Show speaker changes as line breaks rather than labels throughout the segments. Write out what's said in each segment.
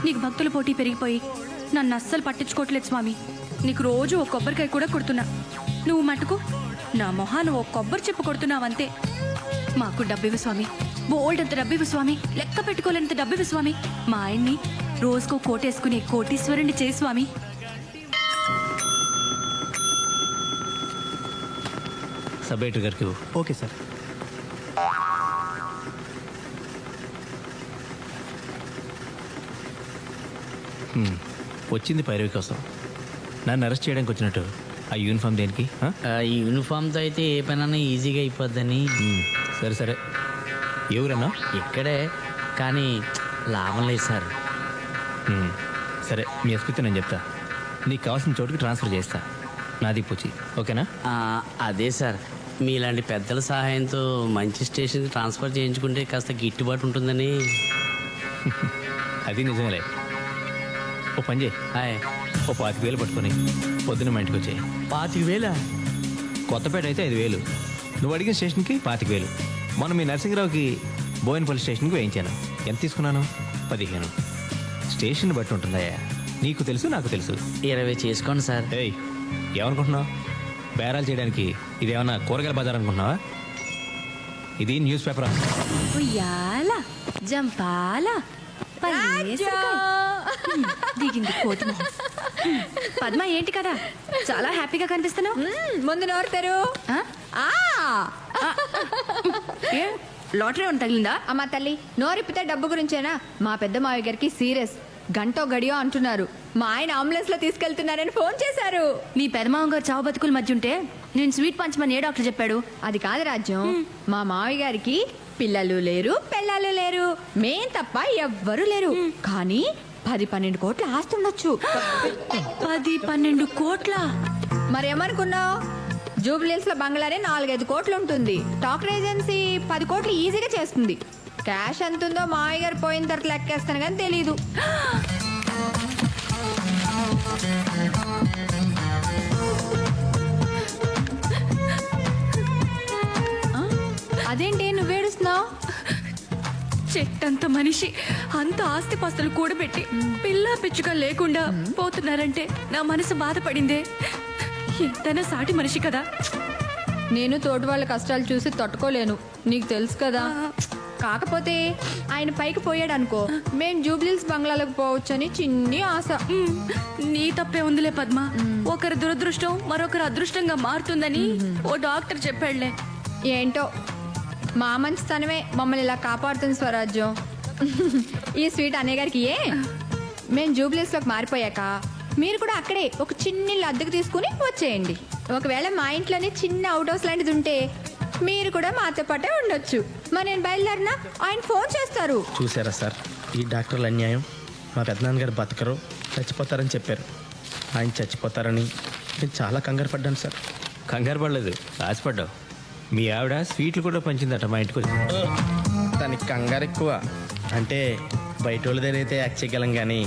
నీకు భక్తుల పోటీ పెరిగిపోయి నన్ను అస్సలు పట్టించుకోవట్లేదు స్వామి. నీకు రోజు ఒక కొబ్బరికాయ కూడా కొడుతున్నా. నువ్వు మటుకు నా మొహాను ఓ కొబ్బరి చెప్పు కొడుతున్నావంతే. మాకు డబ్బివ్వు స్వామి, బోల్డ్ అంత డబ్బివ్వు స్వామి, లెక్క పెట్టుకోలేనంత డబ్బివ్వు స్వామి. మా ఆయన్ని రోజుకో కోటేసుకునే కోటీశ్వరుణ్ణి చేయి స్వామి.
సబ్ ఎడిటర్ గారికి.
Okay sir.
వచ్చింది పైరవి కోసం. నన్ను అరెస్ట్ చేయడానికి వచ్చినట్టు ఆ యూనిఫామ్ దేనికి?
ఈ యూనిఫామ్తో అయితే ఏ పనైనా ఈజీగా అయిపోద్దని.
సరే సరే, ఎవరన్నా?
ఇక్కడే, కానీ లాభం లేదు సార్.
సరే, మీ ఎస్పీతో నేను చెప్తా. నీకు కావాల్సిన చోటుకి ట్రాన్స్ఫర్ చేస్తా. నాది పూచి, ఓకేనా?
అదే సార్, మీలాంటి పెద్దల సహాయంతో మంచి స్టేషన్కి ట్రాన్స్ఫర్ చేయించుకుంటే కాస్త గిట్టుబాటు ఉంటుందని.
అది నిజమేలే. ఓ పని చేయి,
హాయ్.
ఓ 25,000 పట్టుకొని పొద్దున్న మా ఇంటికి వచ్చాయి.
25,000?
కొత్తపేట అయితే 5,000. నువ్వు అడిగిన స్టేషన్కి 25,000. మొన్న మీ నరసింహరావుకి బోయినపల్లి స్టేషన్కి వేయించాను. ఎంత తీసుకున్నాను? 15. స్టేషన్ బట్టి ఉంటుందయ్యా. నీకు తెలుసు, నాకు తెలుసు.
20 చేసుకోండి సార్.
ఏయ్, ఏమనుకుంటున్నావు? బేరాలు చేయడానికి ఇదేమన్నా కూరగాయల బజార్ అనుకుంటున్నావా? ఇది న్యూస్ పేపర్.
ఉయ్యాల జంపాల దిగింది కోతి మొహం. పద్మ, ఏంటి కదా చాలా హ్యాపీగా కనిపిస్తున్నావు?
ముందు నోరు తెరు.
లాటరీ ఉంది తగిలిందా?
అమ్మ తల్లి, నోరిప్పితే డబ్బు గురించేనా? మా పెద్ద మావయ్య గారికి సీరియస్. గంటో గడియో అంటున్నారు. మా ఆయన అంబులెన్స్ లో తీసుకెళ్తున్నారని ఫోన్ చేశారు.
నీ పెదమావం గారు చావు బతుకుల మధ్య ఉంటే నేను స్వీట్ పంచమని ఏ డాక్టర్ చెప్పాడు?
అది కాదు రాజ్యం, మా మావయ్య గారికి పిల్లలు లేరు, పిల్లలు లేరు, మేం తప్ప ఎవ్వరూ లేరు. కానీ 10-12 కోట్ల ఆస్తి ఉండొచ్చు.
10-12 కోట్ల?
మరేమనుకున్నావు? జూబ్లీస్ లో బంగ్లానే 4-5 కోట్లు ఉంటుంది. టాక్ ఏజెన్సీ 10 కోట్లు ఈజీగా చేస్తుంది. క్యాష్ ఎంతుందో మావయ్య గారు పోయిన తర్వాత లెక్కేస్తాను కానీ తెలీదు. అదేంటి నువ్వేడుస్తున్నావు?
చెట్టంత మనిషి అంత ఆస్తిపాస్తులు కూడబెట్టి పిల్ల పిచ్చుగా లేకుండా పోతున్నారంటే నా మనసు బాధపడిందే. ఎంతైనా సాటి మనిషి కదా.
నేను తోటి వాళ్ళ కష్టాలు చూసి తట్టుకోలేను, నీకు తెలుసు కదా. కాకపోతే ఆయన పైకి పోయాడు అనుకో, మేం జూబ్లీస్ బంగ్లాలకు పోవచ్చని చిన్ని ఆశ.
నీ తప్పే ఉందిలే పద్మ. ఒకరి దురదృష్టం మరొకరు అదృష్టంగా మారుతుందని ఓ డాక్టర్ చెప్పాడులే.
ఏంటో మా మంచితనమే మమ్మల్ని ఇలా కాపాడుతుంది స్వరాజ్యం. ఈ స్వీట్ అనే గారికి మేము జూబ్లీస్లోకి మారిపోయాక మీరు కూడా అక్కడే ఒక చిన్న ఇల్లు అద్దెకు తీసుకుని వచ్చేయండి. ఒకవేళ మా ఇంట్లోనే చిన్న అవుట్ హౌస్ లాంటిది ఉంటే మీరు కూడా మాతో పాటే ఉండొచ్చు. మరి నేను బయలుదేరినా ఆయన ఫోన్ చేస్తారు.
చూసారా సార్, ఈ డాక్టర్ల అన్యాయం. మా పెద్దనాన్నగారు బతకరు, చచ్చిపోతారని చెప్పారు. ఆయన చచ్చిపోతారని నేను చాలా కంగారు పడ్డాను సార్.
కంగారు పడలేదు, ఆశపడ్డావు. మీ ఆవిడ స్వీట్లు కూడా పంచిందట మా ఇంటికి వచ్చి.
దానికి కంగారు ఎక్కువ. అంటే బయట వాళ్ళ దగ్గర అయితే యాక్ట్ చేయగలం, కానీ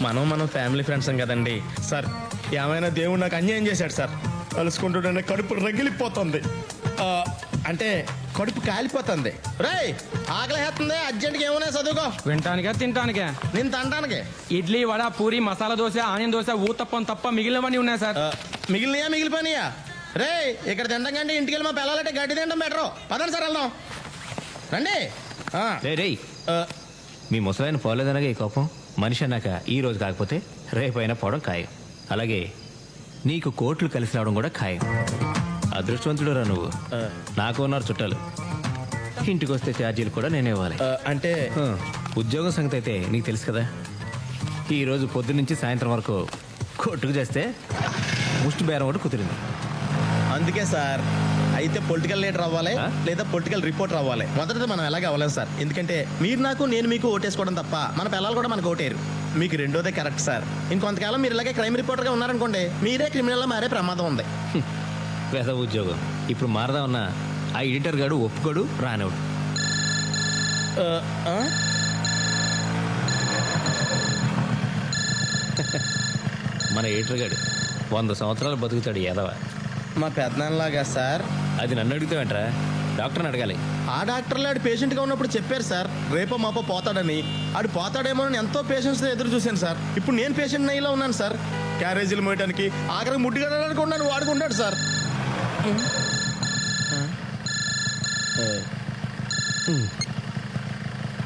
మనం ఫ్యామిలీ ఫ్రెండ్స్ కదండి సార్. ఏమైనా దేవుడు నాకు అన్యాయం చేశాడు సార్. కలుసుకుంటుంటే కడుపు రగిలిపోతుంది. అంటే కడుపు కాలిపోతుంది. రేయ్, ఆకలిస్తుంది, అర్జెంట్గా ఏమైనా చదువుకో.
వింటానికా తింటానికా?
నేను తినడానికి
ఇడ్లీ, వడ, పూరి, మసాలా దోశ, ఆనియన్ దోశ, ఊతప్పం తప్ప మిగిలినవన్నీ ఉన్నాయి సార్.
మిగిలిపోయినాయా? రే, ఇక్కడ తినడం కంటే ఇంటికి వెళ్ళి మా పిల్లలంటే గడ్డి తినడం బెటరు. పదండి సార్, వెళ్దాం రండి.
రేయ్, మీ ముసలాయన పోలేదనగా ఈ కోపం. మనిషి అన్నాక ఈ రోజు కాకపోతే రేపైనా పోవడం ఖాయం. అలాగే నీకు కోట్లు కలిసి రావడం కూడా ఖాయం. అదృష్టవంతుడు రా నువ్వు. నాకు ఉన్నారు చుట్టాలు. ఇంటికి వస్తే ఛార్జీలు కూడా నేనే ఇవ్వాలి.
అంటే
ఉద్యోగం సంగతి అయితే నీకు తెలుసు కదా. ఈరోజు పొద్దున్నుంచి సాయంత్రం వరకు కొట్టుకు చేస్తే ముష్టి బేరం కూడా కుదిరింది.
అందుకే సార్, అయితే పొలిటికల్ లీడర్ అవ్వాలి, లేదా పొలిటికల్ రిపోర్టర్ అవ్వాలి. మొదటిది మనం ఎలాగ అవ్వలేం సార్. ఎందుకంటే మీరు నాకు, నేను మీకు ఓటేసుకోవడం తప్ప మన పిల్లలు కూడా మనకు ఓటేరు. మీకు రెండోదే కరెక్ట్ సార్. ఇంకొంతకాలం మీరు ఇలాగే క్రైమ్ రిపోర్టర్గా ఉన్నారనుకోండి, మీరే క్రిమినల్గా మారే ప్రమాదం ఉంది.
పెద్ద ఉద్యోగం ఇప్పుడు మారదామన్నా ఆ ఎడిటర్ గాడు ఒప్పుకోడు, రానివాడు. మన ఎడిటర్ గాడు 100 సంవత్సరాలు బతుకుతాడు ఎదవ.
మా పెద్దనాన్నలాగా సార్.
అది నన్ను అడుగుతావేంట్రా? డాక్టర్ని అడగాలి.
ఆ డాక్టర్లు ఆడు పేషెంట్గా ఉన్నప్పుడు చెప్పారు సార్ రేపో మాపో పోతాడని. ఆడు పోతాడేమో అని ఎంతో పేషెంట్స్తో ఎదురు చూశాను సార్. ఇప్పుడు నేను పేషెంట్ నయ్యిలో ఉన్నాను సార్. క్యారేజీలు మోయడానికి ఆఖరికి ముట్టిగడడానికి ఉన్నాను వాడుకుంటాడు సార్.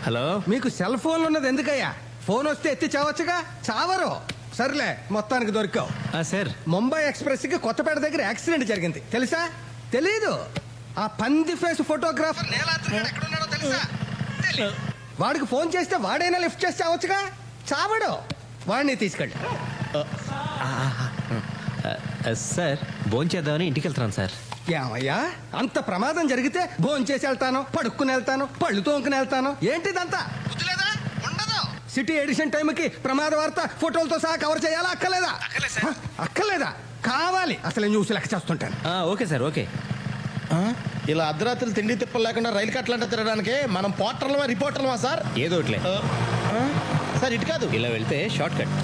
హలో.
మీకు సెల్ ఫోన్ ఉన్నది ఎందుకయ్యా? ఫోన్ వస్తే ఎత్తి చావచ్చుగా. చావరు. సర్లే, మొత్తానికి దొరికావు.
సార్,
ముంబై ఎక్స్ప్రెస్ కి కొత్తపేట దగ్గర యాక్సిడెంట్ జరిగింది, తెలుసా? తెలీదు. ఆ పంది ఫేస్ ఫోటోగ్రాఫర్ నీలాద్రి గాడు ఎక్కడున్నాడో తెలుసా? తెలీదు. వాడికి ఫోన్ చేస్తే వాడైనా లిఫ్ట్ చేసి చావచ్చుగా. చావడు. వాడిని తీసుకెళ్ళి.
సార్ భోంచేద్దామని ఇంటికి వెళ్తున్నాను సార్.
ఏమయ్యా, అంత ప్రమాదం జరిగితే భోంచేసి వెళ్తాను, పడుక్కుని వెళ్తాను, పళ్ళు తోముకుని వెళ్తాను, ఏంటిదంతా? బుద్ధిలేదా? ఉండదు. సిటీ ఎడిషన్ టైంకి ప్రమాద వార్త ఫోటోలతో సహా కవర్ చేయాలా? అక్కర్లేదా? అక్కర్లేదా? కావాలి. అసలు న్యూస్ లెక్క చేస్తుంటాను.
Okay sir, okay.
ఇలా అర్ధరాత్రులు తిండి తిప్పలు లేకుండా రైలు కట్టలంట తిరగడానికి మనం పోర్టర్లమా రిపోర్టర్లమా సార్?
ఏదో ఒకట్లే.
సార్ ఇటు కాదు,
ఇలా వెళ్తే షార్ట్ కట్.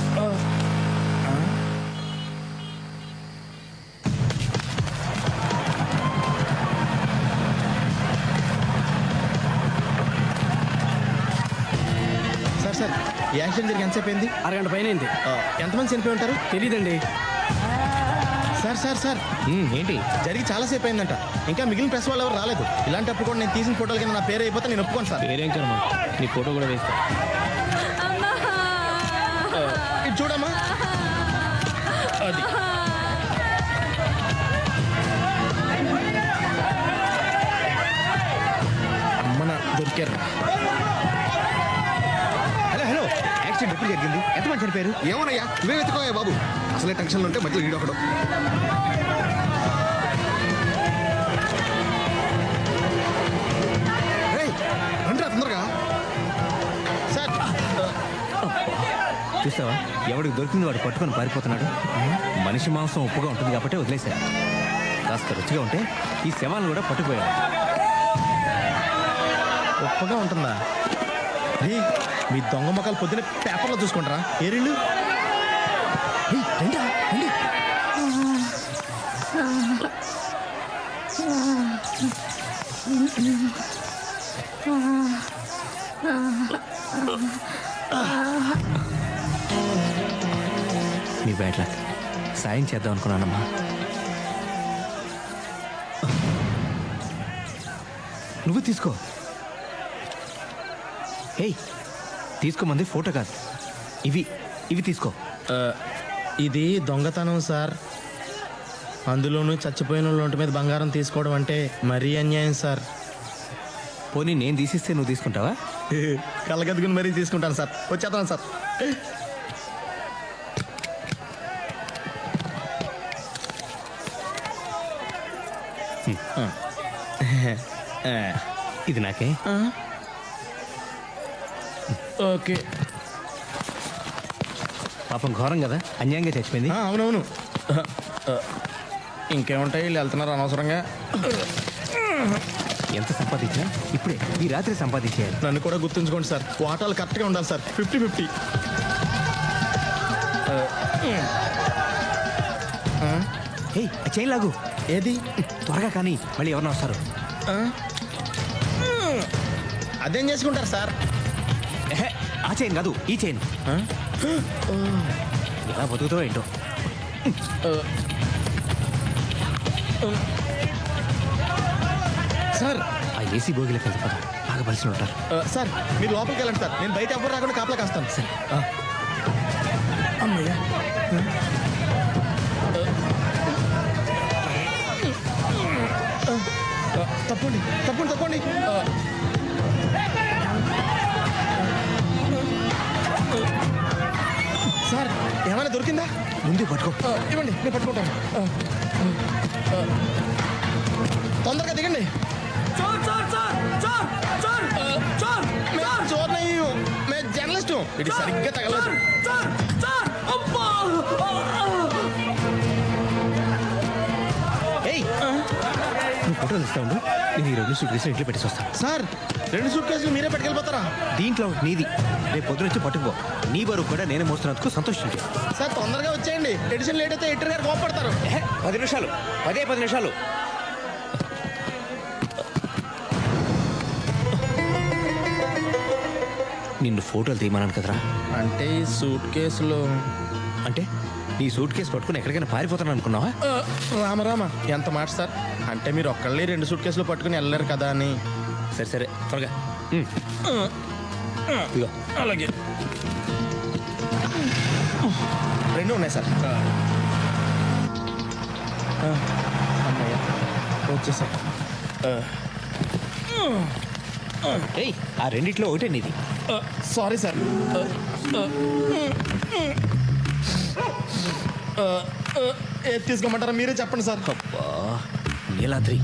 సార్ సార్ ఈ యాక్సిడెంట్ జరిగి ఎంతసేపు అయింది?
అరగంట పైన
ఎంతమంది చనిపోయి ఉంటారు?
తెలీదండి.
సార్ సార్ సార్
ఏంటి?
జరిగి చాలాసేపు అయిందంట. ఇంకా మిగిలిన ప్రెస్ వాళ్ళు ఎవరు రాలేదు. ఇలాంటప్పుడు కూడా నేను తీసిన ఫోటోల కింద నా పేరు అయిపోతే నేను ఒప్పుకోను సార్.
పేరేం కర్మ, నీ ఫోటో కూడా వేస్తా.
ఇది చూడమ్మా. అది అమ్మన దొరికారు.
హలో హలో, యాక్సిడెంట్ ఎప్పుడు జరిగింది? ఎంతమంది చనిపోయారు? ఏమోనయ్యా, నువ్వే వెతుకోయా బాబు. అసలే టెన్షన్లో ఉంటే మధ్యలో ఈడొకడు. రేయ్, రండిరా తొందరగా.
సార్
చూసావా, ఎవడికి దొరికింది వాడు పట్టుకొని పారిపోతున్నాడు. మనిషి మాంసం ఉప్పుగా ఉంటుంది కాబట్టి వదిలేశారు. కాస్త రుచిగా ఉంటే ఈ శవాలను కూడా పట్టుకుపోయాడు.
గొప్పగా ఉంటుందా? రే, మీ దొంగ మొక్కలు పొద్దున పేపర్లో చూసుకుంటారా? ఏరిళ్ళు
నీ బ్యాడ్ లక్. సాయం చేద్దాం అనుకున్నానమ్మా. నువ్వు తీసుకో. ఏయ్, తీసుకోమంది ఫోటో కాదు, ఇవి తీసుకో.
ఇది దొంగతనం సార్. అందులోనూ చచ్చిపోయిన వాళ్ళ ఒంటి మీద బంగారం తీసుకోవడం అంటే మరీ అన్యాయం సార్.
పోనీ నేను తీసిస్తే నువ్వు తీసుకుంటావా?
కళ్ళగద్దుకుని మరీ తీసుకుంటాను సార్. వచ్చేస్తాను సార్.
ఇది నాకే.
ఓకే.
పాపం ఘోరం కదా, అన్యాయంగా చచ్చిపోయింది.
అవునవును. ఇంకేముంటాయి, వీళ్ళు వెళ్తున్నారు అనవసరంగా.
ఎంత సంపాదించినా ఇప్పుడే ఈ రాత్రి సంపాదించేయాలి.
నన్ను కూడా గుర్తుంచుకోండి సార్. వాటాలు కరెక్ట్గా ఉండాలి సార్. 50-50.
ఏయ్, ఆ చైన్ లాగు.
ఏది?
త్వరగా కానీ మళ్ళీ ఎవరన్నా వస్తారు.
అదేం చేసుకుంటారు సార్?
ఎహె, ఆ చైన్ కాదు, ఈ చైన్. ఎలా బతుకుతావో ఏంటో.
సార్
ఆ ఏసీ బోగిలోకి వెళ్తే పద, బాగా బలిసిన ఉంటారు.
సార్ మీరు లోపలికి వెళ్ళండి సార్. నేను బయట ఎవరు రాకుండా కాపలా కాస్తాను.
సరే.
అమ్మయ్యా. తప్పండి తప్పండి తప్పండి. సార్ ఏమైనా దొరికిందా?
ముందు పట్టుకో.
ఇవ్వండి, నేను పట్టుకుంటాను. తొందరగా దిగండి. చోర్ మేము జర్నలిస్ట్. ఇది సరిగ్గా తగలదు.
ఏయ్, నువ్వు ఫోటోలు ఇస్తా ఉండు, నేను ఈ 2 సూట్ కేసులు ఇంట్లో పెట్టేసి వస్తాను.
సార్ 2 సూట్ కేసులు మీరే పట్టుకెళ్ళిపోతారా?
దీంట్లో ఒకటి నీది, రేపు పొద్దున వచ్చి పట్టుకుపో. నీ బరువు కూడా నేనే మోస్తున్నందుకు సంతోషించు.
సార్ తొందరగా వచ్చేయండి. ఎడిషన్ లేట్ అయితే ఎడిటర్ గారు కోపడతారు.
10 నిమిషాలు, 10 నిమిషాలు. నిన్ను ఫోటోలు తీయమన్నాను కదరా.
అంటే ఈ సూట్ కేసులో
అంటే నీ సూట్ కేసు పట్టుకుని ఎక్కడికైనా పారిపోతాను అనుకున్నావా?
రామరామ ఎంత మాట సార్. అంటే మీరు ఒక్కళ్ళే 2 సూట్ కేసులు పట్టుకుని వెళ్ళలేరు కదా అని.
సరే సరే త్వరగా. ఇదిగో.
అలాగే 2 ఉన్నాయి సార్. అమ్మయ్య వచ్చేసా.
ఏయ్, ఆ రెండిట్లో ఒకటే నీది.
Sorry sir. ఏది తీసుకోమంటారా మీరే చెప్పండి సార్.
అబ్బా, నీలాద్రి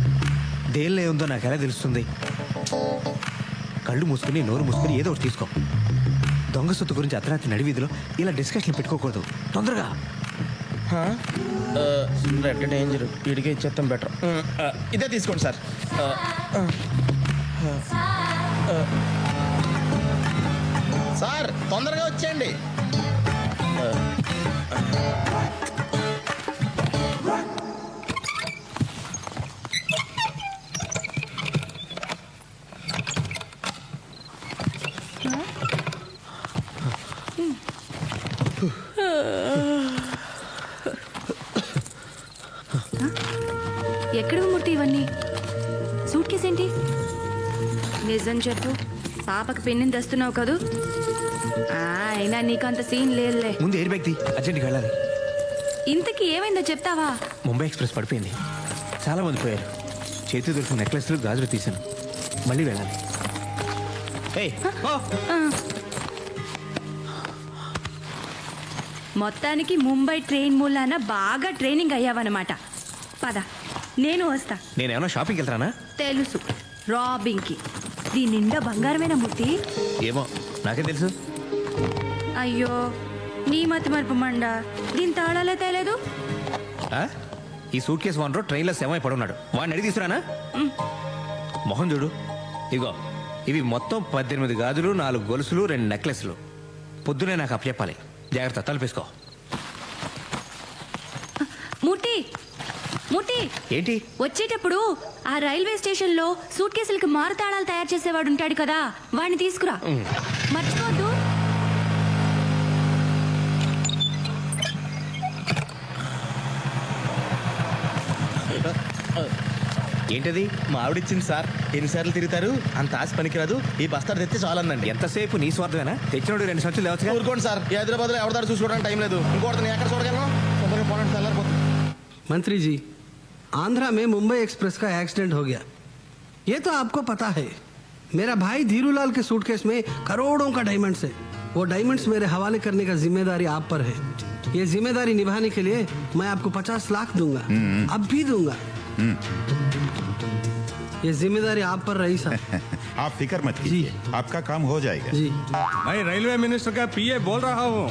దేనిలో ఉందో నాకు ఎలా తెలుస్తుంది? కళ్ళు మూసుకుని నోరు మూసుకుని ఏదో ఒకటి తీసుకో. దొంగ సొత్తు గురించి అర్ధరాత్రి నడివీధిలో ఇలా డిస్కషన్ పెట్టుకోకూడదు. తొందరగా.
రెడ్ డేంజర్ వీడికి ఇచ్చేస్తాం బెటర్. ఇదే తీసుకోండి సార్. సార్ తొందరగా వచ్చేయండి.
ఎక్కడ మూర్తి ఇవన్నీ? సూట్ కేసు ఏంటి? నిజం చెప్పు, పాపకి పెన్నిని తెస్తున్నావు కదూ? అయినా నీకంత సీన్ లేదులే.
ముందు ఎయిర్ బ్యాగ్ తీ, అర్జెంట్గా వెళ్ళాలి.
ఇంతకీ ఏమైందో చెప్తావా?
ముంబై ఎక్స్ప్రెస్ పడిపోయింది, చాలా మంది పోయారు. చేతి దొరికిన నెక్లెస్లు గాజులు తీశాను, మళ్ళీ వెళ్ళాలి. ఏయ్, ఓ!
మొత్తానికి ముంబై ట్రైన్ మూలాన బాగా ట్రైనింగ్ అయ్యావన్నమాట. పద, నేను వస్తా.
నేనేమన్నా షాపింగ్కి వెళ్తానా?
తెలుసు, రాబింగ్కి. దీని నిండా బంగారమేనా మూర్తి?
ఏమో, నాకే తెలుసు.
అయ్యో, నీ మతి మరుపు మండ. దీని తాళాలే తేలేదు.
ఆ? ఈ సూట్ కేసు ఓనరు ట్రైన్లో శవమై పడున్నాడు. వాడిని అడిగి తీసుకురానా? మొహం చూడు. ఇగో, ఇవి మొత్తం 18 గాజులు, 4 గొలుసులు, 2 నెక్లెస్లు. పొద్దునే నాకు అప్పచెప్పాలి. జాగ్రత్త, తలపేసుకో.
మూర్తి, మూర్తి,
ఏంటి?
వచ్చేటప్పుడు ఆ రైల్వే స్టేషన్ లో సూట్ కేసులకి మారు తాళాలు తయారు చేసేవాడు ఉంటాడు కదా, వాడిని తీసుకురా. మర్చిపోద్దు.
ఏంటది?
మా ఆవిడిచ్చింది సార్. ఎన్నిసార్లు తిరుగుతారు, అంత ఆశ పనికిరాదు. ఈ బస్తాడు తెస్తే చాలందండి.
ఎంతసేపు నీ స్వార్థమేనా? తెచ్చినోడు 2 సంచులు లేవచ్చు.
ఊరుకోండి సార్, హైదరాబాద్లో ఎవరిదారు చూసుకోవడానికి టైం లేదు. ఇంకోటి ఎక్కడ చూడగలను? తొందరగా పోనండి, తెల్లారిపోతుంది.
मंत्री जी, आंध्रा में मुंबई एक्सप्रेस का एक्सीडेंट हो गया, ये तो आपको पता है. मेरा भाई धीरूलाल के सूटकेस में करोड़ों का डायमंड्स है. वो डायमंड्स मेरे हवाले करने का जिम्मेदारी आप पर है. ये जिम्मेदारी निभाने के लिए मैं आपको 50 लाख दूंगा, अब भी दूंगा. ये जिम्मेदारी आप पर रही साहब.
आप फिक्र मत कीजिए, आपका काम हो जाएगा.
जी,
मैं रेलवे मिनिस्टर का पीए बोल रहा हूँ.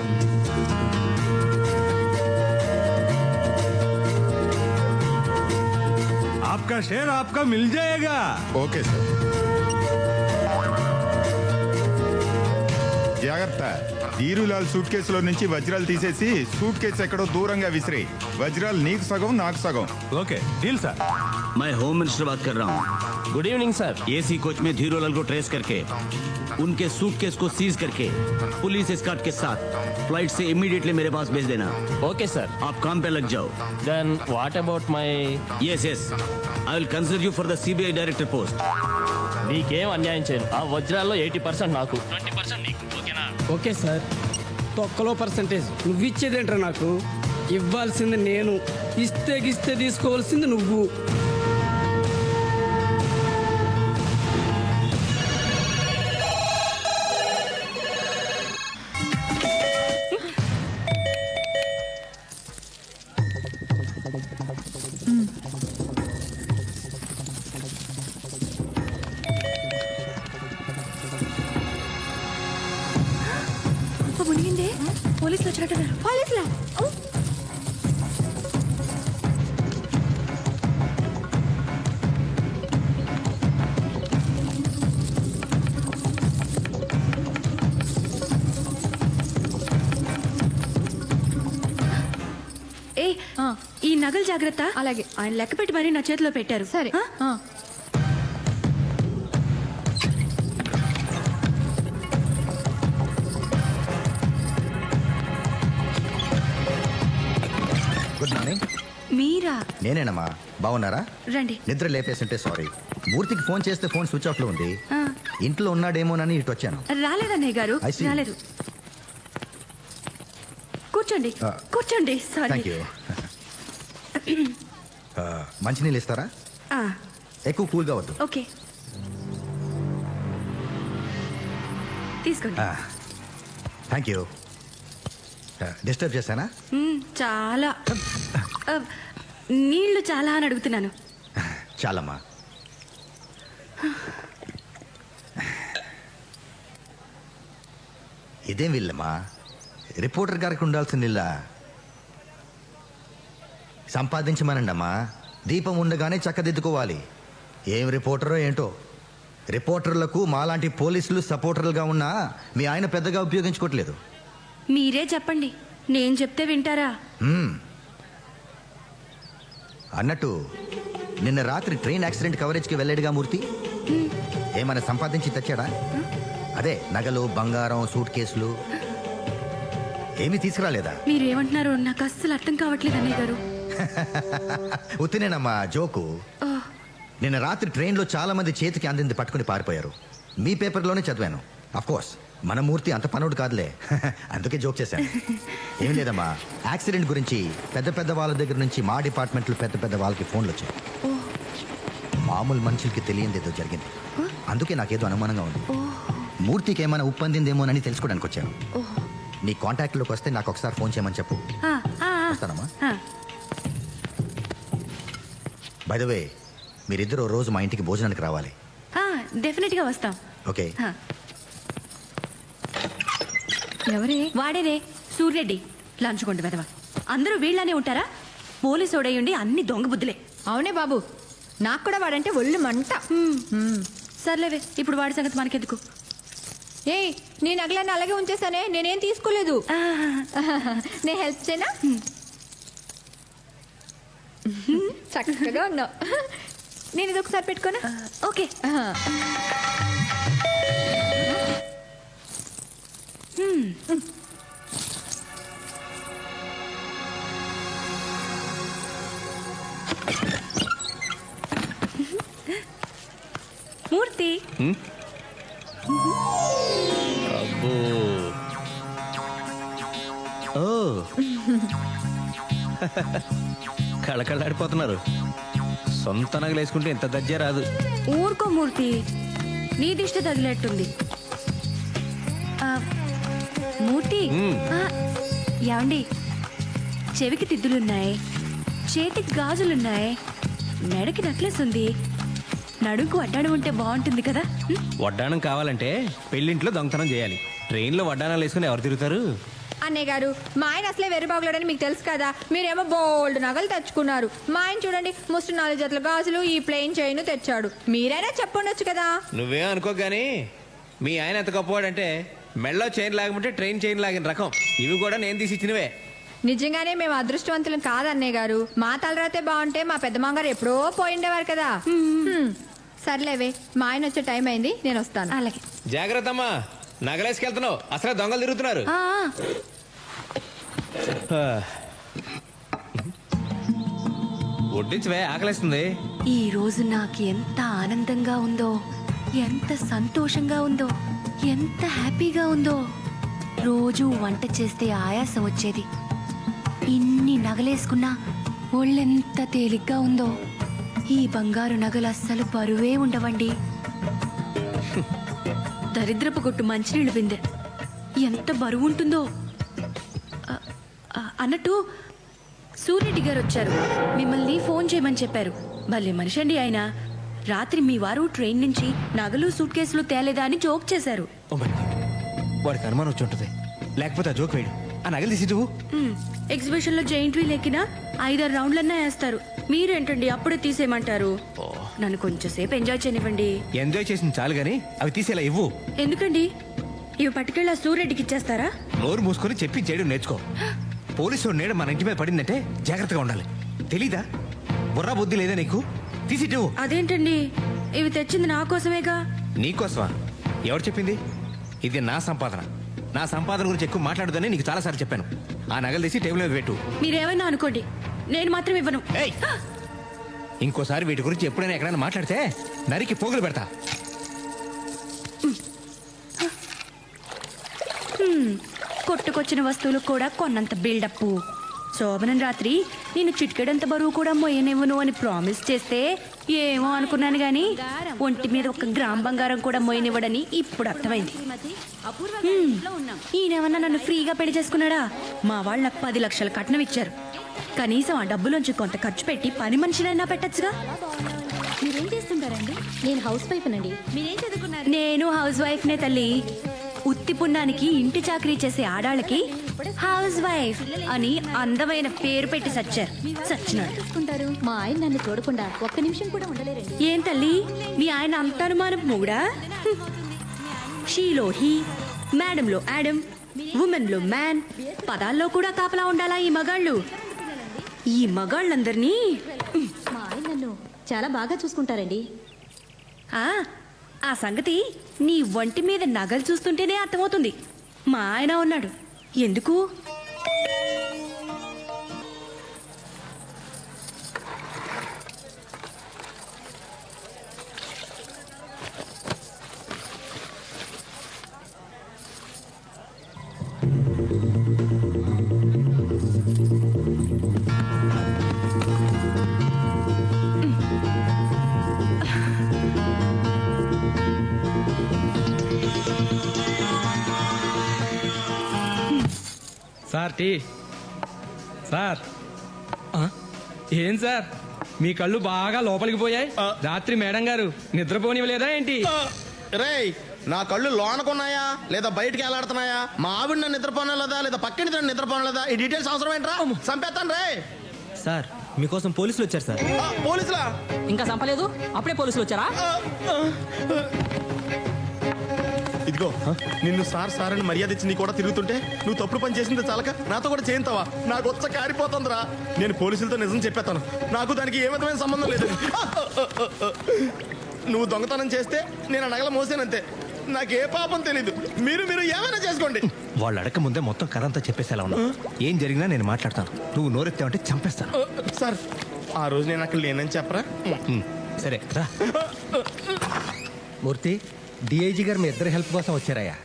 आपका शेयर आपका मिल जाएगा.
Okay sir. జాగ్రత్త. ధీరులాల్ సూట్ కేసులో నుంచి వజ్రాలు తీసేసి సూట్ కేసు ఎక్కడో దూరంగా విసిరే. వజ్రాలు నీకు సగం, నాకు సగం.
Okay, deal sir.
मैं होम मिनिस्टर बात कर रहा हूँ.
Good evening sir.
AC coach में धीरूलाल को ट्रेस करके उनके सूटकेस को सीज करके पुलिस एस्कॉर्ट के साथ फ्लाइट से इमीडिएटली मेरे पास भेज देना.
Okay sir.
आप काम पे लग जाओ.
Then what about my?
Yes yes, I will consider you for the CBI director post.
నీకేం అన్యాయం చేయను. ఆ వజ్రాల్లో 80% నాకు, 20% నీకు. ఓకేనా?
Okay sir. తొక్కలో పర్సంటేజ్ నువ్వు ఇచ్చేదేంట్రా? నాకు ఇవ్వాల్సింది నేను, ఇస్తే తీసుకోవాల్సింది నువ్వు.
మునిగిందే, పోలీసులు వచ్చినట్టున్నారు. పోలీసులా? ఏ, ఈ నగలు జాగ్రత్త.
అలాగే.
ఆయన లెక్క పెట్టి మరీ నా చేతిలో పెట్టారు.
సరే.
ఆ?
నేనేనమ్మా, బాగున్నారా?
రండి.
నిద్ర లేపేస్తుంటే సారీ. మూర్తికి ఫోన్ చేస్తే ఫోన్ స్విచ్ ఆఫ్ లో ఉంది.
ఆ,
ఇంట్లో ఉన్నాడేమోనని ఇటు వచ్చాను.
రాలేదన్నయ్య గారు,
I see.
రాలేదు. కూర్చోండి,
ఆ.
కూర్చోండి. సారీ.
Thank you. మంచినీళ్ళు ఇస్తారా?
ఆ,
ఎక్కువ కూల్గా వద్దు.
ఓకే, తీసుకోండి.
Thank you. డిస్టర్బ్ చేశానా?
చాలా ఆ, నీళ్లు చాలా అని అడుగుతున్నాను.
చాలమ్మా. ఇదేం వీళ్ళమ్మా, రిపోర్టర్ గారికి ఉండాల్సిన ఇల్లా? సంపాదించమనండమ్మా. దీపం ఉండగానే చక్కదిద్దుకోవాలి. ఏం రిపోర్టరో ఏంటో. రిపోర్టర్లకు మాలాంటి పోలీసులు సపోర్టర్లుగా ఉన్నా మీ ఆయన పెద్దగా ఉపయోగించుకోవట్లేదు.
మీరే చెప్పండి, నేను చెప్తే వింటారా?
అన్నట్టు నిన్న రాత్రి ట్రైన్ యాక్సిడెంట్ కవరేజ్కి వెళ్ళాడుగా మూర్తి. ఏమైనా సంపాదించి తెచ్చాడా? అదే నగలు, బంగారం, సూట్ కేసులు ఏమీ తీసుకురాలేదా?
మీరేమంటున్నారో నాకు అస్సలు అర్థం కావట్లేదు అన్నయ్య గారు.
ఉత్తినేనమ్మా, జోకు.
ఆ,
నిన్న రాత్రి ట్రైన్లో చాలా మంది చేతికి అందింది పట్టుకుని పారిపోయారు. మీ పేపర్లోనే చదివాను. అఫ్ కోర్స్ మన మూర్తి అంత పనుడు కాదులే. అందుకే జోక్ చేశాను. ఏం లేదమ్మా, యాక్సిడెంట్ గురించి పెద్ద పెద్ద వాళ్ళ దగ్గర నుంచి మా డిపార్ట్మెంట్లో పెద్ద పెద్ద వాళ్ళకి ఫోన్లు వచ్చాయి. మామూలు మనుషులకి తెలియంది ఏదో జరిగింది. అందుకే నాకేదో అనుమానంగా ఉంది. మూర్తికి ఏమైనా ఉప్పందిందేమోనని తెలుసుకోవడానికి వచ్చాను. నీ కాంటాక్ట్లోకి వస్తే నాకు ఒకసారి ఫోన్ చేయమని చెప్పు.
ఆ, ఆ, ఆ.
వస్తానమ్మా.
ఆ,
బై ద వే, మీరిద్దరూ రోజు మా ఇంటికి భోజనానికి రావాలి.
ఆ, డెఫినెట్గా వస్తాం.
ఓకే.
ఆ,
ఎవరే?
వాడేనే సూర్యరెడ్డి, లంచ్ కొండ వెదవ. అందరూ వీళ్ళనే ఉంటారా? పోలీసు ఓడయుండి అన్ని దొంగ బుద్ధులే.
అవునే బాబు, నాకు కూడా వాడంటే ఒళ్ళు మంట.
సర్లేవే, ఇప్పుడు వాడి సంగతి మనకెందుకు.
ఏయ్, నీ నగలన్నీ అలాగే ఉంచేసానే, నేనేం తీసుకోలేదు.
ఆ,
నేను హెల్ప్ చేయనా? చక్కగా ఉన్నావు. నేను ఇది ఒకసారి పెట్టుకోనా?
ఓకే. మూర్తి,
అబ్బో. ఓ. కళకళలాడిపోతున్నారు. సొంత నగలు వేసుకుంటే ఎంత దజ్జా రాదు.
ఊరుకో మూర్తి, నీ దిష్టి తగిలేట్టుంది. ఆ, మూర్తి, ఆ, ఏమండి, చెవికి తిద్దులున్నాయి, చేతికి గాజులున్నాయి, మెడకి నెక్లెస్ ఉంది, నడుకు వడ్డాణం ఉంటే బాగుంటుంది కదా.
వడ్డాణం కావాలంటే పెళ్ళింట్లో దొంగతనం చేయాలి. ట్రైన్లో వడ్డాణాలు వేసుకుని ఎవరు తిరుగుతారు?
అన్నయ్య గారు, మా ఆయన అసలే వెర్రిబాగులాడని మీకు తెలుసు కదా. మీరేమో బోల్డ్ నగలు తెచ్చుకున్నారు. మా ఆయన చూడండి, ముస్టు 4 జతల గాజులు, ఈ ప్లెయిన్ చైన్ తెచ్చాడు. మీరైనా చెప్పండొచ్చు కదా.
నువ్వేం అనుకో గానీ మీ ఆయన ఎంత గొప్పవాడంటే మెళ్ళో చైన్ లాగమంటే ట్రైన్ చైన్ లాగిన రకం. ఇవి కూడా నేను తీసి ఇచ్చినవే.
నిజంగానే మేము అదృష్టవంతులం కాదు అన్నయ్య గారు. మా తలరాతే బాగుంటే మా పెద్ద మామగారు ఎప్పుడో పోయిండేవారు కదా. సర్లేవే, మా ఆయన వచ్చే టైం అయింది, నేను వస్తాను.
అలాగే.
జాగ్రత్త అమ్మా, నగలేసుకెళ్తున్నావు, అసలే దొంగలు తిరుగుతున్నారు.
ఆ,
వడ్డించవే, ఆకలేస్తుంది.
ఈ రోజు నాకు ఎంత ఆనందంగా ఉందో, ఎంత సంతోషంగా ఉందో, ఎంత హ్యాపీగా ఉందో. రోజు వంట చేస్తే ఆయాసం వచ్చేది. ఇన్ని నగలేసుకున్నా ఒళ్ళెంత తేలిగ్గా ఉందో. ఈ బంగారు నగలు అస్సలు బరువే ఉండవండి. దరిద్రపు కొట్టు మంచినీళ్ళు బిందె ఎంత బరువు ఉంటుందో. అన్నట్టు సూర్యరెడ్డి గారు వచ్చారు, మిమ్మల్ని ఫోన్ చేయమని చెప్పారు. భలే మనిషి అండి ఆయన. రాత్రి మీ వారు ట్రైన్ నుంచి నగలు, సూట్ కేసులు తేలేదా అని జోక్ చేశారు.
ఓ మై గాడ్, వాడికి అనుమానం వచ్చి ఉంటుంది. లేకపోతే ఆ జోక్ వేయడు. ఆ నగలు తీసి నువ్వు.
ఎగ్జిబిషన్ లో జైంట్ వీల్ ఎక్కినా 5-6 రౌండ్లన్నా వేస్తారు. మీరేంటండి అప్పుడే తీసేయమంటారు? నన్ను కొంచెంసేపు ఎంజాయ్ చేయనివ్వండి.
ఎంజాయ్ చేసింది చాలు గానీ అవి తీసేలా ఇవ్వు.
ఎందుకండి? ఇవి పట్టుకెళ్ళి ఆ సూర్యరెడ్డికి ఇచ్చేస్తారా?
నోరు మూసుకొని చెప్పి చేయడం నేర్చుకో. పోలీసు నీడ మన ఇంటి మీద పడిందంటే జాగ్రత్తగా ఉండాలి. తెలీదా? బుర్రా బుద్ధి లేదా నీకు? తీసిట్టు.
అదేంటండి, ఇవి తెచ్చింది నా కోసమేగా.
నీకోసమా? ఎవరు చెప్పింది? ఇది నా సంపాదన. నా సంపాదన గురించి ఎక్కువ మాట్లాడదని నీకు చాలాసార్లు చెప్పాను. ఆ నగలు తీసి టేబుల్ మీద పెట్టు.
మీరేమైనా అనుకోండి, నేను మాత్రం ఇవ్వను.
ఏయ్ ఇంకోసారి వీటి గురించి ఎప్పుడైనా ఎక్కడైనా మాట్లాడితే నరికి పోగులు పెడతా.
కొట్టుకొచ్చిన వస్తువులు కూడా కొన్నంత బిల్డప్. శోభనం రాత్రి నేను చిటికెడంత బరువు కూడా మొయ్యనివ్వను అని ప్రామిస్ చేస్తే ఏమో అనుకున్నాను గాని ఒంటి మీద 1 గ్రామ్ బంగారం కూడా మొయ్యనివ్వడని ఇప్పుడు అర్థమైంది. ఈయనేమన్నా నన్ను ఫ్రీగా పెళ్లి చేసుకున్నాడా? మా వాళ్ళు నాకు 10 లక్షల కట్నం ఇచ్చారు. కనీసం ఆ డబ్బులోంచి కొంత ఖర్చు పెట్టి పని మనిషినైనా పెట్టచ్చుగా.
మీరేం చేస్తుంటారండి? నేను హౌస్ వైఫ్ నండి. మీరేం చదువుకున్నారు?
నేను హౌస్ వైఫ్ నే తల్లి. ఉత్తి పుణ్యానికి ఇంటి చాకరీ చేసే ఆడాళ్ళకి హౌస్ వైఫ్ అని అందమైన పేరు పెట్టి సచ్చినాడు.
చూసుకుంటారు. మా ఆయన నన్ను చూడకుండా 1 నిమిషం కూడా ఉండలేరండి.
ఏం తల్లి మీ ఆయన అంత అనుమానం మూడా? షీలో హీ, మేడంలో యాడమ్, ఉమెన్ లో మ్యాన్, పదాల్లో కూడా కాపలా ఉండాలా ఈ మగాళ్ళు? ఈ మగాళ్ళందరినీ
మా ఆయన నన్ను చాలా బాగా చూసుకుంటారండి.
ఆ సంగతి నీ ఒంటి మీద నగలు చూస్తుంటేనే అర్థమవుతుంది. మా ఆయన ఉన్నాడు. ఎందుకు?
Sir tea. సార్ ఏం సార్ మీ కళ్ళు బాగా లోపలికి పోయాయి? రాత్రి మేడం గారు నిద్రపోనివ్వలేదా ఏంటి?
రేయ్ నా కళ్ళు లోనకున్నాయా లేదా బయటికి ఎలాడుతున్నాయా? మా ఆవిడ నన్ను నిద్రపోనలేదా లేదా పక్కన నిద్రపోనలేదా? ఈ డీటెయిల్స్ అవసరం ఏంట్రా? చంపేస్తాను రే.
సార్ మీకోసం పోలీసులు వచ్చారు సార్.
పోలీసులా?
ఇంకా చంపలేదు, అప్పుడే పోలీసులు వచ్చారా?
ఇదిగో నిన్ను సార్ సార్ అని మర్యాద ఇచ్చి నీ కూడా తిరుగుతుంటే నువ్వు తప్పుడు పని చేసింది చాలక నాతో కూడా చేయింతావా? నాకు వచ్చ కారిపోతుందిరా. నేను పోలీసులతో నిజం చెప్పేస్తాను. నాకు దానికి ఏ విధమైన సంబంధం లేదు. నువ్వు దొంగతనం చేస్తే నేను నగల మోసానంతే. నాకే పాపం తెలీదు. మీరు ఏమైనా చేసుకోండి.
వాళ్ళు అడగ ముందే మొత్తం కథ అంతా చెప్పేసేలా ఉన్నా. ఏం జరిగినా నేను మాట్లాడతాను. నువ్వు నోరెత్తావంటే చంపేస్తాను.
సార్ ఆ రోజు నేను అక్కడ లేనని చెప్పరా?
సరే రా.
మూర్తి, డిఐజీ గారు మీ ఇద్దరి హెల్ప్ కోసం వచ్చారయ్యా.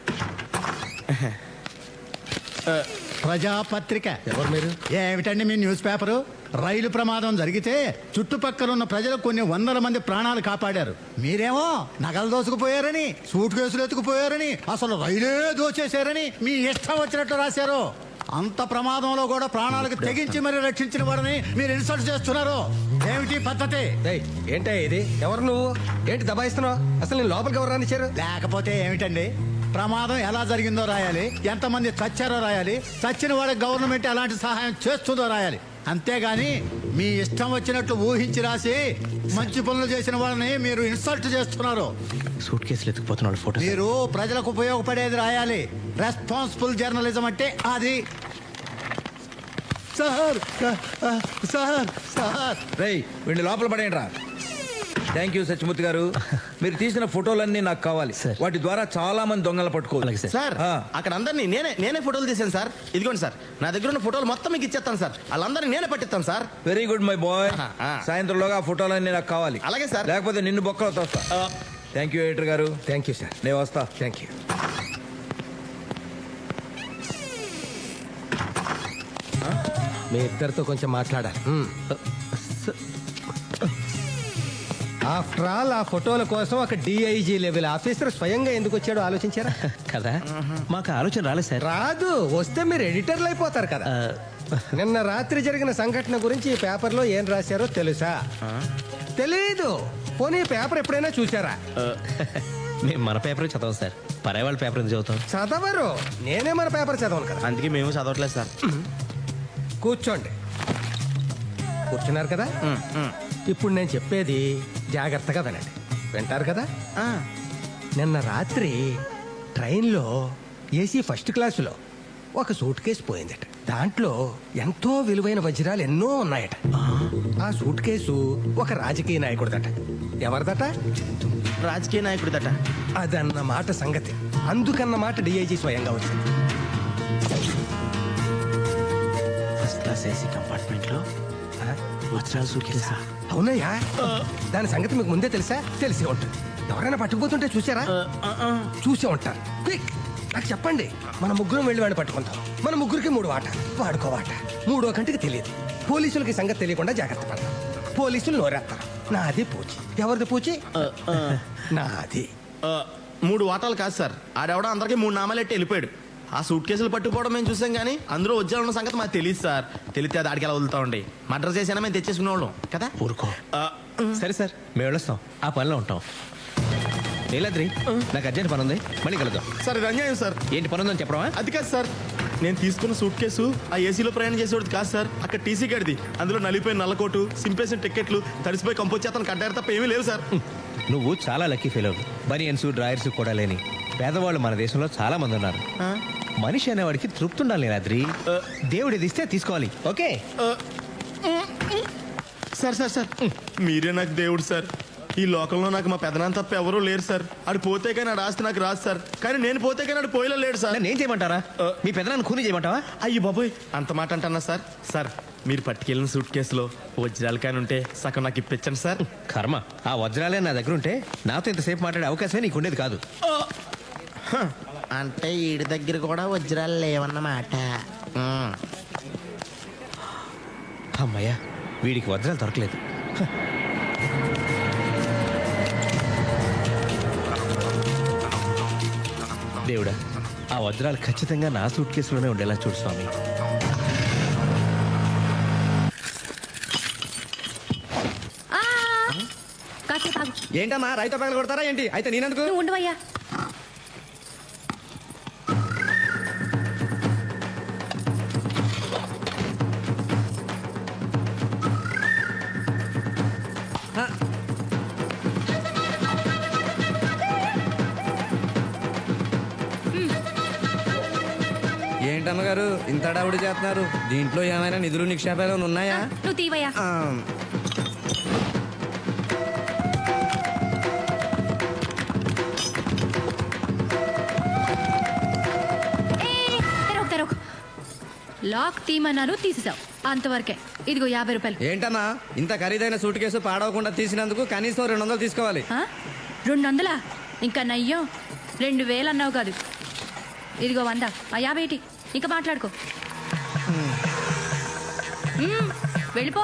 ప్రజాపత్రిక.
ఎవరు మీరు?
ఏమిటండి మీ న్యూస్ పేపరు? రైలు ప్రమాదం జరిగితే చుట్టుపక్కల ఉన్న ప్రజలు కొన్ని 100 మంది ప్రాణాలు కాపాడారు. మీరేమో నగలు దోసుకుపోయారని, సూట్ కేసులు ఎత్తుకుపోయారని, అసలు రైలే దోచేశారని మీ ఇష్టం వచ్చినట్టు రాశారు. అంత ప్రమాదంలో కూడా ప్రాణాలకు తెగించి మరి రక్షించిన వారిని మీరు ఇన్సల్ట్ చేస్తున్నారు. ఏమిటి పద్ధతి?
ఏంటా ఇది? ఎవరు నువ్వు? ఏంటి దబాయిస్తున్నావు? అసలు నేను లోపలికి ఎవరు రానిచ్చారు?
లేకపోతే ఏమిటండి? ప్రమాదం ఎలా జరిగిందో రాయాలి, ఎంతమంది చచ్చారో రాయాలి, చచ్చిన వాళ్ళకి గవర్నమెంట్ ఎలాంటి సహాయం చేస్తుందో రాయాలి. అంతేగాని మీ ఇష్టం వచ్చినట్లు ఊహించి రాసి మంచి పనులు చేసిన వాళ్ళని మీరు ఇన్సల్ట్ చేస్తున్నారు.
సూట్ కేసులు ఎత్తుకుపోతున్న వాళ్ళ ఫోటో.
మీరు ప్రజలకు ఉపయోగపడేది రాయాలి. రెస్పాన్సిబుల్ జర్నలిజం అంటే అది. సార్ సార్ సార్
రేయ్ వీడిని లోపల పడేయండి రా. థ్యాంక్ యూ సత్యమూర్తి గారు. మీరు తీసిన ఫోటోలన్నీ నాకు కావాలి. వాటి ద్వారా చాలా మంది దొంగలు పట్టుకోవాలి.
సార్ అక్కడ అందరినీ నేనే ఫోటోలు తీసాను సార్. ఇదిగోండి సార్, నా దగ్గర ఉన్న ఫోటోలు మొత్తం మీకు ఇచ్చేస్తాను సార్. వాళ్ళందరినీ నేనే పట్టిస్తాను sir.
Very good my boy. సాయంత్రంలోగా ఆ ఫోటోలన్నీ నాకు కావాలి.
అలాగే సార్.
లేకపోతే నిన్ను బొక్కలో తోస్తా. థ్యాంక్ యూ ఎడిటర్ గారు.
Thank you sir.
నేను వస్తా.
Thank you. మీ ఇద్దరితో కొంచెం మాట్లాడాలి. ఆఫ్టర్ ఆల్ ఆ ఫోటోల కోసం ఒక డిఐజీ లెవెల్ ఆఫీసర్ స్వయంగా ఎందుకు వచ్చాడో ఆలోచించారా?
కదా మాకు ఆలోచన రాలేదు సార్.
రాదు, వస్తే మీరు ఎడిటర్లు అయిపోతారు కదా. నిన్న రాత్రి జరిగిన సంఘటన గురించి ఈ పేపర్లో ఏం రాశారో తెలుసా? తెలీదు. పోనీ పేపర్ ఎప్పుడైనా చూసారా?
మేము మన పేపర్ చదవం సార్. పరాయి వాళ్ళ పేపర్ ఎందుకు చదువుతాం?
చదవరు. నేనే మన పేపర్ చదవను కదా.
అందుకే మేము చదవట్లేదు సార్.
కూర్చోండి. కూర్చున్నారు కదా? ఇప్పుడు నేను చెప్పేది జాగ్రత్తగా వినండి. వింటారు కదా? నిన్న రాత్రి ట్రైన్లో ఏసీ ఫస్ట్ క్లాసులో ఒక సూట్ కేసు పోయిందట. దాంట్లో ఎంతో విలువైన వజ్రాలు ఎన్నో ఉన్నాయట. ఆ సూట్ కేసు ఒక రాజకీయ నాయకుడిదట. ఎవరిదట?
రాజకీయ నాయకుడిదట.
అదన్నమాట సంగతి. అందుకన్నమాట డిఐజీ స్వయంగా వచ్చింది.
ఫస్ట్ క్లాస్ ఏసీ కంపార్ట్మెంట్ లో
వజ్రాలు సూట్ కేసా?
అవునయ్యా దాని సంగతి మీకు ముందే తెలుసా? తెలిసే ఉంటుంది. ఎవరైనా పట్టుకుపోతుంటే చూసారా? చూసే ఉంటారు. క్విక్ నాకు చెప్పండి. మన ముగ్గురం వెళ్ళి వాడిని పట్టుకుంటాం. మన ముగ్గురికి 3 వాట, వాడుకో వాట. 3వ కంటికి తెలియదు. పోలీసులకి సంగతి తెలియకుండా జాగ్రత్త పడతాం. పోలీసులు నోరేస్తారు. నాది పూచి. ఎవరిది పూచి? నాది.
3 వాటాలు కాదు సార్, ఆడెవడో అందరికి 3 నామాలు ఎట్టి వెళ్ళిపోయాడు. ఆ సూట్ కేసులు పట్టుకోవడం మేము చూసాం కానీ అందులో వజ్రాలు ఉన్న సంగతి మాకు తెలియదు సార్. తెలిస్తే అది ఆడికి ఎలా వదులుతామండి. మర్డర్ చేసినా మేము తెచ్చేసుకునే వాళ్ళం కదా.
ఊరుకో. సరే సార్, మేము వెళ్ళొస్తాం, ఆ పనిలో ఉంటాం. నీలాద్రి, నాకు అర్జెంట్ పని ఉంది, మళ్ళీ కలుద్దాం.
సార్ ఇది అన్యాయం సార్.
ఏంటి పని ఉందని చెప్పడమా?
అది కాదు సార్, నేను తీసుకున్న సూట్ కేసు ఆ ఏసీలో ప్రయాణం చేసేవాడు కాదు సార్. అక్కడ టీసీ గడిది. అందులో నలిపోయిన నల్లకోటు, సింపేసిన టికెట్లు, తడిసిపోయి కంపోచేతను కట్టారు తప్ప ఏమీ లేవు సార్.
నువ్వు చాలా లక్కీ ఫెయిల్. బనియన్స్ డ్రాయర్స్ కూడా లేని పేదవాళ్ళు మన దేశంలో చాలా మంది ఉన్నారు. మనిషి అనేవాడికి తృప్తి ఉండాలి నీలాద్రి. దేవుడు ఇది ఇస్తే తీసుకోవాలి. ఓకే
సార్ సార్ సార్ మీరే నాకు దేవుడు సార్. ఈ లోకంలో నాకు మా పెదనాన్న తప్ప ఎవరూ లేరు సార్. ఆడు పోతే కానీ ఆడు ఆస్తి నాకు రాదు సార్. కానీ నేను పోతే కానీ ఆడు పోయేలా లేడు సార్.
నేను చేయమంటారా? మీ పెదనాన్ని ఖూనీ చేయమంటావా?
అయ్యి బాబోయ్, అంత మాట అంటున్నా సార్. సార్ మీరు పట్టుకెళ్ళిన సూట్ కేసులో వజ్రాలు కానీ ఉంటే సగం నాకు ఇప్పించండి సార్.
కర్మ, ఆ వజ్రాలే నా దగ్గర ఉంటే నాతో ఇంతసేపు మాట్లాడే అవకాశమే నీకు ఉండేది కాదు.
అంటే ఈడి దగ్గర కూడా వజ్రాలు లేవన్నమాట.
అమ్మయ్యా, వీడికి వజ్రాలు దొరకలేదు. దేవుడా, ఆ వజ్రాలు ఖచ్చితంగా నా సూట్ కేసులోనే ఉండేలా చూడు స్వామి.
ఏంటమ్మా రైతు పగలు కొడతారా ఏంటి? అయితే నేనెందుకు?
ఉండవయ్యా.
ఏంటమ్మగారు ఇంత హడావుడి చేస్తున్నారు? దీంట్లో ఏమైనా నిధులు నిక్షేపాలు ఉన్నాయా?
నువ్వు తీవయ్యా. లాక్ తీమన్నాను, తీసేసావు. అంతవరకే. ఇదిగో 50 రూపాయలు.
ఏంటమ్మా ఇంత ఖరీదైన సూట్ కేసు పాడవకుండా తీసినందుకు కనీసం 200 తీసుకోవాలి.
200? ఇంకా నయ్యం 2000 అన్నావు కాదు. ఇదిగో 100. ఆ 50 ఏంటి? ఇంకా మాట్లాడుకో. వెళ్ళిపో.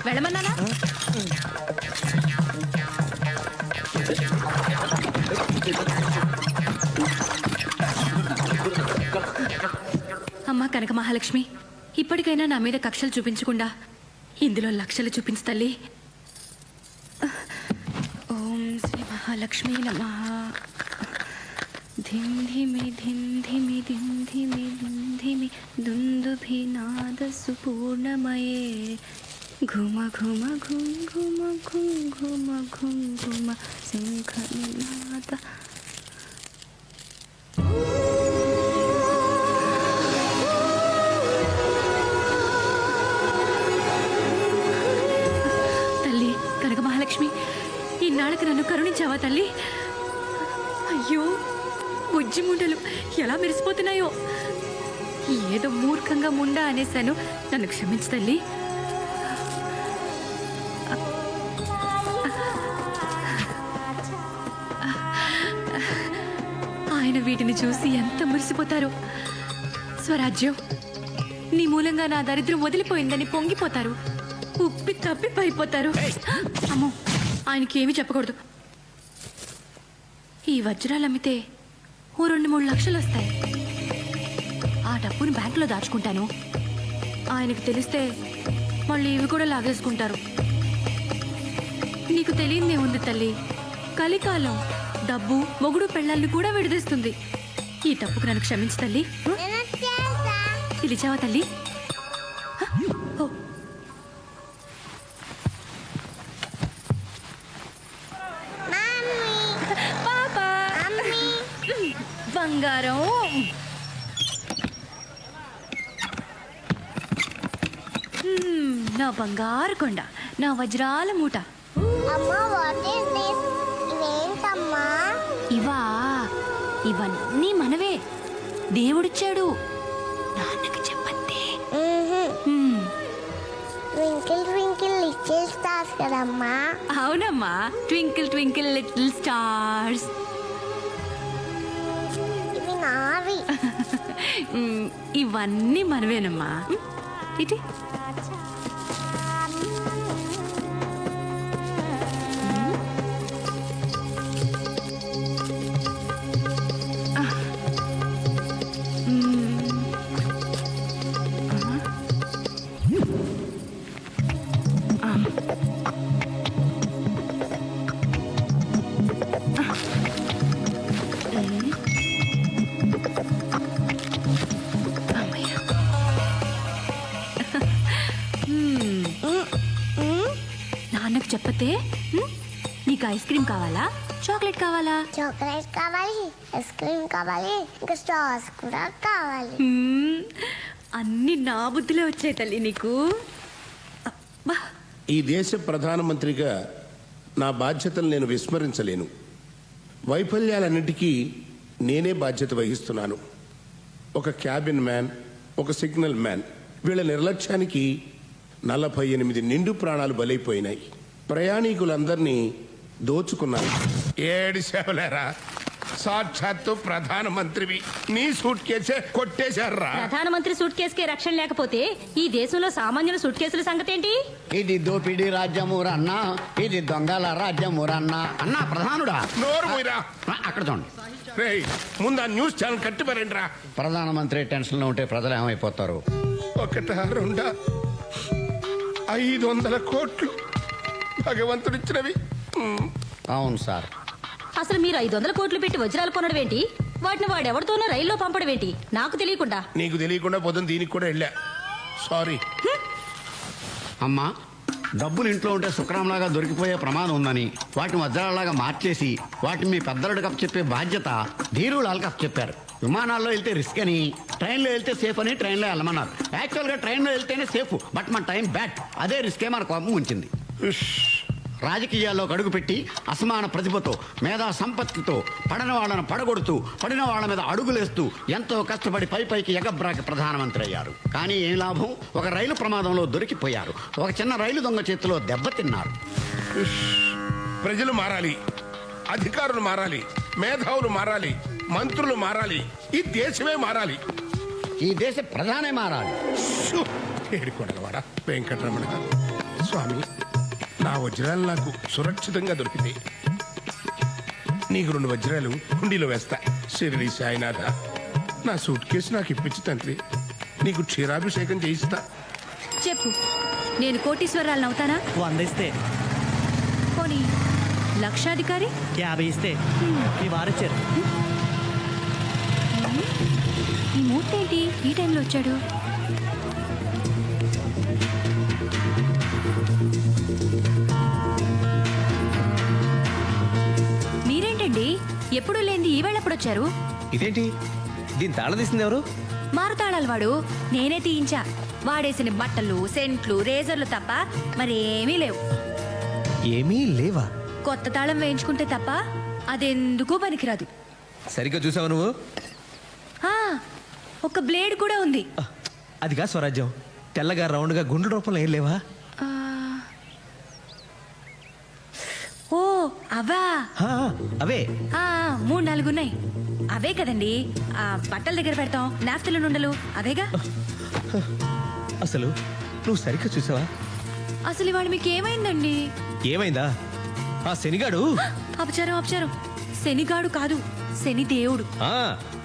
వెళ్ళమన్నానా? అమ్మా కనక మహాలక్ష్మి, ఇప్పటికైనా నా మీద కక్షలు చూపించకుండా ఇందులో లక్షలు చూపించు తల్లి. ఓం శ్రీ మహాలక్ష్మి నమః. ధిం ధిమి ధిం ధిమి ధిం ధిమి ధిం ధిమి దుందుభినాద సుపూర్ణమయే ఘుమ ఘుమ ఘుం ఘుమ ఘుం ఘుమ ఘుం ఘుమ శంఖనినాద. తల్లి కనక మహాలక్ష్మి, ఈనాళ్ళకి నన్ను కరుణించావా తల్లి? అయ్యో, బుజ్జి ముండలు ఎలా మెరిసిపోతున్నాయో. ఏదో మూర్ఖంగా ముండా అనేశాను, నన్ను క్షమించు తల్లి. ఆయన వీటిని చూసి ఎంత మురిసిపోతారో. స్వరాజ్యం, నీ మూలంగా నా దరిద్రం వదిలిపోయిందని పొంగిపోతారు. ఉప్పి తప్పి పడిపోతారు. అమ్మో, ఆయనకి ఏమీ చెప్పకూడదు. ఈ వజ్రాలు అమ్మితే ఓ 2-3 లక్షలు వస్తాయి. ఆ డబ్బుని బ్యాంకులో దాచుకుంటాను. ఆయనకి తెలిస్తే మళ్ళీ ఇవి కూడా లాగేసుకుంటారు. నీకు తెలియదే ఉంది తల్లి, కలికాలం డబ్బు మొగుడు పెళ్ళాన్ని కూడా విడదీస్తుంది. ఈ తప్పుకు నన్ను క్షమించు తల్లి. పిలిచావా తల్లి? ఓ, పాపా, బంగారం. నా బంగారు కొండ, నా వజ్రాల మూట. ఇవా, ఇవన్నీ మనవే, దేవుడిచ్చాడు. నాన్నకి చెప్పండి.
ట్వింకిల్ ట్వింకిల్ లిటిల్ స్టార్స్ కదమ్మా.
అవునమ్మా, ట్వింకిల్ ట్వింకిల్ లిటిల్ స్టార్స్.
ఇవి నావి.
ఇవన్నీ మనవేనమ్మా. ఇటీ నాన్నకు చెప్పతే నీకు ఐస్ క్రీమ్ కావాలా, చాక్లెట్ కావాలా?
చాక్లెట్ కావాలి, ఐస్ క్రీమ్ కావాలి, ఇంకా స్టార్స్ కూడా కావాలి.
అన్ని నా బుద్ధిలో వచ్చాయి తల్లి నీకు. అబ్బా,
ఈ దేశ ప్రధానమంత్రిగా నా బాధ్యతలు నేను విస్మరించలేను. వైఫల్యాలన్నిటికీ నేనే బాధ్యత వహిస్తున్నాను. ఒక క్యాబిన్ మ్యాన్, ఒక సిగ్నల్ మ్యాన్, వీళ్ళ నిర్లక్ష్యానికి 48 నిండు ప్రాణాలు బలైపోయినాయి. ప్రయాణికులందరినీ దోచుకున్నాను. ఏడిసేవలేరా, సాక్షాత్తు ప్రధానమంత్రివి, నీ సూట్ కేసే కొట్టేశారా?
ప్రధానమంత్రి సూట్ కేసుకే రక్షణ లేకపోతే ఈ దేశంలో సామాన్యుల సూట్ కేసుల సంగతి ఏంటి?
ఇది దోపిడీ రాజ్యమురన్నా, ఇది దొంగల రాజ్యమురన్నా. అన్నా ప్రధానుడా,
నోరు మూయరా.
అక్కడ చూడండి.
రేయ్, ముందు ఆ న్యూస్ ఛానల్ కట్టిపారేంట్రా.
ప్రధానమంత్రి టెన్షన్ లో ఉంటే ప్రజలు ఏమైపోతారు?
1, 2, 500 కోట్లు భగవంతుడిచ్చినవి.
అవును సార్.
అసలు మీరు 500 కోట్లు పెట్టి వజ్రాలు కొనడం ఏంటి? వాటిని వాడెవరితోనో రైల్లో పంపడం ఏంటి? నాకు తెలియకుండా.
నీకు తెలియకుండా పోతుంది, దీనికి కూడా వెళ్ళా. సారీ.
అమ్మా, డబ్బులు ఇంట్లో ఉంటే శుక్రంలాగా దొరికిపోయే ప్రమాదం ఉందని వాటిని వజ్రాలలాగా మార్చేసి వాటిని మీ పెద్దలకు చెప్పే బాధ్యత ధీరులాలకు చెప్పారు. విమానాల్లో వెళ్తే రిస్క్ అని, ట్రైన్లో వెళ్తే సేఫ్ అని ట్రైన్లో వెళ్ళమన్నారు. యాక్చువల్గా ట్రైన్లో వెళ్తేనే సేఫ్, బట్ మన టైం బ్యాడ్. అదే రిస్కే మన కోపం ఉంచింది. రాజకీయాల్లో అడుగు పెట్టి అసమాన ప్రతిభతో, మేధా సంపత్తితో పడని వాళ్ళను పడగొడుతూ, పడిన వాళ్ళ మీద అడుగులేస్తూ ఎంతో కష్టపడి పైకి ఎగబ్రాకి ప్రధానమంత్రి అయ్యారు. కానీ ఏం లాభం? ఒక రైలు ప్రమాదంలో దొరికిపోయారు. ఒక చిన్న రైలు దొంగ చేతిలో దెబ్బతిన్నారు.
ప్రజలు మారాలి, అధికారులు మారాలి, మేధావులు మారాలి, మంత్రులు మారాలి, ఈ దేశమే మారాలి.
ఈ దేశ ప్రధానే మారాలి.
ఏడుకొండలవాడ వెంకటరమణ స్వామి, నా వజ్రాలు నాకు సురక్షితంగా దొరికితే నీకు 2 వజ్రాలు హుండీలో వేస్తా. శిరిడి సాయినాథ, నా సూట్ కేసు నాకు ఇప్పించి తండ్రి, నీకు క్షీరాభిషేకం చేయిస్తా.
చెప్పు, నేను కోటీశ్వరాలను అవుతానా?
100 ఇస్తే.
పోనీ లక్షాధికారి?
50 ఇస్తే. మీ వారొచ్చారు.
ఈ మూర్తి ఏంటి ఈ టైంలో వచ్చాడు? మీరేంటండి ఎప్పుడు లేనిది ఈవేళ ఎప్పుడు వచ్చారు?
ఇదేంటి, దీని తాళం తీసింది ఎవరు?
మారుతాళాలు వాడు, నేనే తీయించా. వాడేసిన బట్టలు, సెంట్లు, రేజర్లు తప్ప మరేమీ లేవు.
ఏమీ లేవా?
కొత్త తాళం వేయించుకుంటే తప్ప అదెందుకు పనికిరాదు.
సరిగ్గా చూసావు నువ్వు?
ఆ, ఒక బ్లేడ్ కూడా ఉంది.
అదిగా స్వరాజ్యం. తెల్లగా రౌండ్గా గుండు రూపంలో ఏం లేవా?
ఆ, ఓ అవా?
అవే
3-4 ఉన్నాయి. అవే కదండి, ఆ బట్టల దగ్గర పెడతాం, నాఫ్తలు నుండలు అవేగా.
అసలు నువ్వు సరిగ్గా చూసావా?
అసలు ఇవాడు మీకు ఏమైందండి?
ఏమైందా? ఆ శనిగాడు.
అపచారం అపచారం. శనిగాడు కాదు, శనిదేవుడు.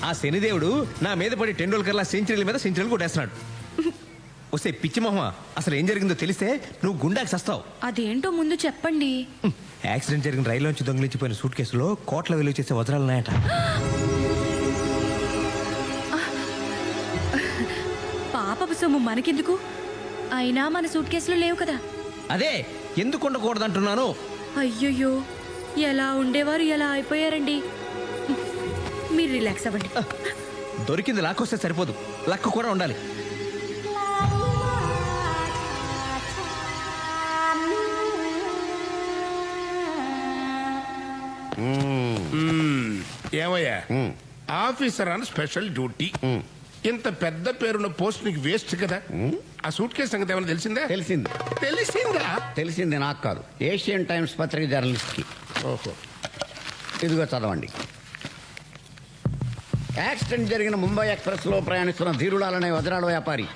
ఆ శనిదేవుడు నా మీద పడి టెండూల్కర్లా సెంచరీల మీద సెంచరీలు కొట్టేస్తున్నాడు. వస్తే పిచ్చి మొహమా, అసలు ఏం జరిగిందో తెలిస్తే నువ్వు గుండాకి సస్తావు.
అదేంటో ముందు చెప్పండి.
యాక్సిడెంట్ జరిగిన రైల్లోంచి దొంగిలించిపోయిన సూట్ కేసులో కోట్ల విలువ చేసే వజ్రాలున్నాయట.
పాపపు సొమ్ము మనకెందుకు? అయినా మన సూట్ కేసులో లేవు కదా.
అదే ఎందుకు ఉండకూడదంటున్నాను.
అయ్యయ్యో, ఎలా ఉండేవారు ఎలా అయిపోయారండి. మీరు రిలాక్స్ అవ్వండి.
దొరికింది లాక్కొస్తే సరిపోదు, లక్ కూడా ఉండాలి.
ఏమయ్యా, ఆఫీసర్ అని స్పెషల్ డ్యూటీ. ఇంత పెద్ద పేరున్న పోస్ట్ నీకు వేస్ట్ కదా. ఆ సూట్ కేసు సంగతి ఏమైనా తెలిసిందే?
తెలిసింది.
తెలిసిందా?
తెలిసింది నాకు కాదు, ఏషియన్ టైమ్స్ పత్రిక జర్నలిస్ట్కి.
ఓహో.
ఇదిగో చదవండి. యాక్సిడెంట్ జరిగిన ముంబై ఎక్స్ప్రెస్లో ప్రయాణిస్తున్న ధీరులాలనే వజ్రాల వ్యాపారి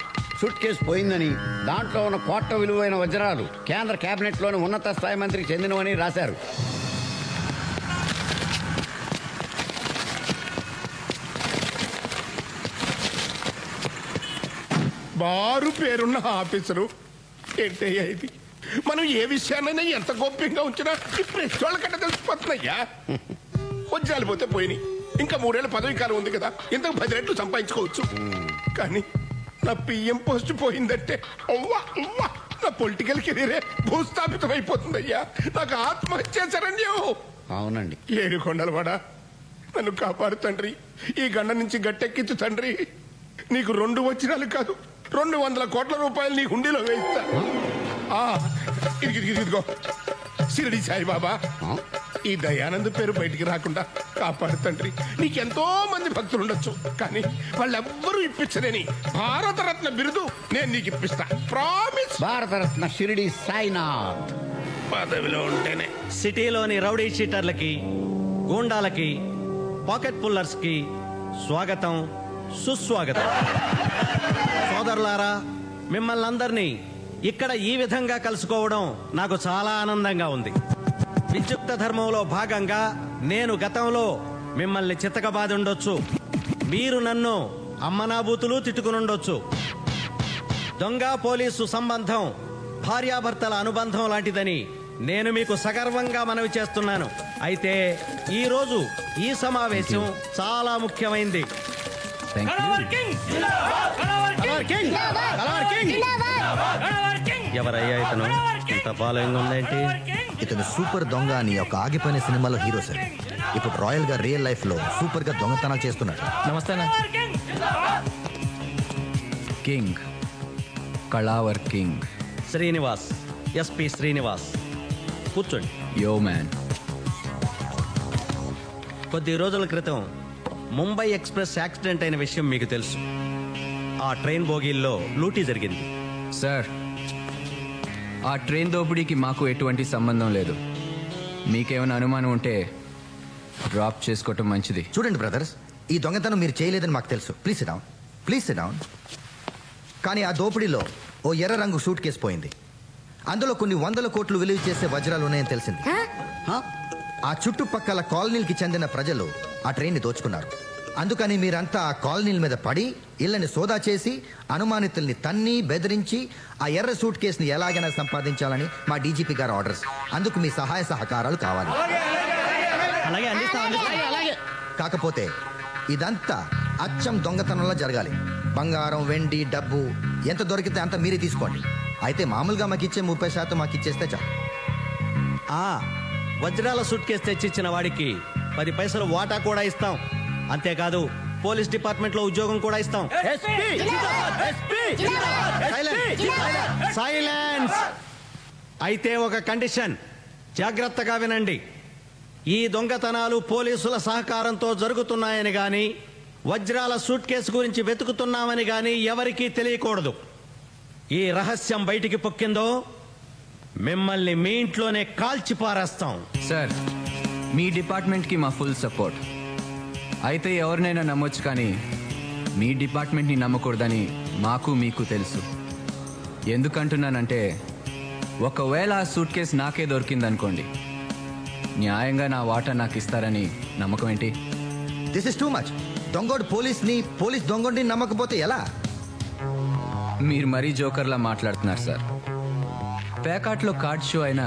సూట్ కేసు పోయిందని, దాంట్లో ఉన్న కోట్ల విలువైన వజ్రాలు కేంద్ర కేబినెట్లోని ఉన్నత స్థాయి మంత్రికి చెందినవని రాశారు.
బారు పేరున్న ఆఫీసరు ఏంటయ్యా ఇది? మనం ఏ విషయాన్నైనా ఎంత గోప్యంగా ఉంచినా ఈ ప్రెస్ వాళ్ళకంటే తెలిసిపోతున్నాయ్యా. వజ్రాలు పోతే పోయినాయి, ఇంకా 3 ఏళ్ళ పదవి కాలం ఉంది కదా, ఇంతకు 10 రెట్లు సంపాదించుకోవచ్చు. కానీ నా పిఎం పోస్ట్ పోయిందంటే అవ్వా అవ్వా, నా పొలిటికల్ కెరీరే భూస్థాపితం అయిపోతుందయ్యా. నాకు ఆత్మహత్య శరణ్యం.
అవునండి.
7 కొండలవాడ, నన్ను కాపాడు తండ్రి, ఈ గండ నుంచి గట్టెక్కించు తండ్రి. నీకు 2 వజ్రాలు కాదు, 200 కోట్ల రూపాయలు నీ హుండీలో వేయిస్తా. ఇదిగో షిరిడి సాయిబాబా, ఈ దయానంద్ పేరు బయటికి రాకుండా కాపాడు తండ్రి. నీకెంతో మంది భక్తులు ఉండొచ్చు, కానీ వాళ్ళెవ్వరూ ఇప్పించలేని భారతరత్న బిరుదు నేను నీకు ఇప్పిస్తా. ప్రామిస్.
భారతరత్న షిరిడి సాయినాథ్.
పదవిలో ఉంటేనే.
సిటీలోని రౌడీ షీటర్లకి, గూండాలకి, పాకెట్ పుల్లర్స్కి స్వాగతం, సుస్వాగతం. సోదరులారా, మిమ్మల్ని అందరినీ ఇక్కడ ఈ విధంగా కలుసుకోవడం నాకు చాలా ఆనందంగా ఉంది. విద్యుక్త ధర్మంలో భాగంగా నేను గతంలో మిమ్మల్ని చితకబాది ఉండొచ్చు, మీరు నన్ను అమ్మనాబూతులు తిట్టుకునుండొచ్చు. దొంగ పోలీసు సంబంధం భార్యాభర్తల అనుబంధం లాంటిదని నేను మీకు సగర్వంగా మనవి చేస్తున్నాను. అయితే ఈరోజు ఈ సమావేశం చాలా ముఖ్యమైంది. ఎవరయ్యా ఇతను? ఇంత ఫాలోయింగ్ ఉందేంటి?
ఇతను సూపర్ దొంగ అని ఒక ఆగిపోయిన సినిమాలో హీరో సార్. ఇప్పుడు రాయల్ గా రియల్ లైఫ్ లో సూపర్ గా దొంగతనాలు చేస్తున్నాడు.
నమస్తే. కింగ్, కళావర్ కింగ్.
శ్రీనివాస్, ఎస్పి శ్రీనివాస్. కూర్చోండి.
Yo man.
కొద్ది రోజుల క్రితం ముంబై ఎక్స్ప్రెస్ యాక్సిడెంట్ అయిన విషయం మీకు తెలుసు. ఆ ట్రైన్ బోగీల్లో లూటీ జరిగింది.
సార్, ఆ ట్రైన్ దోపిడీకి మాకు ఎటువంటి సంబంధం లేదు. మీకేమైనా అనుమానం ఉంటే డ్రాప్ చేసుకోవటం మంచిది.
చూడండి బ్రదర్స్, ఈ దొంగతనం మీరు చేయలేదని మాకు తెలుసు. Please SIT down, please SIT down. కానీ ఆ దోపిడీలో ఓ ఎర్ర రంగు సూట్ కేసు పోయింది. అందులో కొన్ని 100 కోట్లు విలువ చేసే వజ్రాలు ఉన్నాయని తెలిసింది. ఆ చుట్టుపక్కల కాలనీలకి చెందిన ప్రజలు ఆ ట్రైన్ని దోచుకున్నారు. అందుకని మీరంతా ఆ కాలనీల మీద పడి ఇళ్ళని సోదా చేసి అనుమానితుల్ని తన్ని బెదిరించి ఆ ఎర్ర సూట్ కేసుని ఎలాగైనా సంపాదించాలని మా డీజీపీ గారు ఆర్డర్స్. అందుకు మీ సహాయ సహకారాలు కావాలి. కాకపోతే ఇదంతా అచ్చం దొంగతనంలో జరగాలి. బంగారం, వెండి, డబ్బు ఎంత దొరికితే అంత మీరే తీసుకోండి. అయితే మామూలుగా మాకు ఇచ్చే 30% మాకు ఇచ్చేస్తే చాలు.
వజ్రాల సూట్ కేసు తెచ్చిచ్చిన వాడికి 10 పైసలు వాటా కూడా ఇస్తాం. అంతేకాదు పోలీస్ డిపార్ట్మెంట్ లో ఉద్యోగం కూడా ఇస్తాం. సైలెన్స్. అయితే ఒక కండిషన్, జాగ్రత్తగా వినండి. ఈ దొంగతనాలు పోలీసుల సహకారంతో జరుగుతున్నాయని గాని, వజ్రాల సూట్ కేసు గురించి వెతుకుతున్నామని గాని ఎవరికీ తెలియకూడదు. ఈ రహస్యం బయటికి పొక్కిందో మిమ్మల్ని మీ ఇంట్లోనే కాల్చి పారేస్తాం.
సార్, మీ డిపార్ట్మెంట్కి మా ఫుల్ సపోర్ట్. అయితే ఎవరినైనా నమ్మొచ్చు, కానీ మీ డిపార్ట్మెంట్ని నమ్మకూడదని మాకు మీకు తెలుసు. ఎందుకంటున్నానంటే, ఒకవేళ ఆ సూట్ కేసు నాకే దొరికిందనుకోండి, న్యాయంగా నా వాటా నాకు ఇస్తారని నమ్మకం ఏంటి?
This is too much. దొంగోడు పోలీస్ని, పోలీస్ దొంగోడిని నమ్మకపోతే ఎలా?
మీరు మరీ జోకర్లా మాట్లాడుతున్నారు సార్. పేకాట్లో కార్డ్ షో అయినా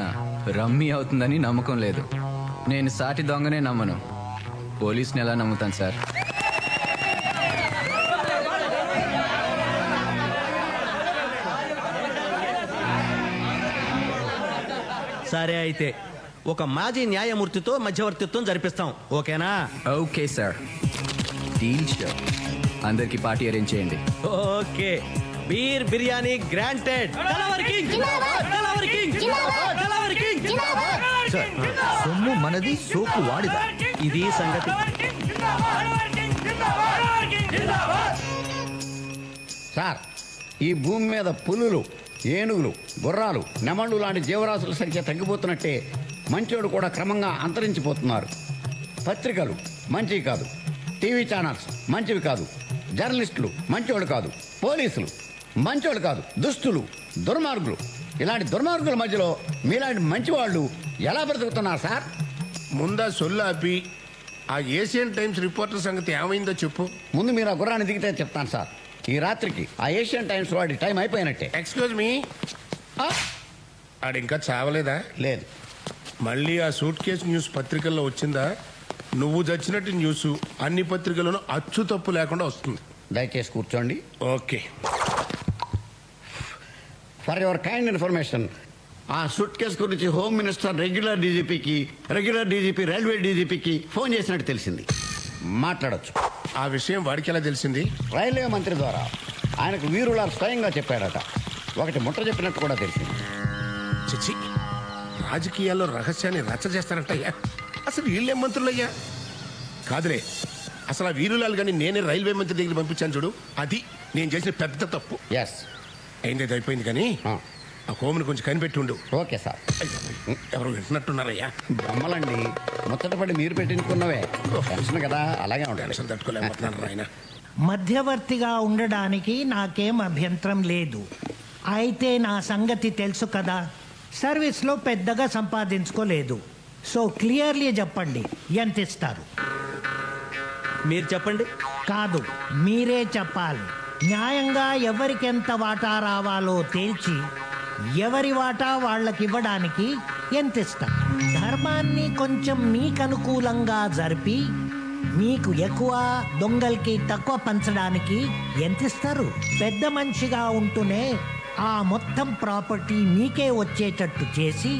రమ్మీ అవుతుందని నమ్మకం లేదు. నేను సాటి దొంగనే నమ్మను, పోలీస్ని ఎలా నమ్ముతాను సార్?
సరే, అయితే ఒక మాజీ న్యాయమూర్తితో మధ్యవర్తిత్వం జరిపిస్తాం. ఓకేనా?
Okay sir, deal show. అందరికి పార్టీ అరేంజ్ చేయండి.
ఓకే. Beer biryani granted.
సొమ్ము మనది, సోకు వాడిదా.
ఇది సంగతి.
సార్, ఈ భూమి మీద పులులు, ఏనుగులు, గుర్రాలు, నెమళ్ళు లాంటి జీవరాశుల సంఖ్య తగ్గిపోతున్నట్టే మంచోడు కూడా క్రమంగా అంతరించిపోతున్నారు. పత్రికలు మంచివి కాదు, టీవీ ఛానల్స్ మంచివి కాదు, జర్నలిస్టులు మంచోళ్ళు కాదు, పోలీసులు మంచోళ్ళు కాదు, దుస్తులు, దుర్మార్గులు. ఇలాంటి దుర్మార్గుల మధ్యలో మీలాంటి మంచివాళ్ళు ఎలా బ్రతుకుతున్నారు సార్?
ముందా సొల్లాపి ఆ ఏషియన్ టైమ్స్ రిపోర్టర్ సంగతి ఏమైందో చెప్పు.
ముందు మీరు ఆ గుర్రాన్ని దిగితే చెప్తాను సార్. ఈ రాత్రికి ఆ ఏషియన్ టైమ్స్ వాడి టైం అయిపోయినట్టే.
ఎక్స్క్యూజ్ మీ, ఆడు ఇంకా చావలేదా?
లేదు.
మళ్ళీ ఆ సూట్ కేసు న్యూస్ పత్రికల్లో వచ్చిందా? నువ్వు చచ్చినట్టు న్యూస్ అన్ని పత్రికల్లోనూ అచ్చు తప్పు లేకుండా వస్తుంది.
దయచేసి కూర్చోండి.
Okay.
For your kind information, ఆ సూట్ కేసు గురించి home minister regular DGP railway డీజీపీకి ఫోన్ చేసినట్టు తెలిసింది. మాట్లాడొచ్చు.
ఆ విషయం వాడికి ఎలా తెలిసింది?
రైల్వే మంత్రి ద్వారా ఆయనకు వీరులాల్ స్వయంగా చెప్పాడట. ఒకటి ముట్ట చెప్పినట్టు కూడా తెలిసింది.
చిచి, రాజకీయాల్లో రహస్యాన్ని రచ్చ చేస్తారంటయ్యా. అసలు వీళ్ళేం మంత్రులయ్యా? కాదులే, అసలు ఆ వీరులాల్ కానీ నేనే రైల్వే మంత్రి దగ్గర పంపించాను చూడు, అది నేను చేసిన పెద్ద తప్పు.
ఎస్,
అయింది అయిపోయింది కానీ ఆ హోమ్ని కొంచెం కనిపెట్టి ఉండు.
Okay sir.
ఎవరు వింటున్నట్టున్నారయ్యా?
బొమ్మలండి, ముచ్చటపడి మీరు పెట్టించుకున్నవే. టెన్షన్ కదా, అలాగే ఉంటాయి.
టెన్షన్ తట్టుకోలేకపోతున్నారు ఆయన.
మధ్యవర్తిగా ఉండడానికి నాకేం అభ్యంతరం లేదు. అయితే నా సంగతి తెలుసు కదా, సర్వీస్లో పెద్దగా సంపాదించుకోలేదు. సో క్లియర్లీ చెప్పండి, ఎంత ఇస్తారు?
మీరు చెప్పండి.
కాదు, మీరే చెప్పాలి. న్యాయంగా ఎవరికెంత వాటా రావాలో తేల్చి ఎవరి వాటా వాళ్ళకి ఇవ్వడానికి ఎంత ఇస్తారు? ధర్మాన్ని కొంచెం మీకు అనుకూలంగా జరిపి మీకు ఎక్కువ, దొంగలకి తక్కువ పంచడానికి ఎంత ఇస్తారు? పెద్ద మనిషిగా ఉంటూనే ఆ మొత్తం ప్రాపర్టీ మీకే వచ్చేటట్టు చేసి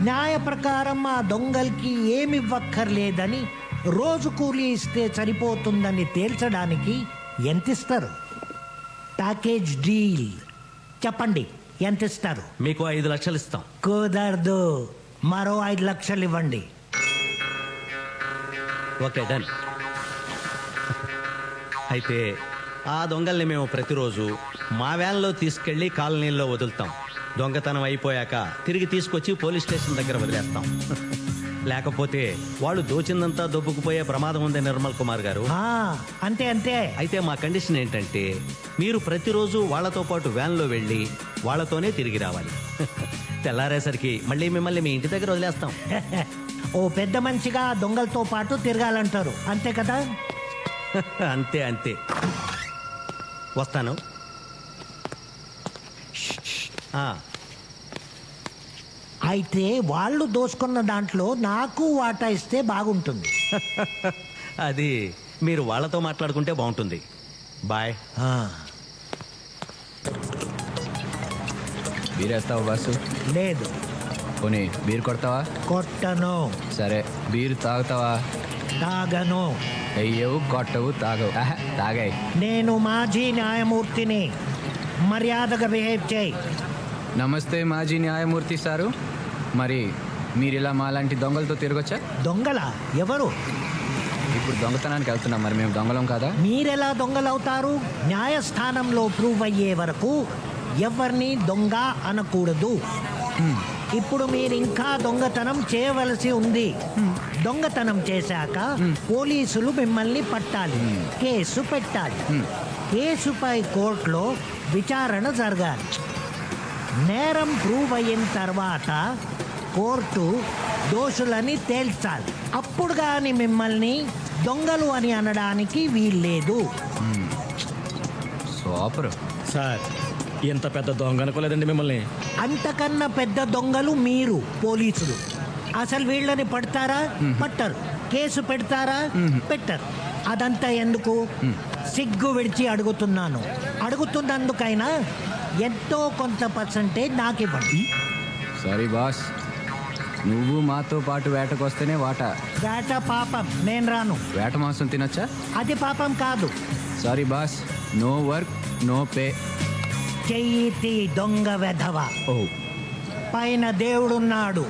న్యాయ ప్రకారం ఆ దొంగలకి ఏమివ్వక్కర్లేదని రోజు కూలీ ఇస్తే సరిపోతుందని తేల్చడానికి ఎంత ఇస్తారు? Package deal. చెప్పండి, ఎంత ఇస్తారు?
మీకు 5 లక్షలు ఇస్తాం.
కుదరదు, మరో 5 లక్షలు ఇవ్వండి.
Okay, done. అయితే ఆ దొంగల్ని మేము ప్రతిరోజు మా వ్యాన్లో తీసుకెళ్లి కాలనీల్లో వదులుతాం. దొంగతనం అయిపోయాక తిరిగి తీసుకొచ్చి పోలీస్ స్టేషన్ దగ్గర వదిలేస్తాం. లేకపోతే వాళ్ళు దోచిందంతా దొబ్బుకుపోయే ప్రమాదం ఉంది నిర్మల్ కుమార్ గారు.
అంతే అంతే.
అయితే మా కండిషన్ ఏంటంటే మీరు ప్రతిరోజు వాళ్ళతో పాటు వ్యాన్లో వెళ్ళి వాళ్ళతోనే తిరిగి రావాలి. తెల్లారేసరికి మళ్ళీ మిమ్మల్ని మీ ఇంటి దగ్గర వదిలేస్తాం.
ఓ పెద్ద మనిషిగా దొంగలతో పాటు తిరగాలంటారు, అంతే కదా?
అంతే అంతే. వస్తాను.
అయితే వాళ్ళు దోచుకున్న దాంట్లో నాకు వాటా ఇస్తే బాగుంటుంది.
అది మీరు వాళ్ళతో మాట్లాడుకుంటే బాగుంటుంది. బాయ్.
బీరేస్తావా బాసు?
లేదు.
పోనీ బీరు కొడతావా?
కొట్టను.
సరే, బీరు తాగుతావా?
తాగను.
అయ్యవు, కొట్టవు, తాగవు. తాగాయి.
నేను మాజీ న్యాయమూర్తిని, మర్యాదగా బిహేవ్ చేయి.
నమస్తే మాజీ న్యాయమూర్తి సారు. మరి మీరిలా మాలాంటి దొంగలతో తిరగొచ్చా?
దొంగల? ఎవరు?
ఇప్పుడు దొంగతనానికి వెళ్తున్నాం, మరి మేము దొంగలం కాదా?
మీరెలా దొంగలవుతారు? న్యాయస్థానంలో ప్రూవ్ అయ్యే వరకు ఎవరిని దొంగ అనకూడదు. ఇప్పుడు మీరు ఇంకా దొంగతనం చేయవలసి ఉంది. దొంగతనం చేశాక పోలీసులు మిమ్మల్ని పట్టాలి, కేసు పెట్టాలి. కేసుపై కోర్టులో విచారణ జరగాలి. నేరం ప్రూవ్ అయిన తర్వాత కోర్టు దోషులని తేల్చాలి. అప్పుడు కానీ మిమ్మల్ని దొంగలు అని అనడానికి వీల్లేదు.
సూపర్
సార్, ఎంత పెద్ద దొంగ అనుకోలేదండి మిమ్మల్ని.
అంతకన్నా పెద్ద దొంగలు మీరు పోలీసులు. అసలు వీళ్ళని పడతారా? పట్టరు. కేసు పెడతారా? పెట్టరు. అదంతా ఎందుకు? సిగ్గు విడిచి అడుగుతున్నాను. అడుగుతున్నందుకైనా ఎంతో కొంత పర్సంటేజ్ నాకు ఇవ్వండి.
సారీ బాస్, నువ్వు మాతో పాటు వేటకొస్తేనే వాటా.
వేట పాపం, నేను రాను.
వేట మాంసం తినొచ్చా?
అది పాపం కాదు.
Sorry boss, no work no pay.
చెయ్యి దొంగ వెధవ. పైన దేవుడున్నాడు,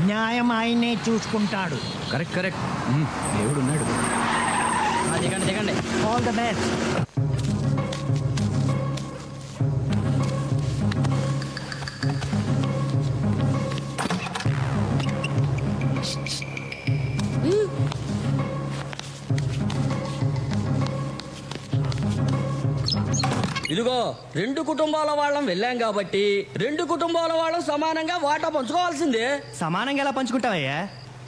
న్యాయం ఆయనే చూసుకుంటాడు.
కరెక్ట్ కరెక్ట్, దేవుడున్నాడు.
All the best.
ఇదిగో రెండు కుటుంబాల వాళ్ళం వెళ్ళాం కాబట్టి రెండు కుటుంబాల వాళ్ళం సమానంగా వాటా పంచుకోవాల్సిందే.
సమానంగా ఎలా పంచుకుంటావయ్యా?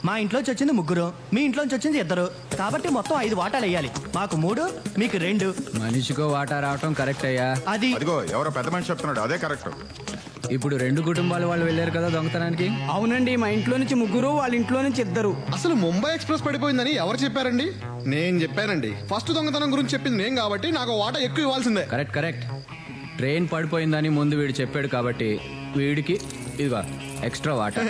మా ఇంట్లోంచి వచ్చింది 3, మీ ఇంట్లోంచి వచ్చింది 2, కాబట్టి మొత్తం 5 వాటాలు వేయాలి. మాకు 3, మీకు 2.
మనిషికో వాటా రావటం కరెక్ట్ అయ్యా.
అది
అదిగో ఎవరో పెద్ద మనిషి చెప్తున్నాడు, అదే కరెక్ట్.
ఇప్పుడు 2 కుటుంబాల వాళ్ళు వెళ్ళారు కదా దొంగతనానికి.
అవునండి, మా ఇంట్లో నుంచి 3, వాళ్ళ ఇంట్లో నుంచి 2.
అసలు ముంబై ఎక్స్ప్రెస్ పడిపోయిందని ఎవరు చెప్పారండి? నేను చెప్పానండి. ఫస్ట్ దొంగతనం గురించి చెప్పింది నేను కాబట్టి నాకు వాటా ఎక్కువ ఇవ్వాల్సిందే.
Correct correct. ట్రైన్ పడిపోయిందని ముందు వీడు చెప్పాడు కాబట్టి వీడికి ఇదిగో ఎక్స్ట్రా వాటా.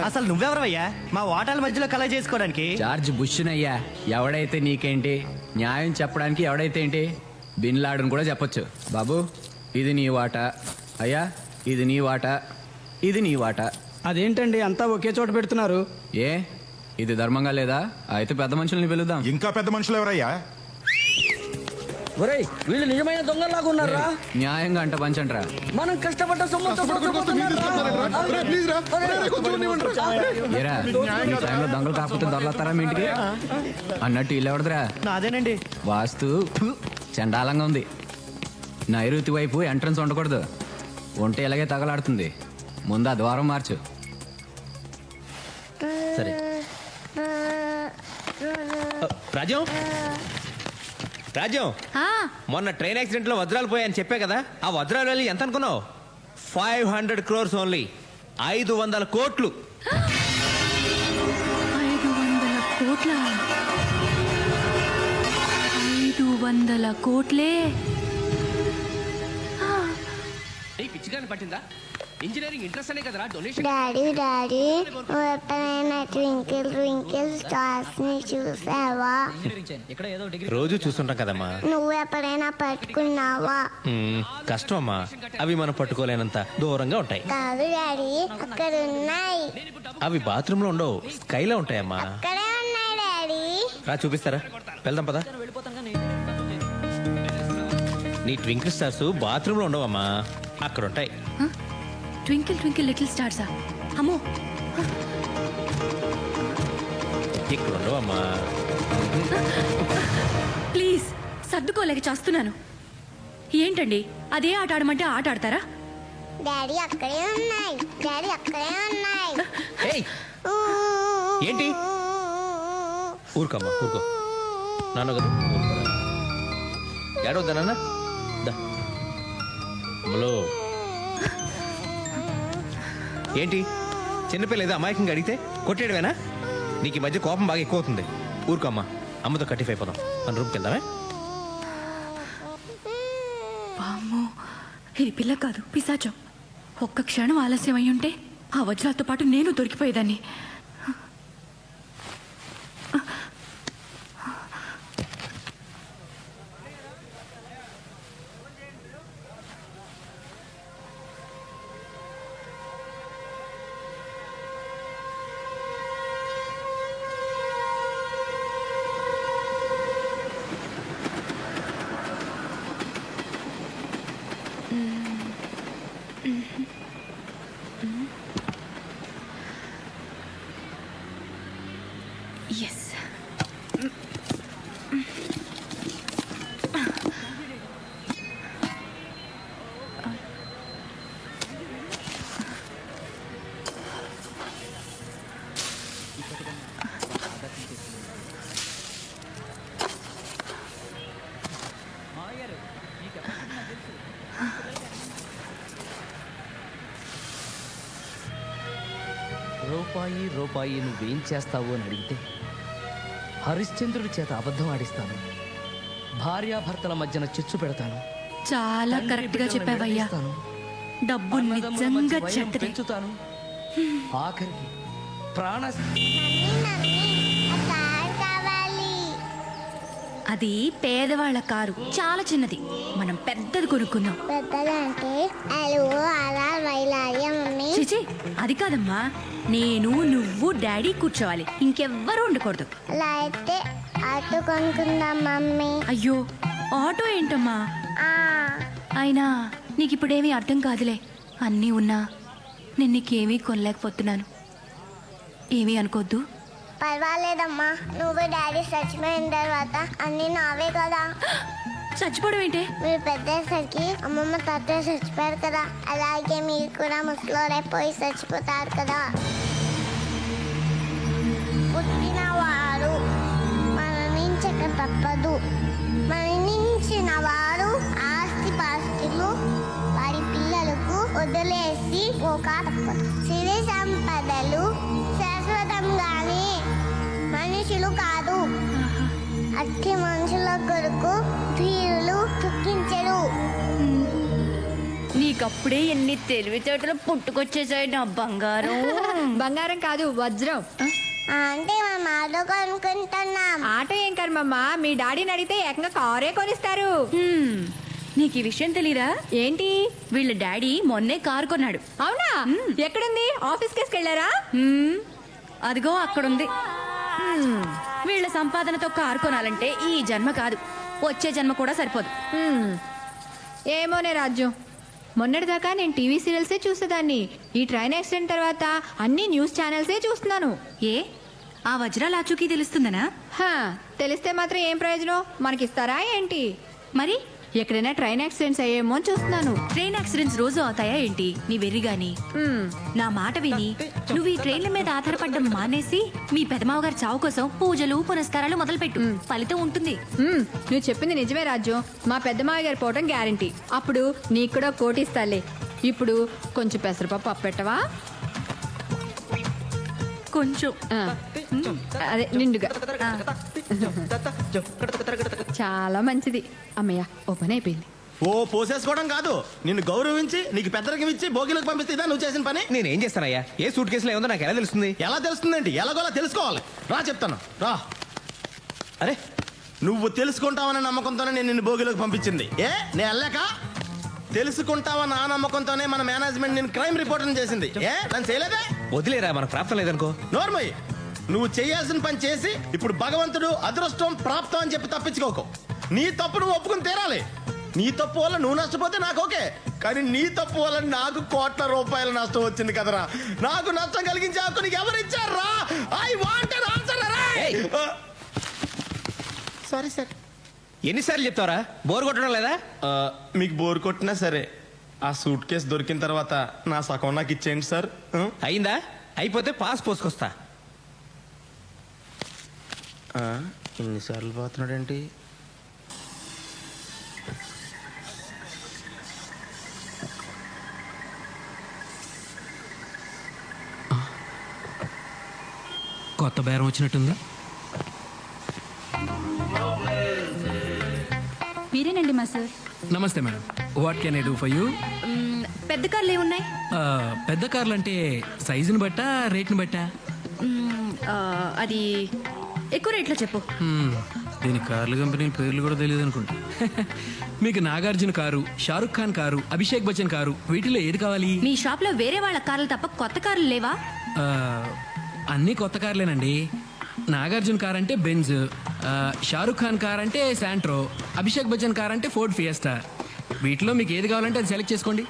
అసలు నువ్వెవరవయ్యా మా వాటాల మధ్యలో కలగ చేసుకోవడానికి?
జార్జ్ బుష్నయ్యా. ఎవడైతే నీకేంటి, న్యాయం చెప్పడానికి ఎవడైతే ఏంటి, బిన్ లాడన్ కూడా చెప్పొచ్చు. బాబు ఇది నీ వాటా, అయ్యా ఇది నీ వాటా, ఇది నీ వాటా.
అదేంటండి అంతా ఒకే చోట పెడుతున్నారు?
ఏ ఇది ధర్మంగా లేదా? అయితే పెద్ద మనుషుల్ని పిలుద్దాం.
ఇంకా పెద్ద మనుషులు ఎవరయ్యా?
ఒరేయ్ వీళ్ళు నిజమైన దొంగలాగా ఉన్నారా?
న్యాయంగా అంట పంచండ్రా.
మనం కష్టపడ్డ సొమ్ముతో
ఏరా ఈ టైంలో దొంగలు కాకపోతే దొరలతారా మీ ఇంటికి అన్నట్టు ఇల్లు ఎవడదురా?
నాదేనండి.
వాస్తు చండాలంగా ఉంది. నైరుతి వైపు ఎంట్రన్స్ ఉండకూడదు, ఉంటే ఇలాగే తగలాడుతుంది. ముందు ఆ ద్వారం మార్చు.
సరే రాజ్యం, రాజ్యం, మొన్న ట్రైన్ యాక్సిడెంట్ లో వజ్రాలు పోయాయని చెప్పే కదా, ఆ వజ్రాలు వెళ్ళి ఎంత అనుకున్నావు? 500 crores ఓన్లీ. 500 కోట్లు.
500 కోట్ల? 500 కోట్లే?
పిచ్చిగాని పట్టిందా? ఇంజనీరింగ్ ఇంట్రెస్ట్ అనే కదరా డొనేషన్.
డాడీ నువ్వు ఎప్పుడైనా ట్వింకిల్ ట్వింకిల్ స్టార్స్ ని చూసావా?
రోజు చూస్తుంటాం కదమ్మా.
నువ్వు ఎప్పుడైనా పట్టుకున్నావా?
కష్టం అమ్మా, అవి మనం పట్టుకోలేనంత దూరంగా ఉంటాయి.
కాదు డాడీ, అక్కడ ఉన్నాయి.
అవి బాత్రూమ్ లో ఉండవు, స్కైలో ఉంటాయమ్మా.
అక్కడే ఉన్నాయి డాడీ.
రా చూపిస్తారా, వెళ్దాం పదా. నీ ట్వింకిల్ స్టార్స్ బాత్రూమ్ లో ఉండవమ్మా, అక్కడ ఉంటాయి.
ట్వింకిల్ ట్వింకిల్ లిటిల్ స్టార్సా? అమ్మో,
ఇక్కడ ఉండవమ్మా.
ప్లీజ్ సర్దుకోలేక చేస్తున్నాను. ఏంటండి అదే ఆట ఆడమంటే ఆట ఆడతారా?
డాడీ అక్కడే ఉన్నాయి. డాడీ అక్కడే ఉన్నాయి.
ఏంటి? ఊరుకోమ్మా, ఊరుకో. నాన్న కదా, ఏడవద్దా నాన్న? ఏంటి చిన్నపిల్ల ఏదో అమాయకంగా అడిగితే కొట్టేయడమేనా? నీకు ఈ మధ్య కోపం బాగా ఎక్కువ అవుతుంది. ఊరుకోమ్మా, అమ్మతో కట్టిఫ్ అయిపోదాం. మన రూమ్కి వెళ్దామే.
వామ్మో, ఇది పిల్ల కాదు, పిశాచం. ఒక్క క్షణం ఆలస్యం అయి ఉంటే ఆ వజ్రాలతో పాటు నేను దొరికిపోయేదాన్ని. Yes.
రూపాయి రూపాయి నువ్వేం చేస్తావు అని అడిగితే హరిశ్చంద్రుడి చేత అబద్ధం ఆడిస్తాను. భార్యాభర్తల మధ్యన చిచ్చు పెడతాను.
చాలా కరెక్ట్ గా చెప్పావయ్యా. డబ్బు నిజంగా చెడ్డది.
పెంచుతాను. ఆఖరికి ప్రాణ
అది పేదవాళ్ళ కారు, చాలా చిన్నది. మనం పెద్దది కొనుక్కుందాం.
పెద్దదంటే
చిచి, అది కాదమ్మా. నేను, నువ్వు, డాడీ కూర్చోవాలి, ఇంకెవ్వరూ ఉండకూడదు.
అలా అయితే ఆటో కొనుక్కుందాం మమ్మీ.
అయ్యో, ఆటో ఏంటమ్మా? అయినా నీకు ఇప్పుడేమీ అర్థం కాదులే. అన్నీ ఉన్నా నేను నీకేమీ కొనలేకపోతున్నాను. ఏమీ అనుకోద్దు.
పర్వాలేదమ్మా, నువ్వు డాడీ చచ్చిపోయిన తర్వాత అన్ని నావే కదా.
చచ్చిపోవడం ఏంటే?
మీరు పెద్దసరికి అమ్మమ్మ తాతయ్య చచ్చిపోయారు కదా, అలాగే మీరు కూడా ముసలోడైపోయి చచ్చిపోతారు కదా. పుట్టిన వారు మరణించక తప్పదు. మరణించిన వారు ఆస్తి పాస్తులు వారి పిల్లలకు వదిలేసి పోక తప్పదు. సిరి సంపదలు శాశ్వతంగానే, మనుషులు కాదు. అట్టి మనుషుల కొరకు ధీరులు దుఃఖించరు.
నీకప్పుడే ఎన్ని తెలివితేటలు పుట్టుకొచ్చేసాయి నా బంగారం.
బంగారం కాదు, వజ్రం.
అంటే మేము ఆటో కొనుక్కుంటున్నాం.
ఆటో ఏం కర్మమ్మా, మీ డాడీని అడిగితే ఏకంగా కారే కొనిస్తారు.
నీకు ఈ విషయం తెలీదా?
ఏంటి?
వీళ్ళ డాడీ మొన్నే కారు కొన్నాడు.
అవునా? ఎక్కడుంది? ఆఫీస్ కేసుకు వెళ్ళారా?
అదిగో అక్కడుంది. వీళ్ళ సంపాదనతో కారు కొనాలంటే ఈ జన్మ కాదు, వచ్చే జన్మ కూడా సరిపోదు.
ఏమోనే రాజ్యం, మొన్నటిదాకా నేను టీవీ సీరియల్సే చూసేదాన్ని. ఈ ట్రైన్ యాక్సిడెంట్ తర్వాత అన్ని న్యూస్ ఛానల్సే చూస్తున్నాను.
ఏ ఆ వజ్రాల ఆచూకీ తెలుస్తుందనా?
తెలిస్తే మాత్రం ఏం ప్రయోజనం? మనకిస్తారా ఏంటి?
మరి
ఎక్కడైనా ట్రైన్ యాక్సిడెంట్స్ అయ్యేమో అని చూస్తున్నాను.
ట్రైన్ యాక్సిడెంట్స్ రోజు అవుతాయా ఏంటి? నీ వెర్రిగాని నా మాట విని నువ్వు ఈ ట్రైన్ల మీద ఆధారపడడం మానేసి మీ పెదమావ గారి చావు కోసం పూజలు పునస్కారాలు మొదలుపెట్టు, ఫలితం ఉంటుంది.
నువ్వు చెప్పింది నిజమే రాజ్యం. మా పెద్దమావ గారు పోవటం గ్యారంటీ. అప్పుడు నీకు కూడా కోటి ఇస్తాలే. ఇప్పుడు కొంచెం పెసరపప్పు అప్పెట్టవా?
కొంచెం
అదే నిండుగా. చాలా మంచిది. అమ్మయ్య, ఓ పని అయిపోయింది.
ఓ పోసేసుకోవడం కాదు, నిన్ను గౌరవించి నీకు పెద్దరికం ఇచ్చి భోగిలకు పంపిస్తే ఇదా నువ్వు చేసిన పని?
నేనేం చేస్తానయ్యా? ఏ సూట్ కేసులో ఏముందో నాకు ఎలా తెలుస్తుంది?
ఎలా తెలుస్తుందేంటి? ఎలాగోలా తెలుసుకోవాలి. రా చెప్తాను, రా. అరే, నువ్వు తెలుసుకుంటావన్న నమ్మకంతోనే నేను నిన్ను భోగిలోకి పంపించింది. నేను వెళ్ళాక తెలుసుకుంటావన్న ఆ నమ్మకంతోనే మన మేనేజ్మెంట్ నేను క్రైమ్ రిపోర్టర్ చేసింది. నన్ను చేయలేదే?
వదిలేరా, మనకు ప్రాప్తం లేదనుకో.
నోర్మయ్య, నువ్వు చేయాల్సిన పని చేసి ఇప్పుడు భగవంతుడు అదృష్టం ప్రాప్తం అని చెప్పి తప్పించుకోకు. నీ తప్పు నువ్వు ఒప్పుకుని తీరాలి. నీ తప్పు వల్ల నువ్వు నష్టపోతే నాకు ఓకే, కానీ నీ తప్పు వల్ల నాకు కోట్ల రూపాయల నష్టం వచ్చింది కదరా. నాకు నష్టం కలిగించే హక్కు నీకు ఎవరు ఇచ్చారా? I want an answer. Sorry sir.
ఎన్నిసార్లు చెప్తావరా? బోర్ కొట్టడం లేదా?
మీకు బోర్ కొట్టినా సరే ఆ సూట్ కేసు దొరికిన తర్వాత నా సగం నాకు ఇచ్చేయండి సార్.
అయిందా? అయిపోతే పాస్ పోసుకొస్తా.
ఎన్నిసార్లు పోతున్నాడేంటి?
కొత్త బేరం వచ్చినట్టుంది.
మీరేనండి మా సార్.
నమస్తే madam, what can I do for you?
పెద్ద కార్లు ఏమున్నాయి?
పెద్ద కార్లు అంటే సైజుని బట్టా రేట్ని బట్టా?
అది ఎక్కువ రేట్లో చెప్పు.
దీని కార్ల కంపెనీ పేర్లు కూడా తెలియదు అనుకుంటా. మీకు Nagarjuna car, Shahrukh Khan car, Abhishek Bachchan car, వీటిలో ఏది కావాలి?
మీ షాప్ లో వేరే వాళ్ళ కార్లు తప్ప కొత్త కార్లు లేవా?
అన్నీ కొత్త కార్లేనండి. నాగార్జున కార్ అంటే బెంజ్, షారుఖ్ ఖాన్ కార్ అంటే శాంట్రో, అభిషేక్ బచ్చన్ కార్ అంటే ఫోర్డ్ ఫియస్టా. వీటిలో మీకు ఏది కావాలంటే అది సెలెక్ట్ చేసుకోండి.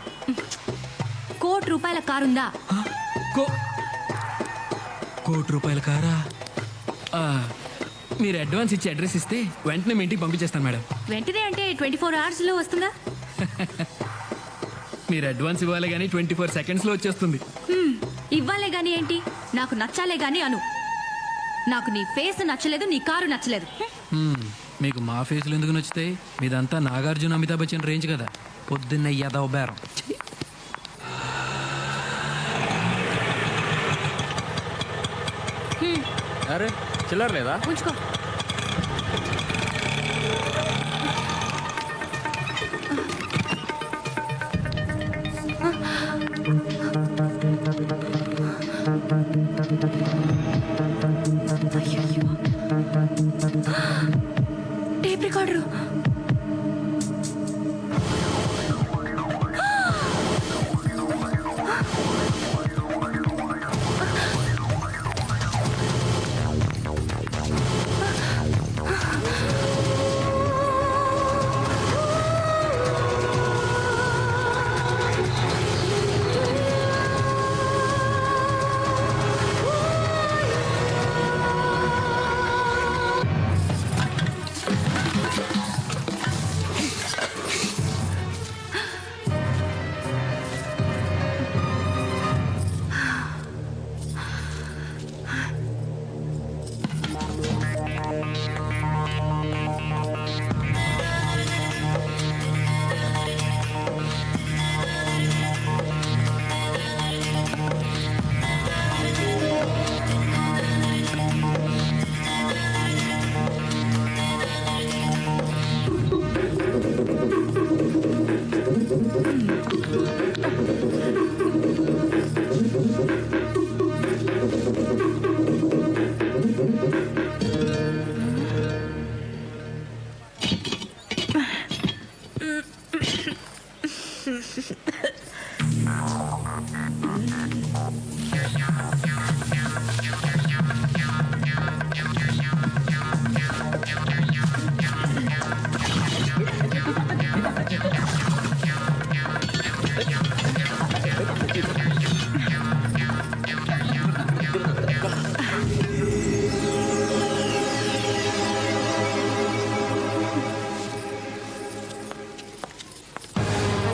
₹1,00,00,000 కారు ఉందా?
₹1,00,00,000 కారా? మీరు అడ్వాన్స్ ఇచ్చి అడ్రస్ ఇస్తే వెంటనే మీ ఇంటికి పంపించేస్తాను మేడం.
వెంటనే అంటే 24 hours లో వస్తుందా?
మీరు అడ్వాన్స్ ఇవ్వాలి కానీ 24 secondsలో వచ్చేస్తుంది.
ఇవ్వాలే గాని ఏంటి, నాకు నచ్చాలే గాని అను. నాకు నీ ఫేస్ నచ్చలేదు, నీ కారు నచ్చలేదు.
మీకు మా ఫేస్లు ఎందుకు నచ్చుతాయి? మీదంతా నాగార్జున అమితాబ్ బచ్చన్ రేంజ్ కదా. పొద్దున్న యాదవ్ బేరం.
అరే చిల్లర లేదా?
ఉంచుకో. Tape recorder.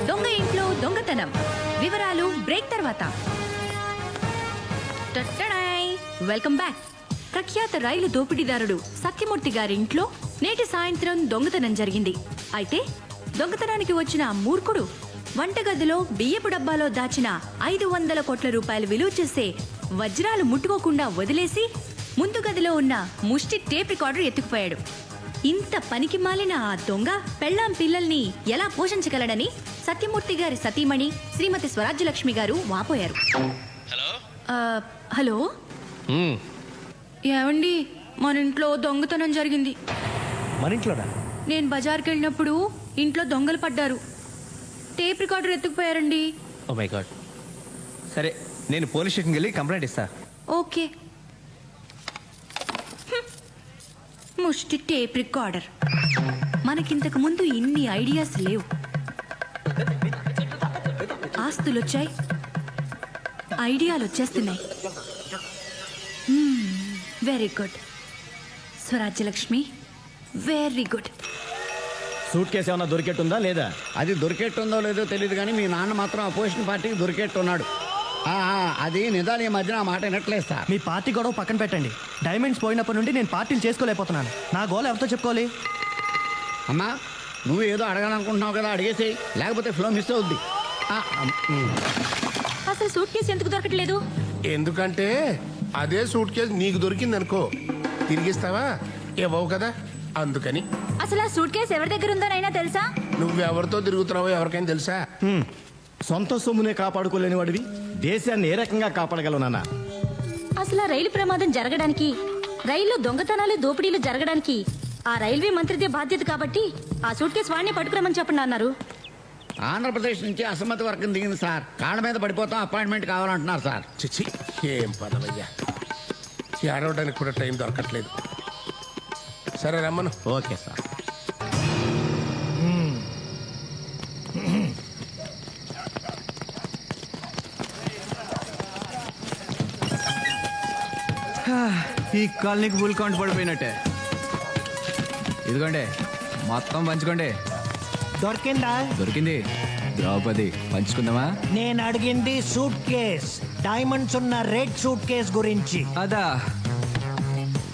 దొంగ ఇంట్లో దొంగతనం వివరాలు బ్రేక్ తర్వాత. టట్టడాయ్! Welcome back. ప్రఖ్యాత రైలు దోపిడీదారుడు సత్యమూర్తి గారి ఇంట్లో నేటి సాయంత్రం దొంగతనం జరిగింది. అయితే దొంగతనానికి వచ్చిన ఆ మూర్ఖుడు వంటగదిలో బియ్యపు డబ్బాలో దాచిన 500 కోట్ల రూపాయలు విలువ చేసే వజ్రాలు ముట్టుకోకుండా వదిలేసి ముందు గదిలో ఉన్న ముష్టి టేప్ రికార్డర్ ఎత్తుకుపోయాడు. ఇంత పనికి మాలిన ఆ దొంగ పెళ్ళాం పిల్లల్ని ఎలా పోషించగలడని సత్యమూర్తి గారి సతీమణి శ్రీమతి స్వరాజ్యలక్ష్మి గారు వాపోయారు. హలో, ఏమండి, మన ఇంట్లో దొంగతనం జరిగింది.
మన ఇంట్లోనా?
నేను బజార్కి వెళ్ళినప్పుడు ఇంట్లో దొంగలు పడ్డారు. టేప్ రికార్డర్ ఎత్తుకుపోయారండి.
Oh my god. సరే, నేను పోలీస్ స్టేషన్కి వెళ్ళి కంప్లైంట్ ఇస్తా.
ఓకే. ముష్టి టేప్ రికార్డర్. మనకింతకు ముందు ఇన్ని ఐడియాస్ లేవు. ఆస్తులు వచ్చాయి, ఐడియాలు వచ్చేస్తున్నాయి. Very good Swarajyalakshmi, very good.
Suit case ఏమన్నా దొరికెట్టుందా లేదా? అది దొరికెట్టుందో లేదో తెలియదు కానీ మీ నాన్న మాత్రం అపోజిషన్ పార్టీకి దొరికెట్టున్నాడు. అది నిజాలు ఈ మధ్యన ఆ మాట వినట్లేదు సార్.
మీ పార్టీ గొడవ పక్కన పెట్టండి. డైమండ్స్ పోయినప్పటి నుండి నేను పార్టీలు చేసుకోలేకపోతున్నాను. నా గోల్ ఎవరితో చెప్పుకోవాలి?
అమ్మా, నువ్వు ఏదో అడగాలనుకుంటున్నావు కదా, అడిగేసి, లేకపోతే ఫ్లో మిస్ అవుద్ది.
అసలు సూట్ కేసు ఎందుకు దొరకట్లేదు?
ఎందుకంటే అదే సూట్ కేసు నీకు దొరికింది అనుకో, తిరిగిస్తావా? ఇవ్వవు కదా, అందుకని.
అసలు ఆ సూట్ కేసు ఎవరి దగ్గర ఉందోనైనా తెలుసా?
నువ్వెవరితో తిరుగుతున్నావో ఎవరికైనా తెలుసా?
సొంత సొమ్మునే కాపాడుకోలేని వాడివి దేశాన్ని ఏ రకంగా కాపాడగలవు నాన్న?
అసలు ఆ రైలు ప్రమాదం జరగడానికి, రైల్లో దొంగతనాలు దోపిడీలు జరగడానికి ఆ రైల్వే మంత్రిదే బాధ్యత కాబట్టి ఆ సూట్ కేసు వాడిని పట్టుకురమని చెప్పండి అన్నారు.
ఆంధ్రప్రదేశ్ నుంచి అసమ్మతి వర్గం దిగింది సార్. కాళ్ళ మీద పడిపోతాం, అపాయింట్మెంట్ కావాలంటున్నారు సార్.
చిచ్చి, ఏం పదవయ్యా, ఏడవడానికి కూడా టైం దొరకట్లేదు. సరే రమ్మను.
Okay sir.
ఈ కాలనీకి ఫుల్ కౌంట్ పడిపోయినట్టే. ఇదిగోండి, మొత్తం పంచుకోండి.
దొరికిందా?
దొరికింది. ద్రౌపది, పంచుకుందామా?
నేను అడిగింది సూట్ కేస్, డైమండ్స్ ఉన్న రెడ్ సూట్ కేస్ గురించి.
అదా,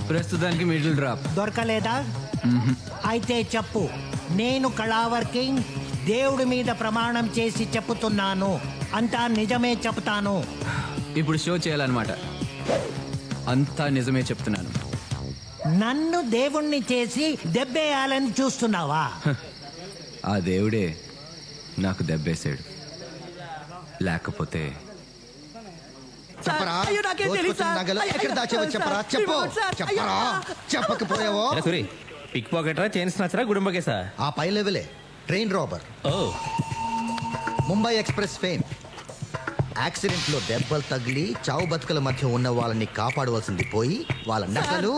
ప్రస్తుతానికి మిడిల్ డ్రాప్.
దొరకలేదా? అయితే చెప్పు. నేను కళావర్కింగ్ దేవుడి మీద ప్రమాణం చేసి చెప్పుతున్నాను, అంతా నిజమే చెప్తాను.
ఇప్పుడు షో చేయాలన్నమాట. అంతా నిజమే చెప్తున్నాను.
నన్ను దేవుణ్ణి చేసి దెబ్బేయాలని చూస్తున్నావా?
ఆ దేవుడే నాకు దెబ్బేశాడు. లేకపోతే
చెప్పరా? దోచుకొచ్చిన నగలు ఎక్కడ దాచావో చెప్పరా? చెప్పు. చెప్పరా? చెప్పకపోయావో?
పిక్ పాకెటరా, చైన్ స్నాచరా, గుడుంబకేసా?
ఆ పై లెవెలే train robber. Mumbai express fame. Accident లో దెబ్బలు తగిలి చావు బతుకుల మధ్య ఉన్న వాళ్ళని కాపాడవలసింది పోయి వాళ్ళ నగలు,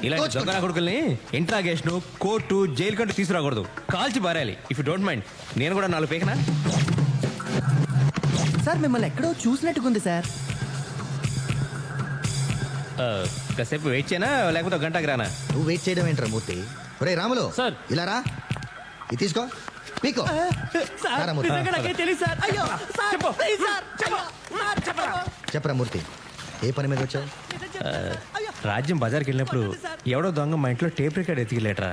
ఇలాంటి దొంగ కొడుకుల్ని ఇంట్రాగేషన్, కోర్టు, జైలు కంటూ తీసుకురాకూడదు. కాల్చి బారాలి. ఇఫ్ యూ డోంట్ మైండ్, నేను కూడా 4 పేకనా?
సార్, మిమ్మల్ని ఎక్కడో చూసినట్టుకుంది సార్.
కాసేపు వెయిట్ చేయనా, లేకపోతే ఒక గంటకు రానా?
నువ్వు వెయిట్ చేయడం ఏంట్రా మూర్తి? ఒరే రాములు,
సార్
ఇలా రా. ఇది తీసుకో, పీకో. చెప్పరా మూర్తి, ఏ పని మీద వచ్చావు?
రాజ్యం బజార్కి వెళ్ళినప్పుడు ఎవడో దొంగ మా ఇంట్లో టేప్ రికార్డ్ ఎత్తికెళ్ళేట్రా.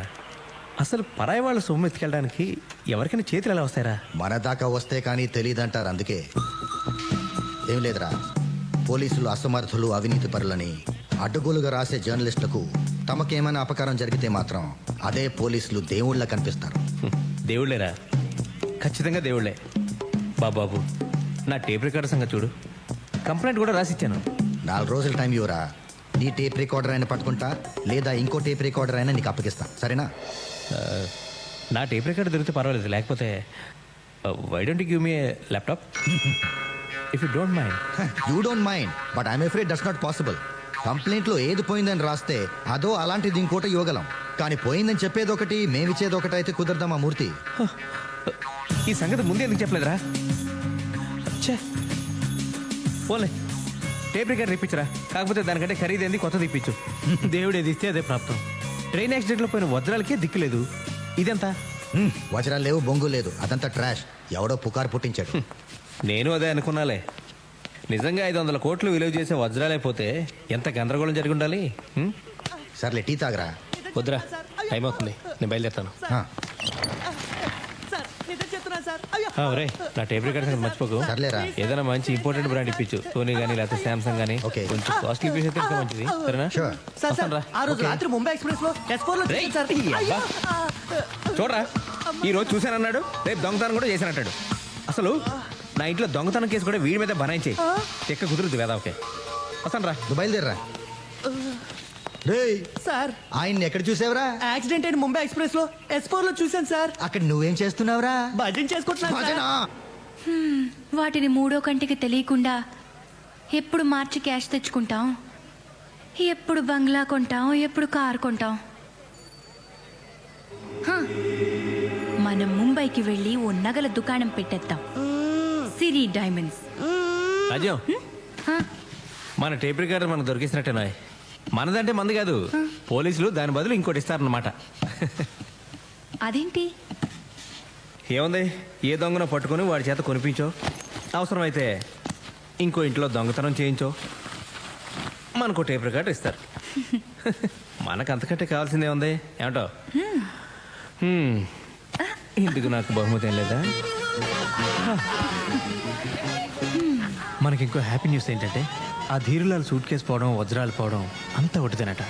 అసలు పరాయి వాళ్ళ సొమ్ము ఎత్తుకెళ్ళడానికి ఎవరికైనా చేతులు ఎలా వస్తాయరా?
మన దాకా వస్తే కానీ తెలియదంటారు. అందుకే ఏం లేదురా, పోలీసులు అసమర్థులు, అవినీతి పరులని అడ్డగోలుగా రాసే జర్నలిస్టులకు తమకేమైనా అపకారం జరిగితే మాత్రం అదే పోలీసులు దేవుళ్ళ కనిపిస్తారు.
దేవుళ్ళేరా, ఖచ్చితంగా దేవుళ్ళే. బాబు, నా టేప్ రికార్డర్ సంగతి చూడు. కంప్లైంట్ కూడా రాసిచ్చాను.
4 రోజుల టైం ఇవ్వరా. నీ టేప్ రికార్డర్ అయినా పట్టుకుంటా, లేదా ఇంకో టేప్ రికార్డర్ అయినా నీకు అప్పగిస్తా, సరేనా?
నా టేప్ రికార్డ్ దొరికితే పర్వాలేదు, లేకపోతే why don't give me laptop if you don't mind.
You don't mind but I'm afraid that's not possible. కంప్లైంట్లో ఏది పోయిందని రాస్తే అదో అలాంటిది ఇంకోటి ఇవ్వగలం, కానీ పోయిందని చెప్పేది ఒకటి మేమిచ్చేది ఒకటి అయితే కుదరదామా మూర్తి?
ఈ సంగతి ముందే ఎందుకు చెప్పలేదురా? పోలే, టేప్ రికార్డ్ ఇప్పించరా, కాకపోతే దానికంటే ఖరీదైంది కొత్తది ఇప్పించు. దేవుడు ఏది ఇస్తే అదే ప్రాప్తం. ట్రైన్ యాక్సిడెంట్లో పోయిన వజ్రాలకే దిక్కులేదు, ఇదంతా
వజ్రాలు లేవు, బొంగు లేదు, అదంతా ట్రాష్. ఎవడో పుకారు పుట్టించాడు.
నేను అదే అనుకున్నాలే. నిజంగా 500 కోట్లు విలువ చేసే వజ్రాలైపోతే ఎంత గందరగోళం జరిగి ఉండాలి.
సర్లే టీ తాగరా.
వద్దురా, టైం అవుతుంది, నేను బయలుదేరుతాను. ఒరే, నా టేప్ రికార్డ్ సంగతి మర్చిపోకు.
సర్లేరా.
ఏదైనా మంచి ఇంపార్టెంట్ బ్రాండ్ ఇప్పించు, సోనీ కానీ లేకపోతే శాంసంగ్ కానీ. కొంచెం కాస్ట్లీ పీస్ అయితే ఇంకా మంచిది, సరేనా? వస్తానురా.
ఆ రోజు రాత్రి ముంబై ఎక్స్ప్రెస్ లో S4 లో
రేయ్,
సార్.
అబ్బా. చూడరా, ఈ రోజు చూశానన్నాడు, రేపు దొంగతనం కూడా చేశానంటాడు. అసలు నా ఇంట్లో దొంగతనం కేసు కూడా వీడి మీద బనాయించేయి. చెక్క కుదురుద్ది వేదావకే. వస్తానురా.
నువ్వు బయలుదేరరా. రేయ్,
సార్
ఆయన్ని ఎక్కడ చూసావురా?
యాక్సిడెంట్ అయిన ముంబై ఎక్స్ప్రెస్ లో S4 లో చూశాను సార్.
అక్కడ నువ్వేం చేస్తున్నావురా?
భజన చేసుకుంటున్నాను సార్.
వాటిని మూడో కంటికి తెలియకుండా ఎప్పుడు మార్చి క్యాష్ తెచ్చుకుంటాం, ఎప్పుడు బంగ్లా కొంటాం, ఎప్పుడు కార్ కొంటాం. హ, మనం ముంబైకి వెళ్ళి ఓ నగల దుకాణం పెట్టేద్దాం, సిరి డైమండ్స్.
రాజ్యం, మన టేప్ రికార్డర్ మనకు దొరికిసినట్టేనా? మనదంటే మంది కాదు, పోలీసులు దాని బదులు ఇంకోటి ఇస్తారన్నమాట.
అదేంటి?
ఏముంది, ఏ దొంగను పట్టుకొని వాడి చేత కొనిపించో, అవసరమైతే ఇంకో ఇంట్లో దొంగతనం చేయించో, మనకు టేప్ రికార్డర్ ఇస్తారు. మనకు అంతకంటే కావాల్సిందే ఉంది, ఏమంటో? ఇందుకు నాకు బహుమతి ఏం లేదా? మనకి ఇంకో హ్యాపీ న్యూస్ ఏంటంటే, ఆ ధీరులాల్ సూట్ కేసు పోవడం, వజ్రాలు పోవడం అంతా ఒకటిదేనట.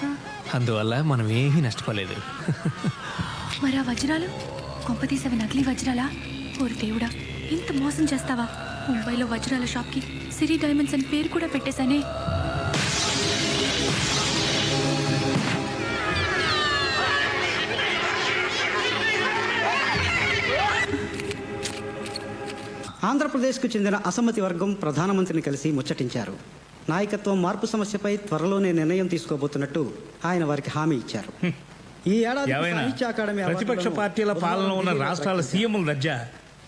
అందువల్ల మనం ఏమీ నష్టపోలేదు.
మరి ఆ వజ్రాలు కొంపతీసవి నకిలీ వజ్రాలా? ఓరి దేవుడా, ఇంత మోసం చేస్తావా? ముంబైలో వజ్రాల షాప్కి సిరి డైమండ్స్ అని పేరు కూడా పెట్టేశానే.
ఆంధ్రప్రదేశ్కు చెందిన అసమ్మతి వర్గం ప్రధానమంత్రిని కలిసి ముచ్చటించారు. నాయకత్వం మార్పు సమస్యపై త్వరలోనే నిర్ణయం తీసుకోబోతున్నట్టు ఆయన వారికి హామీ ఇచ్చారు. ఈ ఏడాది సాహిత్య అకాడమీ
ప్రతిపక్ష పార్టీల పాలన ఉన్న రాష్ట్రాల సీఎంల రజ్జా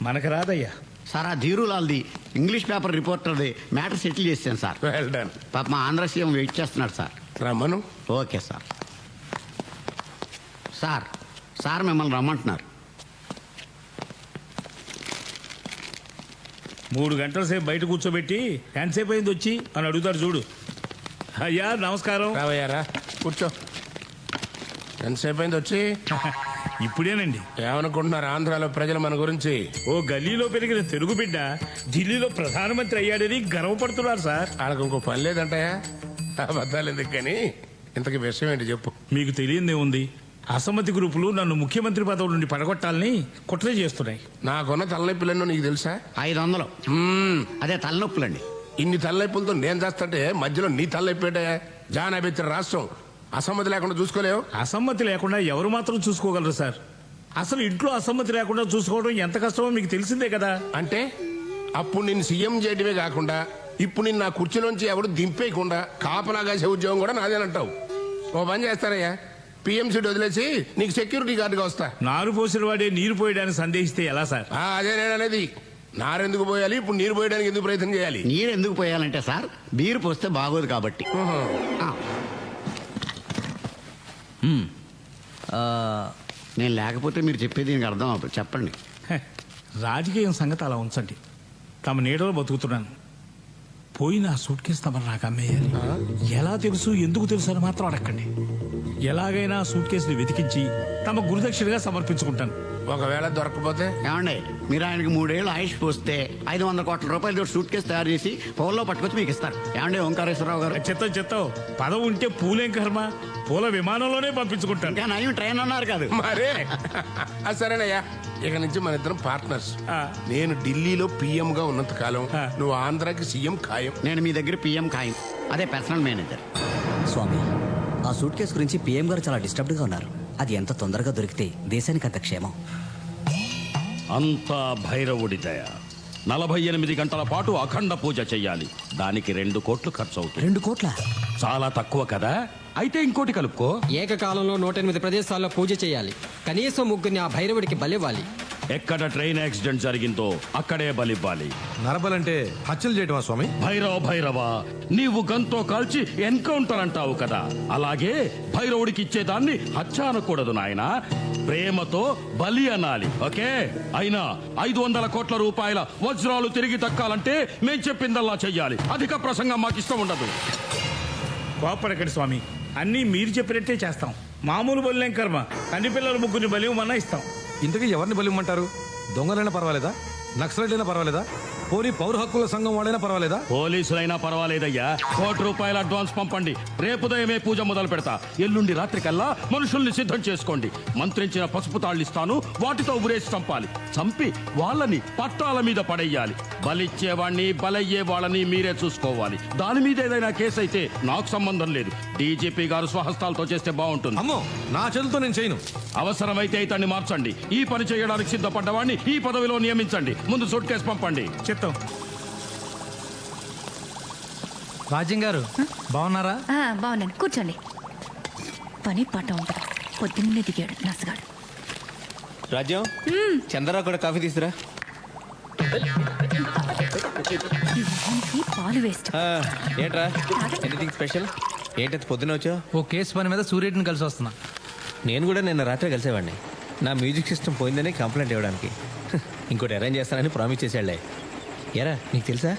మనకు రాదయ్యా.
సార్, ఆ ధీరులాల్ది ఇంగ్లీష్ పేపర్ రిపోర్టర్ది మ్యాటర్ సెటిల్ చేశాను సార్.
Well done.
పాప మా ఆంధ్ర సీఎం వెయిట్ చేస్తున్నాడు సార్.
రమ్మను.
Okay sir. సార్ సార్ మిమ్మల్ని రమ్మంటున్నారు.
3 గంటల సేపు బయట కూర్చోబెట్టి ఎంతసేపు అయింది వచ్చి అని అడుగుతారు చూడు. అయ్యా నమస్కారం.
రావయ్యారా, కూర్చో. ఎంతసేపు అయింది వచ్చి?
ఇప్పుడేనండి.
ఏమనుకుంటున్నారు ఆంధ్రాలో ప్రజలు మన గురించి?
ఓ గల్లీలో పెరిగిన తెలుగు బిడ్డ ఢిల్లీలో ప్రధానమంత్రి అయ్యాడని గర్వపడుతున్నారు సార్.
వాళ్ళకి ఇంకో పని లేదంటాయా? అబద్ధాలు ఎందుకు కానీ ఇంతకీ విషయం ఏంటి చెప్పు.
మీకు తెలియందే ఉంది, అసమ్మతి గ్రూపులు నన్ను ముఖ్యమంత్రి పదవి నుండి పడగొట్టాలని కుట్ర చేస్తున్నాయి.
నాకున్న తలనొప్పులన్నో నీకు తెలుసా?
500. అదే తలనొప్పులండి.
ఇన్ని తలనొప్పులతో నేను చేస్తుంటే మధ్యలో నీ తలనొప్పేటే? జానాబెత్తిన రాష్ట్రం అసమ్మతి లేకుండా చూసుకోలేవు.
అసమ్మతి లేకుండా ఎవరు మాత్రం చూసుకోగలరు సార్? అసలు ఇంట్లో అసమ్మతి లేకుండా చూసుకోవడం ఎంత కష్టమో మీకు తెలిసిందే కదా.
అంటే అప్పుడు నేను సీఎం చేయడమే కాకుండా ఇప్పుడు నేను నా కుర్చీలోంచి ఎవడు దింపేయకుండా కాపలాగా ఉద్యోగం కూడా నాదేనంటావు. ఓ పని చేస్తారయ్యా, పిఎంసీ వదిలేసి నీకు సెక్యూరిటీ గార్డుగా వస్తా.
నారు పోసిన వాడే నీరు పోయడానికి సందేహిస్తే ఎలా సార్?
అదే నేను అనేది. నారెందుకు పోయాలి, ఇప్పుడు నీరు పోయడానికి ఎందుకు ప్రయత్నం చేయాలి?
నీరు ఎందుకు పోయాలంటే సార్, బీరు పోస్తే బాగోదు కాబట్టి. నేను లేకపోతే మీరు చెప్పేది దీనికి అర్థం అవ్వదు. చెప్పండి.
రాజకీయం సంగతి అలా ఉంచండి. తమ నీడలో బతుకుతున్నాను. పోయిన ఆ సూట్ కేసు తమరు నాకు అమ్మేయాలి. ఎలా తెలుసు, ఎందుకు తెలుసు అని మాత్రం అడగండి. ఎలాగైనా సూట్ కేసుని వెతికించి తమ గురుదక్షిణగా సమర్పించుకుంటాను.
ఒకవేళ దొరకకపోతే?
ఏమండి, మీరు ఆయనకి 3 ఏళ్ళు ఆయుష్ పోస్తే 500 కోట్ల రూపాయలు సూట్ కేసు తయారు చేసి పౌల్లో పట్టుకొచ్చి మీకు ఇస్తారు. ఏమండి ఓంకారేశ్వరరావు గారు?
చెత్తం పదవి ఉంటే పూలేం కర్మ, పూల విమానంలోనే పంపించుకుంటాను.
ఇంకా నయం ట్రైన్ అన్నారు కాదు.
మరే సరేనయ్యా, ఇక నుంచి మన ఇద్దరం పార్ట్నర్స్. నేను ఢిల్లీలో పిఎం గా ఉన్నంత కాలం నువ్వు ఆంధ్రాకి సీఎం ఖాయం.
నేను మీ దగ్గర పిఎం ఖాయం, అదే పర్సనల్ మేనేజర్.
స్వామి, ఆ సూట్ కేసు గురించి పిఎం గారు చాలా డిస్టర్బ్డ్గా ఉన్నారు.
అది ఎంత తొందరగా దొరికితే దేశానికి అంత క్షేమం.
అంతా భైరవుడి దయ. 48 గంటల పాటు అఖండ పూజ చెయ్యాలి. దానికి 2 కోట్లు ఖర్చు అవుతుంది.
2 కోట్ల?
చాలా తక్కువ కదా, అయితే ఇంకోటి కలుపుకో.
ఏకకాలంలో 108 ప్రదేశాల్లో పూజ చేయాలి. కనీసం 3 ఆ భైరవుడికి బలివ్వాలి.
ఎక్కడ ట్రైన్ యాక్సిడెంట్ జరిగిందో అక్కడే బలివ్వాలి.
నరబలంటే హత్యలు చేయటమా స్వామి?
భైరవ నీవు గంతో కాల్చి ఎన్కౌంటర్ అంటావు కదా, అలాగే భైరవుడికి ఇచ్చేదాన్ని హత్య అనకూడదు నాయనా, ప్రేమతో బలి అనాలి. ఓకే? అయినా 500 కోట్ల రూపాయల వజ్రాలు తిరిగి దక్కాలంటే మేం చెప్పిందల్లా చెయ్యాలి. అధిక ప్రసంగం మాకు ఇష్టం ఉండదు.
కోపడకండి స్వామి, అన్నీ మీరు చెప్పినట్టే చేస్తాం. మామూలు బలిలేం కర్మ, అన్ని పిల్లల ముగ్గురిని బలి ఇవ్వమన్నా ఇస్తాం.
ఇంతకీ ఎవరిని బలిమ్మంటారు? దొంగలైనా పర్వాలేదా? నక్సలైట్ పర్వాలేదా? పోనీ పౌర హక్కుల సంఘం వాడైనా పర్వాలేదా?
పోలీసులైనా పర్వాలేదయ్యా. 1 కోటి రూపాయల అడ్వాన్స్ పంపండి. రేపు ఉదయమే పూజ మొదలు పెడతా. ఎల్లుండి రాత్రికల్లా మనుషుల్ని సిద్ధం చేసుకోండి. మంత్రించిన పసుపు తాళ్ళు ఇస్తాను, వాటితో ఉరేసి చంపాలి. చంపి వాళ్ళని పట్టాల మీద పడేయాలి. బలిచ్చేవాణ్ణి బలయ్యే వాళ్ళని మీరే చూసుకోవాలి. దాని మీద ఏదైనా కేసు అయితే నాకు సంబంధం లేదు. డీజీపీ గారు స్వహస్తాలతో చేస్తే బాగుంటుంది.
అమ్మో, నా చేతులతో నేను చేయను.
అవసరమైతే ఇతన్ని మార్చండి. ఈ పని చేయడానికి సిద్ధపడ్డవాడిని ఈ పదవిలో నియమించండి. ముందు సూట్ కేసు పంపండి.
చెప్తాం.
రాజ్యం గారు బాగున్నారా?
బాగున్నాను, కూర్చోండి. పని పాట ఉంటుంది. పొద్దున్నే దిగాడు నసగాడు.
రాజ్యం, చంద్రరావు కూడా కాఫీ తీసురా.
పాలు వేస్ట్.
ఏంట్రా, ఎనీథింగ్ స్పెషల్? ఏంటది పొద్దున వచ్చావు?
ఓ కేసు పని మీద సూర్యుడిని కలిసి వస్తున్నా.
నేను కూడా నిన్న రాత్రి కలిసేవాడిని. నా మ్యూజిక్ సిస్టమ్ పోయిందని కంప్లైంట్ ఇవ్వడానికి. ఇంకోటి అరేంజ్ చేస్తానని ప్రామిస్ చేశాడులే. ఎరా, నీకు తెలుసా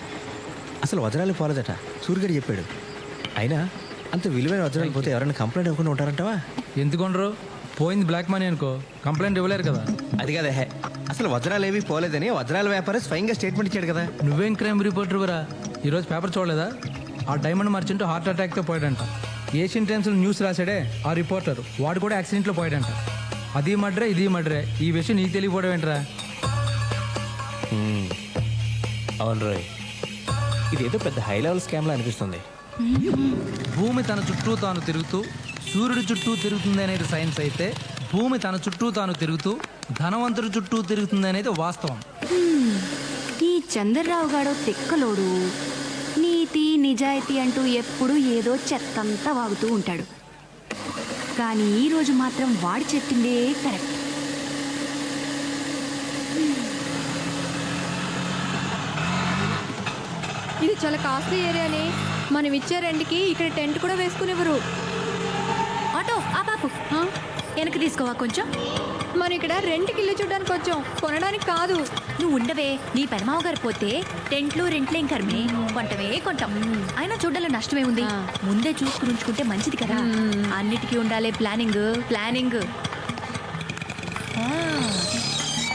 అసలు వజ్రాలు పోలేదట, సూర్యుడు చెప్పాడు. అయినా అంత విలువైన వజ్రాలు పోతే ఎవరైనా కంప్లైంట్ ఇవ్వకుండా ఉంటారంటావా?
ఎందుకుండరు? పోయింది బ్లాక్ మనీ అనుకో, కంప్లైంట్ ఇవ్వలేరు కదా.
అది కదా, అసలు వజ్రాలు ఏవి పోలేదని వజ్రాల వ్యాపారి స్వయంగా స్టేట్మెంట్ ఇచ్చాడు కదా.
నువ్వేం క్రైమ్ రిపోర్టర్ వరా? ఈరోజు పేపర్ చూడలేదా? ఆ డైమండ్ మర్చెంట్ హార్ట్ అటాక్తో పోయాడంట. ఏషియన్ టైమ్స్లో న్యూస్ రాశాడే ఆ రిపోర్టర్, వాడు కూడా యాక్సిడెంట్లో పోయాడంట. అది మడ్రే ఇది మడ్రే, ఈ విషయం నీకు తెలియకపోవడం ఏంట్రా?
అవును రోయ్, ఇదేదో పెద్ద హై లెవెల్ స్కామ్లా అనిపిస్తుంది.
భూమి తన చుట్టూ తాను తిరుగుతూ సూర్యుడి చుట్టూ తిరుగుతుంది అనేది సైన్స్ అయితే, భూమి తన చుట్టూ తాను తిరుగుతూ ధనవంతుడి చుట్టూ తిరుగుతుంది అనేది వాస్తవం.
ఈ చంద్రరావు గాడో తెక్కలోడు. నీతి నిజాయితీ అంటూ ఎప్పుడు ఏదో చెత్తంతా వాగుతూ ఉంటాడు. కానీ ఈ రోజు మాత్రం వాడి చెప్పిందే కరెక్ట్.
ఇది చాలా కాస్ట్లీ ఏరియాని. మనం ఇచ్చే రెంట్కి ఇక్కడ టెంట్ కూడా వేసుకునివ్వరు.
ఆటో ఆ పాపు వెనక్కి తీసుకోవా కొంచెం.
మనం ఇక్కడ రెంట్కి ఇల్లు చూడడానికి వచ్చాం, కొనడానికి కాదు.
నువ్వు ఉండవే, నీ పెనమావ గారు పోతే టెంట్లు రెంట్లేం కర్మే, కొంటవే కొంటాం. అయినా చూడాల నష్టమే ఉంది. ముందే చూసుకుని ఉంచుకుంటే మంచిది కదా. అన్నిటికీ ఉండాలి ప్లానింగ్.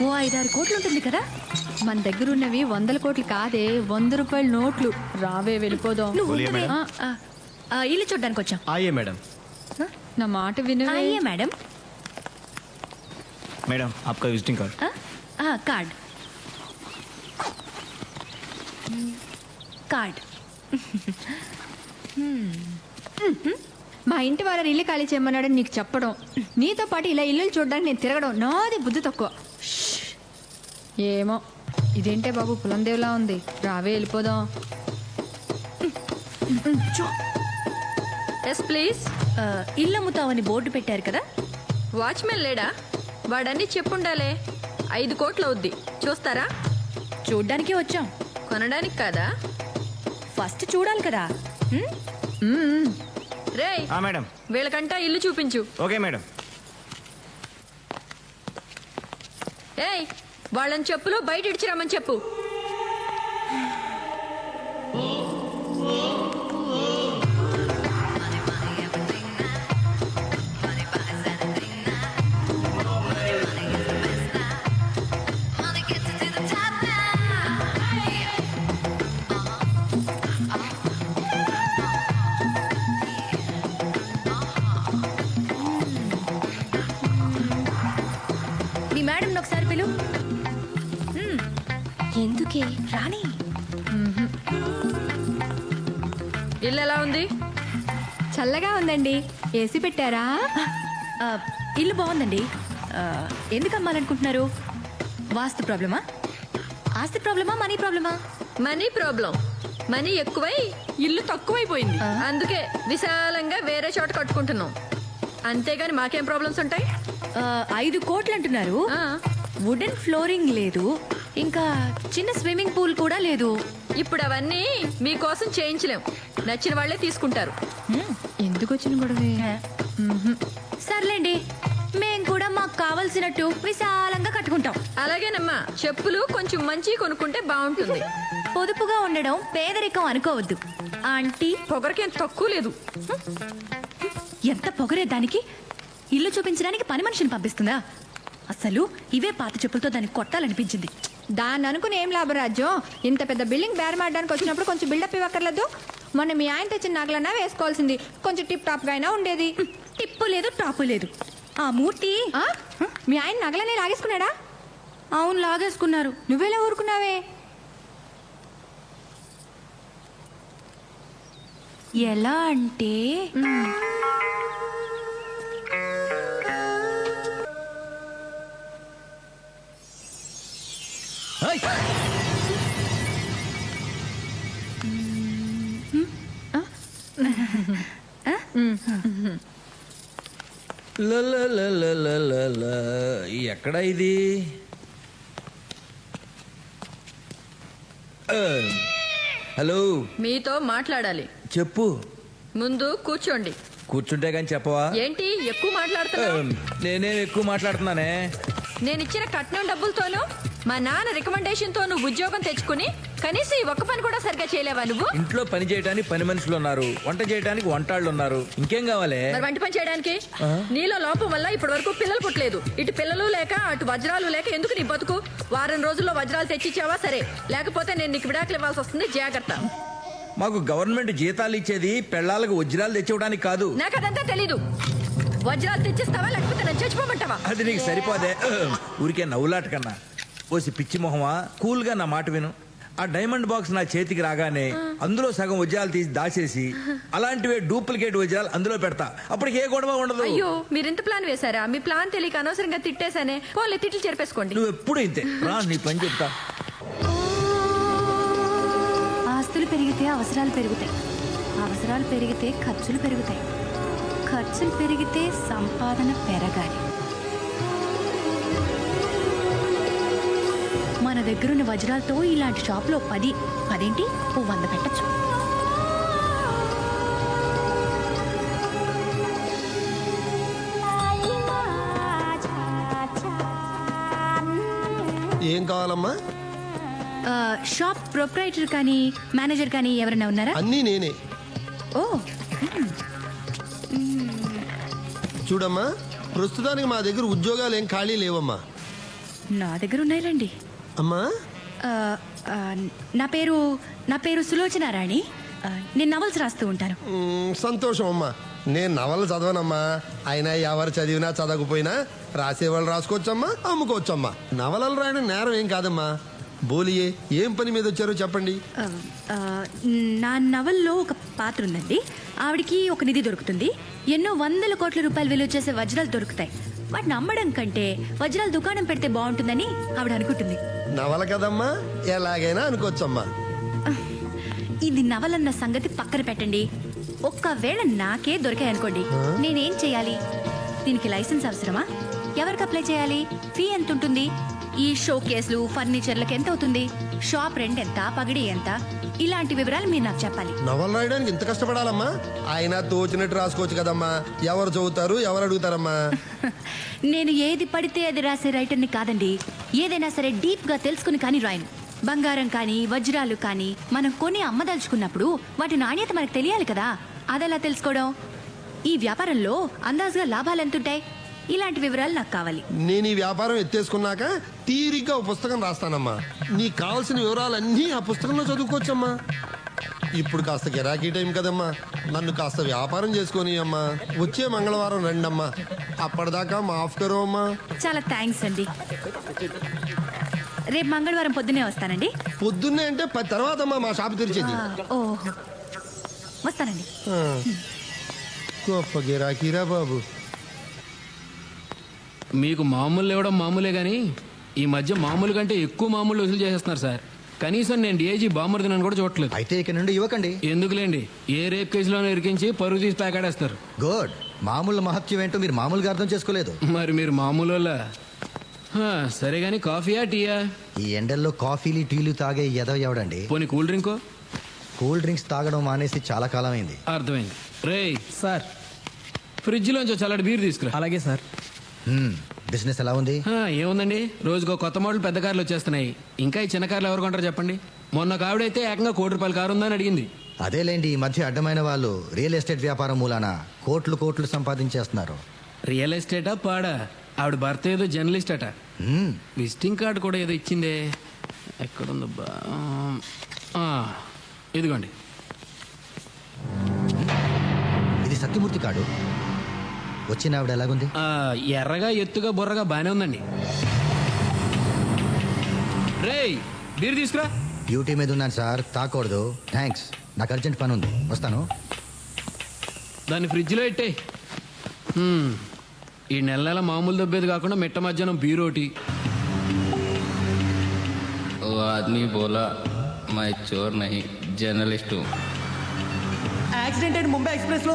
ఓ 5-6 కోట్లు ఉంటుంది కదా.
మన దగ్గర ఉన్నవి 100 కోట్లు కాదే, 100 రూపాయల నోట్లు. రావే వెళ్ళిపోదాం.
నువ్వు ఉండవే. ఇల్లు చూడడానికి వచ్చాం.
ఆయే మేడం.
నా మాట వినవే.
అయ్యే మేడం.
మేడం आपका विजिटिंग कार्ड.
कार्ड.
మా ఇంటి వారు ఇల్లు ఖాళీ చేయమన్నాడని నీకు చెప్పడం, నీతో పాటు ఇలా ఇల్లు చూడడానికి నేను తిరగడం నాది బుద్ధి తక్కువ. ఏమో ఇదేంటే బాబు పులందేవ్లా ఉంది. రావే వెళ్ళిపోదాం.
Yes please. ఇల్లు అమ్ముతావని బోర్డు పెట్టారు కదా.
వాచ్మెన్ లేడా? వాడన్నీ చెప్పుండాలే. 5 కోట్లు అవుద్ది, చూస్తారా?
చూడ్డానికి వచ్చాం,
కొనడానికి కాదా?
ఫస్ట్ చూడాలి కదా.
రేయ్
మేడం,
వీళ్ళకంటా ఇల్లు చూపించు.
Okay madam.
ఏయ్ వాళ్ళని చెప్పులు బయట ఇడిచిరమ్మని చెప్పు.
మీ మేడం ఒకసారి పిలు. ఎందుకే రాణి.
ఇల్లు ఎలా ఉంది? చల్లగా ఉందండి. ఏసీ పెట్టారా?
ఇల్లు బాగుందండి. ఎందుకు అమ్మాలనుకుంటున్నారు? వాస్తు ప్రాబ్లమా, ఆస్తి ప్రాబ్లమా, మనీ ప్రాబ్లమా?
Money problem. మనీ ఎక్కువై ఇల్లు తక్కువైపోయింది. అందుకే విశాలంగా వేరే చోట కట్టుకుంటున్నాం. అంతేగాని మాకేం ప్రాబ్లమ్స్ ఉంటాయి?
5 కోట్లు అంటున్నారు. వుడెన్ ఫ్లోరింగ్ లేదు, ఇంకా చిన్న స్విమ్మింగ్ పూల్ కూడా లేదు.
ఇప్పుడు అవన్నీ మీకోసం చేయించలేం. నచ్చిన వాళ్ళే తీసుకుంటారు. ఎందుకు వచ్చిన గొడవే?
సర్లేండి, మేం కూడా మాకు కావలసినట్టు విశాలంగా కట్టుకుంటాం.
అలాగేనమ్మా, చెప్పులు కొంచెం మంచి కొనుక్కుంటే బాగుంటుంది.
పొదుపుగా ఉండడం పేదరికం అనుకోవద్దు ఆంటీ.
పొగరకేం తక్కువ లేదు.
ఎంత పొగరే దానికి! ఇల్లు చూపించడానికి పని మనిషిని పంపిస్తుందా? అసలు ఇవే పాత చెప్పులతో దాన్ని కొట్టాలనిపించింది.
దాన్ని అనుకుని ఏం లాభం రాజ్యం? ఇంత పెద్ద బిల్డింగ్ బేరమాడడానికి వచ్చినప్పుడు కొంచెం బిల్డప్ ఇవ్వక్కర్లేదు. మొన్న మీ ఆయన తెచ్చిన నగలన్నా వేసుకోవాల్సింది. కొంచెం టిప్ టాప్ గా అయినా ఉండేది.
టిప్పు లేదు, టాపు లేదు. ఆ మూర్తి
మీ ఆయన నగలనే లాగేసుకున్నాడా?
అవును, లాగేసుకున్నారు.
నువ్వెలా ఊరుకున్నావే?
ఎలా అంటే
ఎక్కడ ఇది? హలో,
మీతో మాట్లాడాలి.
చెప్పు.
ముందు కూర్చోండి.
కూర్చుంటే కానీ చెప్పవా?
ఏంటి ఎక్కువ మాట్లాడుతున్నావు?
నేనేం ఎక్కువ మాట్లాడుతున్నానే?
నేను ఇచ్చిన కట్నం డబ్బులతోనూ మా నాన్న రికమెండేషన్ తో నువ్వు ఉద్యోగం తెచ్చుకుని కనీసం ఈ ఒక్క పని కూడా సరిగ్గా చేయలేవా నువ్వు?
ఇంట్లో పని చేయడానికి పని మనుషులు ఉన్నారు, వంట చేయడానికి వంటాళ్ళు ఉన్నారు. ఇంకేం కావాలి?
మరి వంట పని చేయడానికి నీలో లోపం వల్ల ఇప్పటి వరకు పిల్లలు పుట్టలేదు. ఇటు పిల్లలు లేక అటు వజ్రాలు లేక ఎందుకు నీ బతుకు? వారం రోజుల్లో వజ్రాలు తెచ్చిచ్చావా సరే, లేకపోతే నేను నీకు విడాకులు ఇవ్వాల్సి వస్తుంది. జాగ్రత్త.
మాకు గవర్నమెంట్ జీతాలు ఇచ్చేది పెళ్ళాలకు వజ్రాలు తెచ్చివ్వడానికి కాదు.
నాకు అదంతా తెలీదు. వజ్రాలు తెచ్చిస్తావా లేకపోతే నన్ను చచ్చిపోమంటావా?
అది నీకు సరిపోదే. ఊరికే నవ్వులాట కన్నా ఓసి పిచ్చి మొహమా, కూల్గా నా మాట విను. ఆ డైమండ్ బాక్స్ నా చేతికి రాగానే అందులో సగం వజ్రాలు తీసి దాచేసి అలాంటివే డూప్లికేట్ వజ్రాలు అందులో పెడతా. అప్పటికి ఏ గొడవ ఉండదు.
అయ్యో, మీరు ఇంత ప్లాన్ వేశారా? మీ ప్లాన్ తెలియక అనవసరంగా తిట్టేశానే. పోలే, తిట్లు చేర్పేసుకోండి.
నువ్వు ఎప్పుడు ఇంతే రా, నీ పని చెప్తా.
ఆస్తులు పెరిగితే అవసరాలు పెరుగుతాయి, అవసరాలు పెరిగితే ఖర్చులు పెరుగుతాయి, ఖర్చులు పెరిగితే సంపాదన పెరగాలి. మన దగ్గరున్న వజ్రాలతో ఇలాంటి షాప్లో 10 100 పెట్టచ్చు.
ఏం కావాలమ్మా?
షాప్ ప్రొప్రైటర్ కానీ మేనేజర్ కానీ ఎవరైనా ఉన్నారా?
అన్నీ నేనే.
ఓ,
చూడమ్మా, ప్రస్తుతానికి మా దగ్గర ఉద్యోగాలు ఏం ఖాళీ లేవమ్మా.
నా దగ్గర ఉన్నాయిలండి.
అమ్మా,
నా పేరు సులోచన రాణి. నేను నవల్స్ రాస్తూ ఉంటాను.
సంతోషం అమ్మా. నేను నవలు చదవనమ్మా. అయినా ఎవరు చదివినా చదవకపోయినా రాసేవాళ్ళు రాసుకోవచ్చమ్మా, అమ్ముకోవచ్చమ్మా. నవలలు రాయడం నేరం ఏం కాదమ్మా. బోలియే, ఏం పని మీద వచ్చారో చెప్పండి.
నా నవల్లో ఒక పాత్ర ఉందండి. ఆవిడికి ఒక నిధి దొరుకుతుంది. ఎన్నో 100 కోట్ల రూపాయలు విలువ చేసే వజ్రాలు దొరుకుతాయి. వాటిని అమ్మడం కంటే వజ్రాలు దుకాణం పెడితే బాగుంటుందని ఆవిడ అనుకుంటుంది.
నవల కదమ్మా, ఎలాగైనా అనుకోవచ్చమ్మా.
ఇది నవలన్న సంగతి పక్కన పెట్టండి. ఒక్కవేళ నాకే దొరికాయనుకోండి, నేనేం చేయాలి? దీనికి లైసెన్స్ అవసరమా? ఎవరికి అప్లై చేయాలి? ఫీ ఎంత ఉంటుంది? ఈ షో కేసులు ఫర్నిచర్లకు ఎంత అవుతుంది? షాప్ రెంట్ ఎంత, పగిడి ఎంత? ఇలాంటి వివరాలు మీరు నాకు చెప్పాలి.
నవల రాయడానికి ఇంత కష్టపడాలమ్మా? ఆయన తోచినట్టు రాసుకోవచ్చు కదమ్మా. ఎవరు చదువుతారు, ఎవరు అడుగుతారమ్మా?
నేను ఏది పడితే అది రాసే రైటర్ని కాదండి. ఏదైనా సరే డీప్ గా తెలుసుకుని కానీ రాయను. బంగారం కానీ వజ్రాలు కానీ మనం కొని అమ్మదలుచుకున్నప్పుడు వాటి నాణ్యత మనకు తెలియాలి కదా. అదెలా తెలుసుకోవడం? ఈ వ్యాపారంలో అందాజుగా లాభాలు ఎంతుంటాయి? ఇలాంటి వివరాలు నాకు కావాలి.
నేను ఈ వ్యాపారం ఎత్తేసుకున్నాక తీరిగ్గా ఒక పుస్తకం రాస్తానమ్మా. నీకు కావాల్సిన వివరాలన్నీ ఆ పుస్తకంలో చదువుకోవచ్చమ్మా. ఇప్పుడు కాస్త గిరాకీ టైం కదమ్మా, నన్ను కాస్త వ్యాపారం చేసుకొని అమ్మా. వచ్చే మంగళవారం రండి అమ్మా. అప్పటిదాకా మాఫ్ కరో అమ్మా.
చాలా థ్యాంక్స్ అండి. రేపు మంగళవారం పొద్దునే వస్తానండి.
పొద్దున్నే అంటే 10 తర్వాత అమ్మా మా షాప్ తెరిచేది.
ఓహో, వస్తానండి.
గొప్ప గిరాకీరా బాబు.
మీకు మామూలు ఇవ్వడం మామూలే కానీ ఈ మధ్య మామూలు కంటే ఎక్కువ మామూలు వసూలు చేసేస్తున్నారు సార్. కనీసం నేను డిఐజీ బామర్దినని కూడా చూడట్లేదు.
అయితే ఇక నుండి ఇవ్వకండి.
ఎందుకులేండి, ఏ రేప్ కేసులోనే ఇరికించి పరుగు తీసి ప్యాకాడేస్తారు.
గుడ్. మామూలు మహత్యం ఏంటో మీరు మామూలుగా అర్థం చేసుకోలేదు.
మరి మీరు మామూలు వాళ్ళ? సరే కానీ కాఫీయా టీయా?
ఈ ఎండల్లో కాఫీలు టీలు తాగే ఎదవ ఎవడండి?
పోనీ కూల్ డ్రింకో?
కూల్ డ్రింక్స్ తాగడం మానేసి చాలా కాలం అయింది.
అర్థమైంది. రేయ్ సార్, ఫ్రిడ్జ్లోంచి చల్లటి బీర్ తీసుకురా.
అలాగే సార్.
బిజినెస్ ఎలా ఉంది?
ఏముందండి, రోజుకో కొత్త మోడల్ పెద్ద కార్లు వచ్చేస్తున్నాయి. ఇంకా ఈ చిన్న కార్లు ఎవరు కొంటారు చెప్పండి? మొన్న ఒక ఆవిడైతే ఏకంగా ₹1,00,00,000 కారు ఉందని అడిగింది.
అదేలేండి, ఈ మధ్య అడ్డమైన వాళ్ళు రియల్ ఎస్టేట్ వ్యాపారం మూలాన కోట్లు సంపాదించేస్తున్నారు.
రియల్ ఎస్టేటా పాడా? ఆవిడ భర్త ఏదో జర్నలిస్ట్ అట. విజిటింగ్ కార్డు కూడా ఏదో ఇచ్చిందే. ఎక్కడుందబ్బా? ఇదిగోండి.
ఇది సత్యమూర్తి కార్డు. వచ్చిన ఆవిడ ఎలాగుంది?
ఎర్రగా ఎత్తుగా బుర్రగా బానే ఉందండి. రేయ్ బీర్ తీసుకురా.
డ్యూటీ మీద ఉన్నాను సార్, తాకూడదు. థ్యాంక్స్, నాకు అర్జెంట్ పని ఉంది, వస్తాను.
దాన్ని ఫ్రిడ్జ్లో పెట్టే. ఈ నెల మామూలు దబ్బేది కాకుండా మిట్ట మధ్యాహ్నం బీర్ ఒకటి.
ఓ ఆద్మీ బోలా my Chor Nahi journalist who.
Accident అయిన ముంబై ఎక్స్ప్రెస్ లో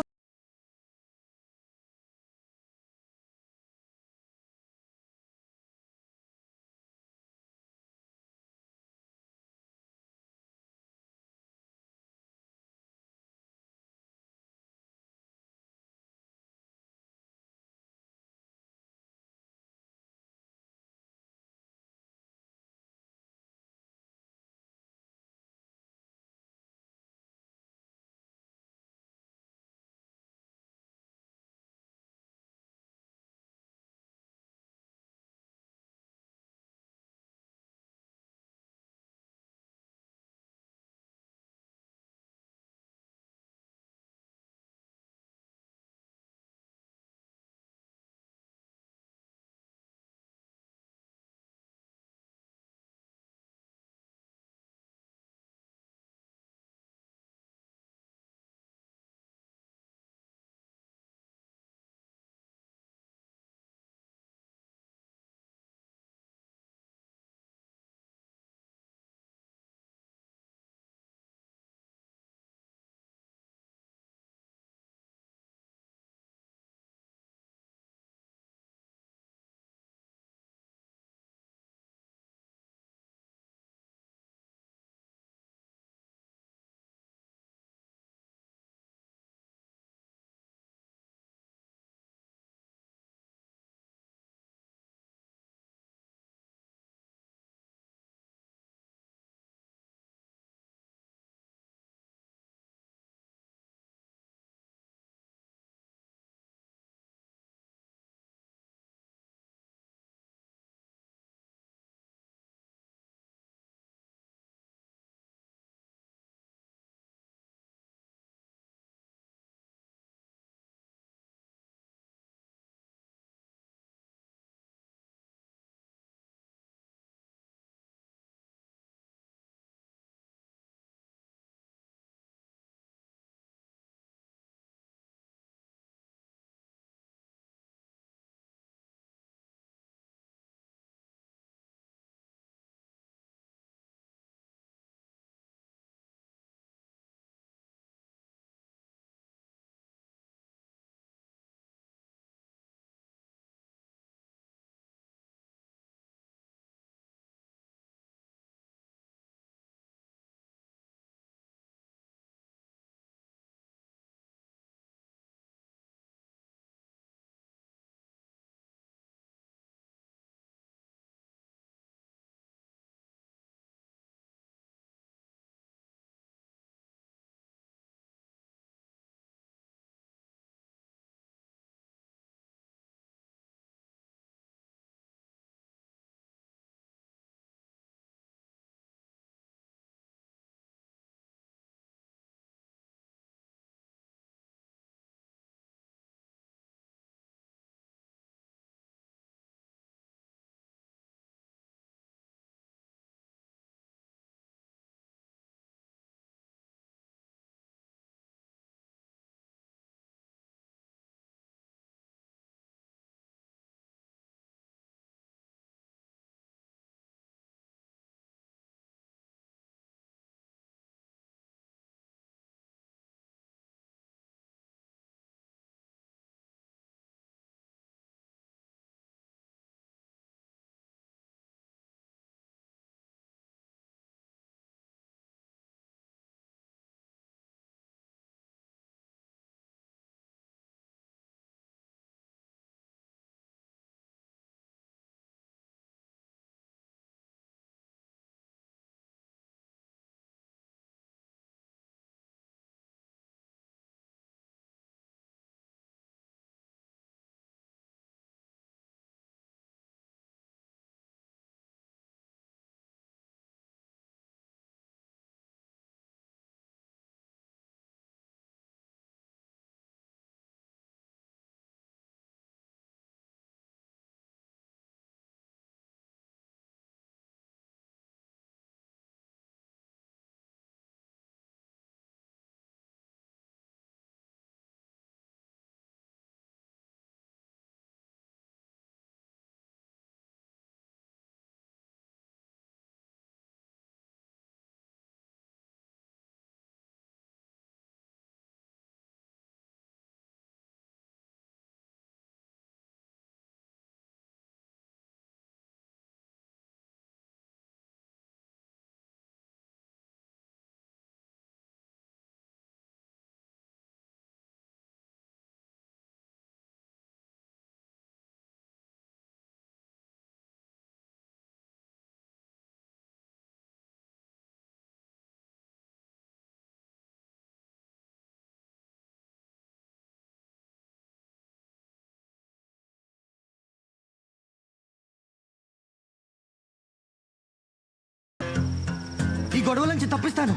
గొడవల నుంచి తప్పిస్తాను.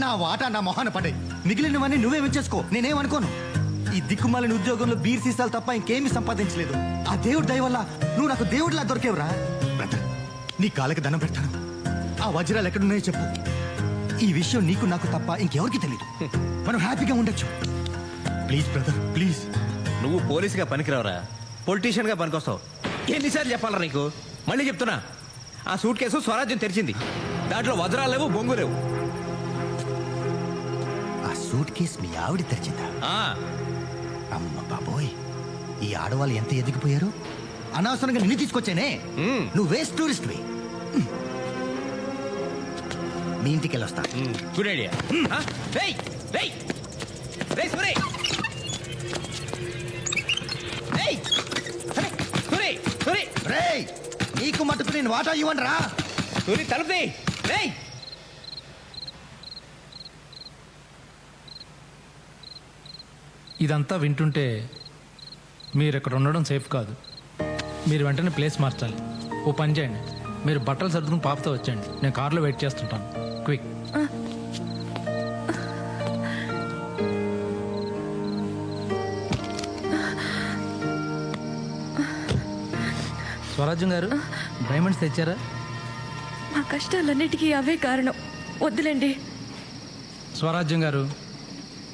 నా వాటా నా మొహాన పడే, మిగిలినవన్నీ నువ్వే ఉంచేసుకో, నేనేమనుకోను. ఈ దిక్కుమాలిన ఉద్యోగంలో బీర్ సీసాలు తప్ప ఇంకేమీ సంపాదించలేదు. ఆ దేవుడి దయ వల్ల నువ్వు నాకు దేవుడిలా దొరికేవురా. బ్రదర్, నీ కాళ్ళకి దండం పెడతాను. ఆ వజ్రాలు ఎక్కడున్నాయో చెప్పు. ఈ విషయం నీకు నాకు తప్ప ఇంకెవరికి తెలియదు. మనం హ్యాపీగా ఉండొచ్చు. Please brother, please.
నువ్వు పోలీసుగా పనికిరావురా, పొలిటీషియన్గా పనికొస్తావు. ఎన్నిసార్లు చెప్పాలరా నీకు? మళ్ళీ చెప్తున్నా, ఆ సూట్ కేసు స్వరాజ్యం తెరిచింది. దాంట్లో వజ్రాలు లేవు, బొంగు లేవు.
ఆ సూట్ కేసు మీ ఆవిడ తెరిచిందా? అమ్మ బాబోయ్, ఈ ఆడవాళ్ళు ఎంత ఎదిగిపోయారు. అనవసరంగా నిన్ను తీసుకొచ్చానే. నువ్వు వేస్ట్ టూరిస్ట్వి. మీ ఇంటికి వెళ్ళొస్తా.
Good idea.
నీకు మటుకు నేను వాటా ఇవ్వండి రా.
తలుపు.
ఇదంతా వింటుంటే మీరు ఇక్కడ ఉండడం సేఫ్ కాదు. మీరు వెంటనే ప్లేస్ మార్చాలి. ఓ పని చేయండి, మీరు బట్టలు సర్దుకుని పాపతో వచ్చేయండి. నేను కార్లో వెయిట్ చేస్తుంటాను. క్విక్. స్వరాజ్యం గారు, డైమండ్స్ తెచ్చారా?
మా కష్టాలన్నిటికీ అవే కారణం. వద్దులేండి.
స్వరాజ్యం గారు,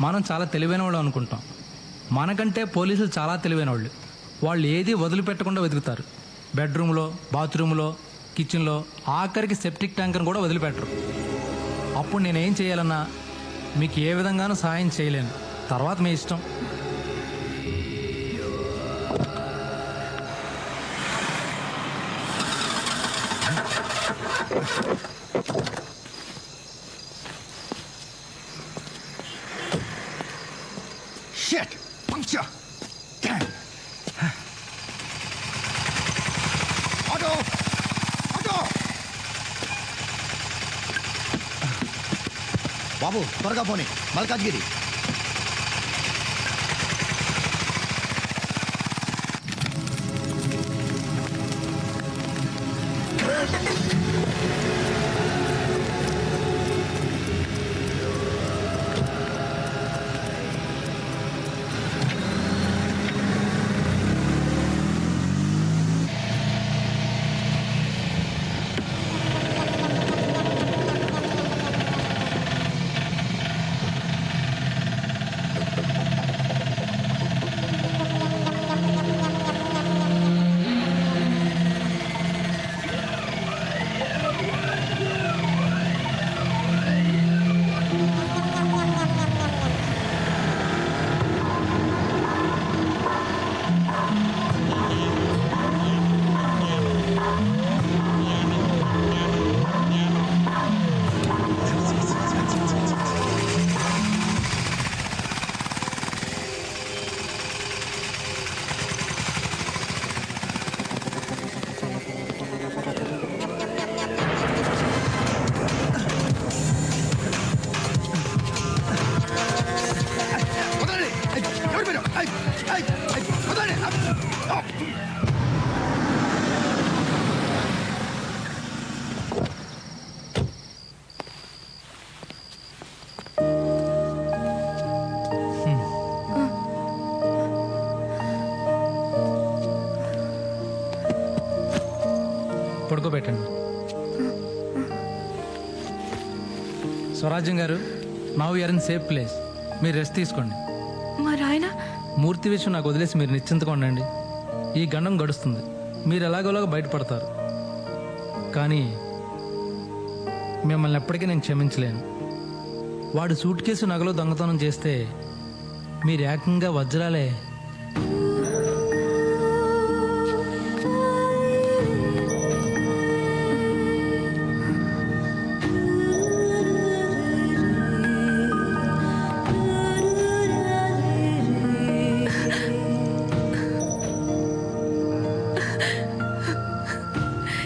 మనం చాలా తెలివైన వాళ్ళు అనుకుంటాం. మనకంటే పోలీసులు చాలా తెలివైన వాళ్ళు. వాళ్ళు ఏది వదిలిపెట్టకుండా వెతుకుతారు. బెడ్రూమ్లో, బాత్రూంలో, కిచెన్లో, ఆఖరికి సెప్టిక్ ట్యాంకర్ని కూడా వదిలిపెట్టరు. అప్పుడు నేనేం చేయాలన్నా మీకు ఏ విధంగానూ సహాయం చేయలేను. తర్వాత మీ ఇష్టం.
Shit! Puncture! Damn! Auto! Auto! బాబు, త్వరగా పోనీ. మల్కాజ్గిరి.
పడుకోబెట్టండి. స్వరాజ్యం గారు, now you are in safe place. మీరు రెస్ట్ తీసుకోండి.
మరి ఆయన
మూర్తి విషయం నాకు వదిలేసి మీరు నిశ్చింతగా ఉండండి. ఈ గండం గడుస్తుంది, మీరు ఎలాగోలాగా బయటపడతారు. కానీ మిమ్మల్ని ఎప్పటికీ నేను క్షమించలేను. వాడు సూట్ కేసు నగలు దొంగతనం చేస్తే మీరు ఏకంగా వజ్రాలే.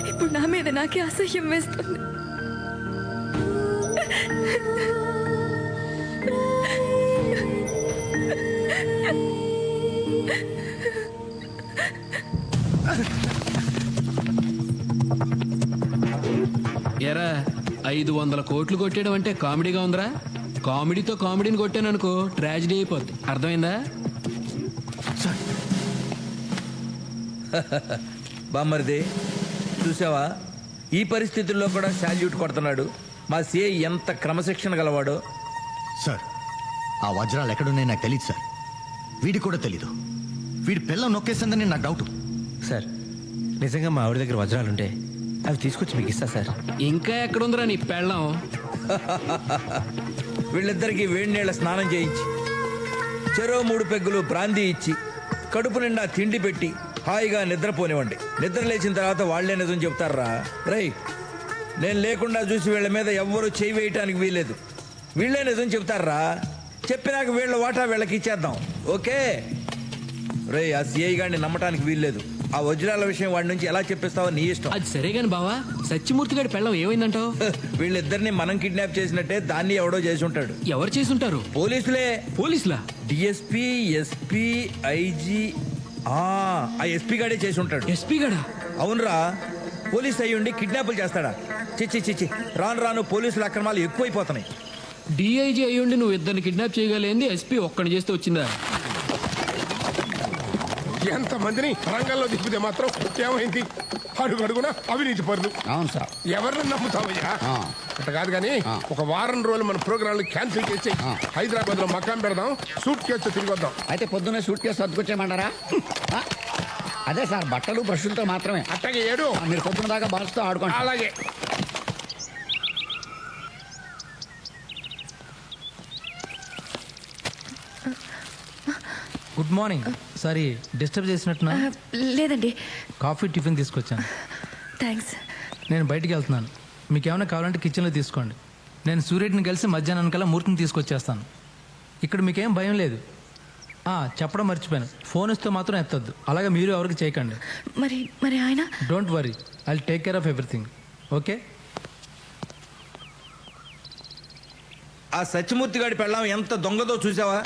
ఇప్పుడు నా మీద నాకే అసహ్యం వేస్తుంది.
ఎరా 500 కోట్లు కొట్టేయడం అంటే కామెడీగా ఉందిరా. కామెడీతో కామెడీని కొట్టాను అనుకో ట్రాజిడీ అయిపోద్ది. అర్థమైందా?
బామ్మరిది చూసావా, ఈ పరిస్థితుల్లో కూడా శాల్యూట్ కొడుతున్నాడు. మా సిఐ ఎంత క్రమశిక్షణ గలవాడో.
సార్ ఆ వజ్రాలు ఎక్కడున్నాయి నాకు తెలియదు సార్. వీడికి కూడా తెలీదు. వీడి పిల్లం నొక్కేసిందని నాకు డౌట్.
సార్ నిజంగా మా ఆవిడ దగ్గర వజ్రాలుంటే అవి తీసుకొచ్చి మీకు ఇస్తా సార్.
ఇంకా ఎక్కడుందిరా నీ పెళ్ళం?
వీళ్ళిద్దరికి వేడి నీళ్ళ స్నానం చేయించి, చెరో 3 పెగ్గులు బ్రాందీ ఇచ్చి, కడుపు నిండా తిండి పెట్టి హాయిగా నిద్రపోనివ్వండి. నిద్ర లేచిన తర్వాత వాళ్లే నిజం చెప్తారా. రై, నేను లేకుండా చూసి వీళ్ళ మీద ఎవ్వరూ చేయి వేయటానికి వీల్లేదు. వీళ్ళే నిజం చెప్తారా. చెప్పినాక వీళ్ళ వాటా వీళ్ళకి ఇచ్చేద్దాం. ఓకే రే, ఆ సిఐ గారిని నమ్మటానికి వీల్లేదు. ఆ వజ్రాల విషయం వాడి నుంచి ఎలా చెప్పిస్తావో నీ ఇష్టం.
అది సరే గాని బావా, సత్యమూర్తి గారి పెళ్ళం ఏమైందంటావు?
వీళ్ళిద్దరిని మనం కిడ్నాప్ చేసినట్టే దాన్ని ఎవడో చేసి ఉంటాడు.
ఎవరు చేసి ఉంటారు?
పోలీసులే.
పోలీసులా?
DSP, SP, IG. ఆ ఎస్పీ గాడే చేసి ఉంటాడు.
ఎస్పీ గాడా?
అవునరా. పోలీస్ అయ్యుండి కిడ్నాపులు చేస్తాడా? చిచ్చి చిచ్చి, రాను రాను పోలీసుల అక్రమాలు ఎక్కువైపోతున్నాయి.
డిఐజీ అయ్యుండి నువ్వు ఇద్దరిని కిడ్నాప్ చేయగలిగింది ఎస్పీ ఒక్కడిని చేస్తే వచ్చిందా?
ఎంతమందిని రంగంలో దిప్పితే మాత్రం ఏమైంది? అడుగడుగునా అవినీతి పరులు.
అవును సార్.
ఎవరిని నమ్ముతావయ్యా? అట్లా కాదు కానీ ఒక వారం రోజులు మన ప్రోగ్రాంలు క్యాన్సిల్ చేసి హైదరాబాద్ లో మకాం పెడదాం, సూట్ కేసు తిరిగి వద్దాం.
అయితే పొద్దున్నే సూట్ కేసు సర్దుకొచ్చేయమంటారా? అదే సార్, బట్టలు బ్రష్లతో మాత్రమే.
అట్టగే ఏడు
మీరు పొద్దున దాకా బాల్స్తో ఆడుకోండి.
అలాగే.
Good morning. సారీ డిస్టర్బ్ చేసినట్టున్నా?
లేదండి.
కాఫీ టిఫిన్ తీసుకొచ్చాను.
థ్యాంక్స్.
నేను బయటికి వెళ్తున్నాను. మీకు ఏమైనా కావాలంటే కిచెన్లో తీసుకోండి. నేను సూర్యుడిని కలిసి మధ్యాహ్నం కల్లా మూర్తిని తీసుకొచ్చేస్తాను. ఇక్కడ మీకేం భయం లేదు. చెప్పడం మర్చిపోయాను, ఫోన్ ఇస్తే మాత్రం ఎత్తొద్దు. అలాగే మీరు ఎవరికి చేయకండి.
మరి ఆయన?
Don't worry, I will take care of everything. Okay.
ఆ సత్యమూర్తి గారి పెళ్ళాం ఎంత దొంగదో చూసావా?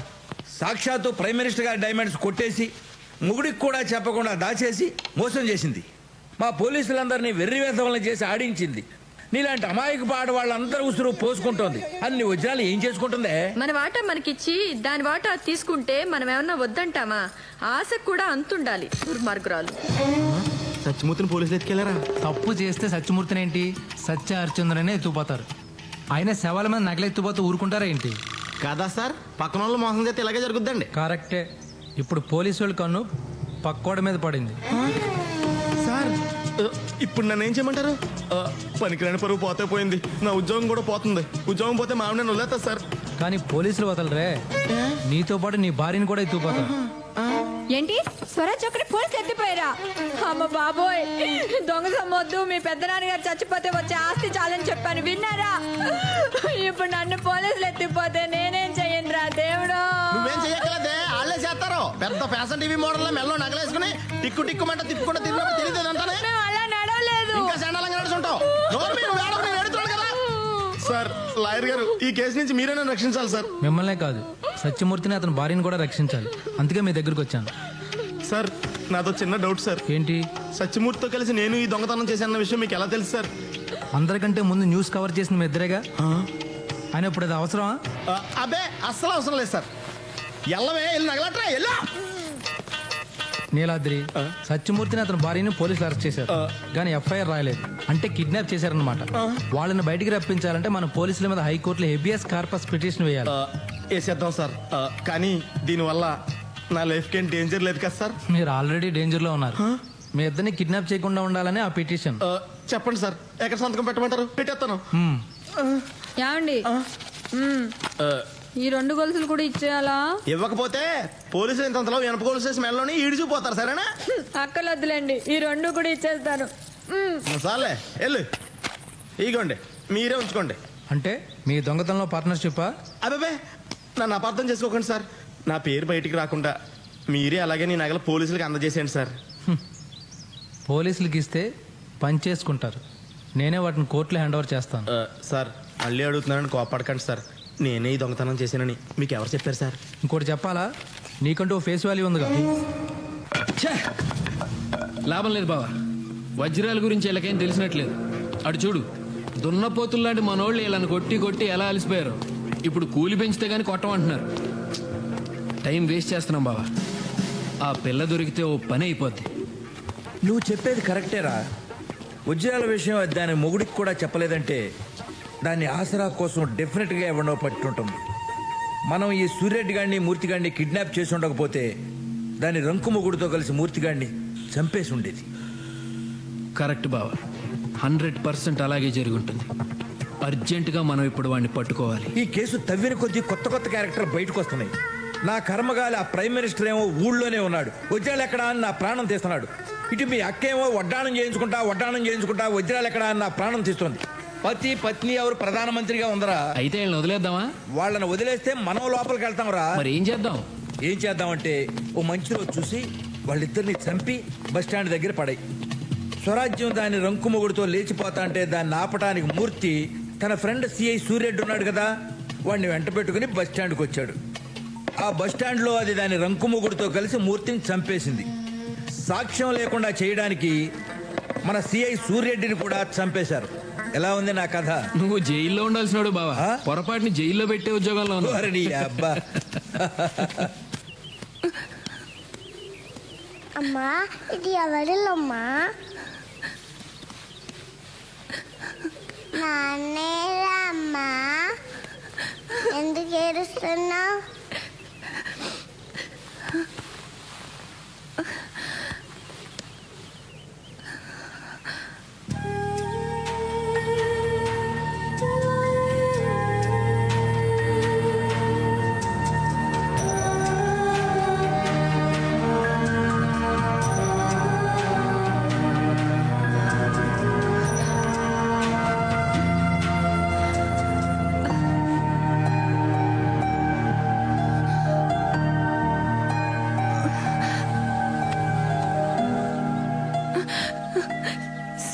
సాక్షాత్తు ప్రైమ్ మినిస్టర్ గారి డైమండ్స్ కొట్టేసి ముగుడికి కూడా చెప్పకుండా దాచేసి మోసం చేసింది. మా పోలీసులందరినీ వెర్రివేధవలను చేసి ఆడించింది. నీలాంటి అమాయక ఆడవాళ్ళందరూ ఉసురు పోసుకుంటోంది. అన్ని వజ్రాలు ఏం చేసుకుంటుందే?
మన వాటా మనకిచ్చి దాని వాటా తీసుకుంటే మనం ఏమన్నా వద్దంటామా? ఆశ కూడా అంతుండాలి. దుర్మార్గురాలు.
సత్యమూర్తిని పోలీసులు ఎత్తుకెళ్లారా?
తప్పు చేస్తే సత్యమూర్తిని ఏంటి, సత్య హరిచంద్రనే ఎత్తుకుపోతారు. ఆయన శవాల మీద నగలెత్తుపోతూ ఊరుకుంటారా ఏంటి?
కాదా సార్, పక్కన వాళ్ళు మోసం చేస్తే ఇలాగే జరుగుద్దండి.
కరెక్టే. ఇప్పుడు పోలీసు వాళ్ళ కన్ను పక్కోడ మీద పడింది.
సార్ ఇప్పుడు నన్ను ఏం చేయమంటారు? పనికిరాని పరువు పోతే పోయింది, నా ఉద్యోగం కూడా పోతుంది. ఉద్యోగం పోతే మా ఆవిడ వదిలేస్తా సార్.
కానీ పోలీసులు వదలరే, నీతో పాటు నీ భార్యని కూడా ఎత్తుకుపోతారు.
ఏంటి స్వరాజ్ ఒకటి పోలీసులు ఎత్తిపోయారా? అమ్మ బాబోయ్, దొంగ సమ్మొద్దు. మీ పెద్దనాన్నగారు చచ్చిపోతే వచ్చే ఆస్తి చాలని చెప్పాను, విన్నారా? ఇప్పుడు నన్ను పోలీసులు ఎత్తిపోతే నేనేం చెయ్యనురా దేవుడు?
నువ్వేం చెయ్యగలదే, వాళ్ళే చేస్తారు. పెద్ద ఫ్యాషన్ టీవీ మోడల్ మెల్లో నగలేసుకుని టిక్కు టిక్కుమంట తిప్పుకుంటూ తిరిగినప్పుడు తెలియదు అంటానే.
మేము అలా నడవలేదు.
ఇంకా శాండలంగా నడుచుంటావు. సార్, లాయర్ గారు, ఈ కేసు నుంచి మీరే నన్ను రక్షించాలి సార్.
మిమ్మల్నే కాదు, సత్యమూర్తిని అతని భార్యను కూడా రక్షించాలి. అందుకే మీ దగ్గరకు వచ్చాను.
సార్, నాతో చిన్న డౌట్ సార్.
ఏంటి?
సత్యమూర్తితో కలిసి నేను ఈ దొంగతనం చేశానన్న విషయం మీకు ఎలా తెలుసు సార్?
అందరికంటే ముందు న్యూస్ కవర్ చేసిన మీ ఇద్దరేగా. ఆయన ఇప్పుడు అది అవసరమా?
అబ్బే, అస్సలు అవసరం లేదు సార్. ఎల్లవే, వెళ్ళి నగలట్రా, ఎల్లా.
నీలాద్రి, సత్యమూర్తిని అతని భార్యని పోలీసులు అరెస్ట్ చేశారు, కానీ ఎఫ్ఐఆర్ రాయలేదు. అంటే కిడ్నాప్ చేశారన్నమాట. వాళ్ళని బయటికి రప్పించాలంటే మన పోలీసుల మీద హైకోర్టులో హెబియస్ కార్పస్ పిటిషన్ వేయాలి.
వేసేద్దాం సార్. కానీ దీనివల్ల నా లైఫ్కి ఏం డేంజర్ లేదు కదా సార్?
మీరు ఆల్రెడీ డేంజర్లో ఉన్నారు. మీ ఇద్దరిని కిడ్నాప్ చేయకుండా ఉండాలని ఆ పిటిషన్.
చెప్పండి సార్, ఎక్కడ సంతకం పెట్టమంటారు? పెట్టేస్తాను.
ఏమండి, ఈ 2 గొలుసులు కూడా ఇచ్చేయాలా?
ఇవ్వకపోతే పోలీసులు ఇంతలో వెనప గొలుసు వేసి మెడలోని ఈడ్చిపోతారు. సరేనా?
అక్కలొద్దులేండి, ఈ 2 కూడా ఇచ్చేస్తాను.
సార్లే, వెళ్ళు. ఇగోండి, మీరే ఉంచుకోండి.
అంటే మీ దొంగతనంలో పార్ట్నర్షిప్పా?
అబ్బాబే, నన్ను అపార్థం చేసుకోకండి సార్. నా పేరు బయటికి రాకుండా మీరే అలాగే నీ నగలు పోలీసులకు అందజేసేయండి సార్.
పోలీసులకి ఇస్తే పని చేసుకుంటారు. నేనే వాటిని కోర్టులో హ్యాండ్ ఓవర్ చేస్తాను.
సార్, మళ్ళీ అడుగుతున్నానని కోపడకండి సార్. నేనే ఈ దొంగతనం చేశానని మీకు ఎవరు చెప్పారు సార్?
ఇంకోటి చెప్పాలా? నీకంటూ ఫేస్ వాల్యూ ఉందిగా.
లాభం లేదు బావా, వజ్రాల గురించి వీళ్ళకేం తెలిసినట్లేదు. అటు చూడు, దున్నపోతుల్లాంటి మనోళ్ళు వీళ్ళని కొట్టి కొట్టి ఎలా అలసిపోయారు. ఇప్పుడు కూలి పెంచితే గానీ కొట్టమంటున్నారు. టైం వేస్ట్ చేస్తున్నాం బావా. ఆ పిల్ల దొరికితే ఓ పని అయిపోద్ది.
నువ్వు చెప్పేది కరెక్టేరా. ఉద్యోగాల విషయం దాని మొగుడికి కూడా చెప్పలేదంటే దాన్ని ఆసరా కోసం డెఫినెట్గా ఎవడో పట్టుంటుంది. మనం ఈ సూర్యరెడ్డి గారిని మూర్తిగాడిని కిడ్నాప్ చేసి ఉండకపోతే దాని రంకు మొగుడితో కలిసి మూర్తిగాడిని చంపేసి ఉండేది.
కరెక్ట్ బావా, 100% అలాగే జరుగుంటుంది. అర్జెంటుగా మనం ఇప్పుడు వాడిని పట్టుకోవాలి.
ఈ కేసు తవ్విన కొద్దీ కొత్త కొత్త క్యారెక్టర్ బయటకు వస్తున్నాయి. నా కర్మగాలి ఆ ప్రైమ్ మినిస్టర్ ఏమో ఊళ్ళోనే ఉన్నాడు, వజ్రాలు ఎక్కడా అని నా ప్రాణం తీస్తున్నాడు. ఇటు మీ అక్క ఏమో వడ్డాణం చేయించుకుంటా వజ్రాలు ఎక్కడా అని నా ప్రాణం తీస్తుంది. పతి పత్ని ఎవరు ప్రధానమంత్రిగా ఉందరా?
అయితే వీళ్ళని వదిలేద్దామా?
వాళ్ళని వదిలేస్తే మనం లోపలికి వెళ్తాం రా.
మరి ఏం చేద్దాం?
ఏం చేద్దామంటే ఓ మంచి రోజు చూసి వాళ్ళిద్దరిని చంపి బస్టాండ్ దగ్గర పడాయి. స్వరాజ్యం దాని రంకు మొగుడుతో లేచిపోతా అంటే దాన్ని ఆపటానికి మూర్తి తన ఫ్రెండ్ సిఐ సూర్యరెడ్డి ఉన్నాడు కదా, వాడిని వెంట పెట్టుకుని బస్టాండ్కి వచ్చాడు. ఆ బస్టాండ్లో అది దాని రంకు మొగుడుతో కలిసి మూర్తిని చంపేసింది. సాక్ష్యం లేకుండా చేయడానికి మన సిఐ సూర్యరెడ్డిని కూడా చంపేశారు. ఎలా ఉంది నా కథ?
నువ్వు జైల్లో ఉండాల్సినాడు బావా, పొరపాటుని జైల్లో పెట్టే ఉద్యోగంలో ఉన్నావు.
ఓరి నీ అబ్బా.
అమ్మా ఇది ఎవరిల్లమ్మా? నాన్నేరా అమ్మా, ఎందుకు ఏడుస్తున్నావు?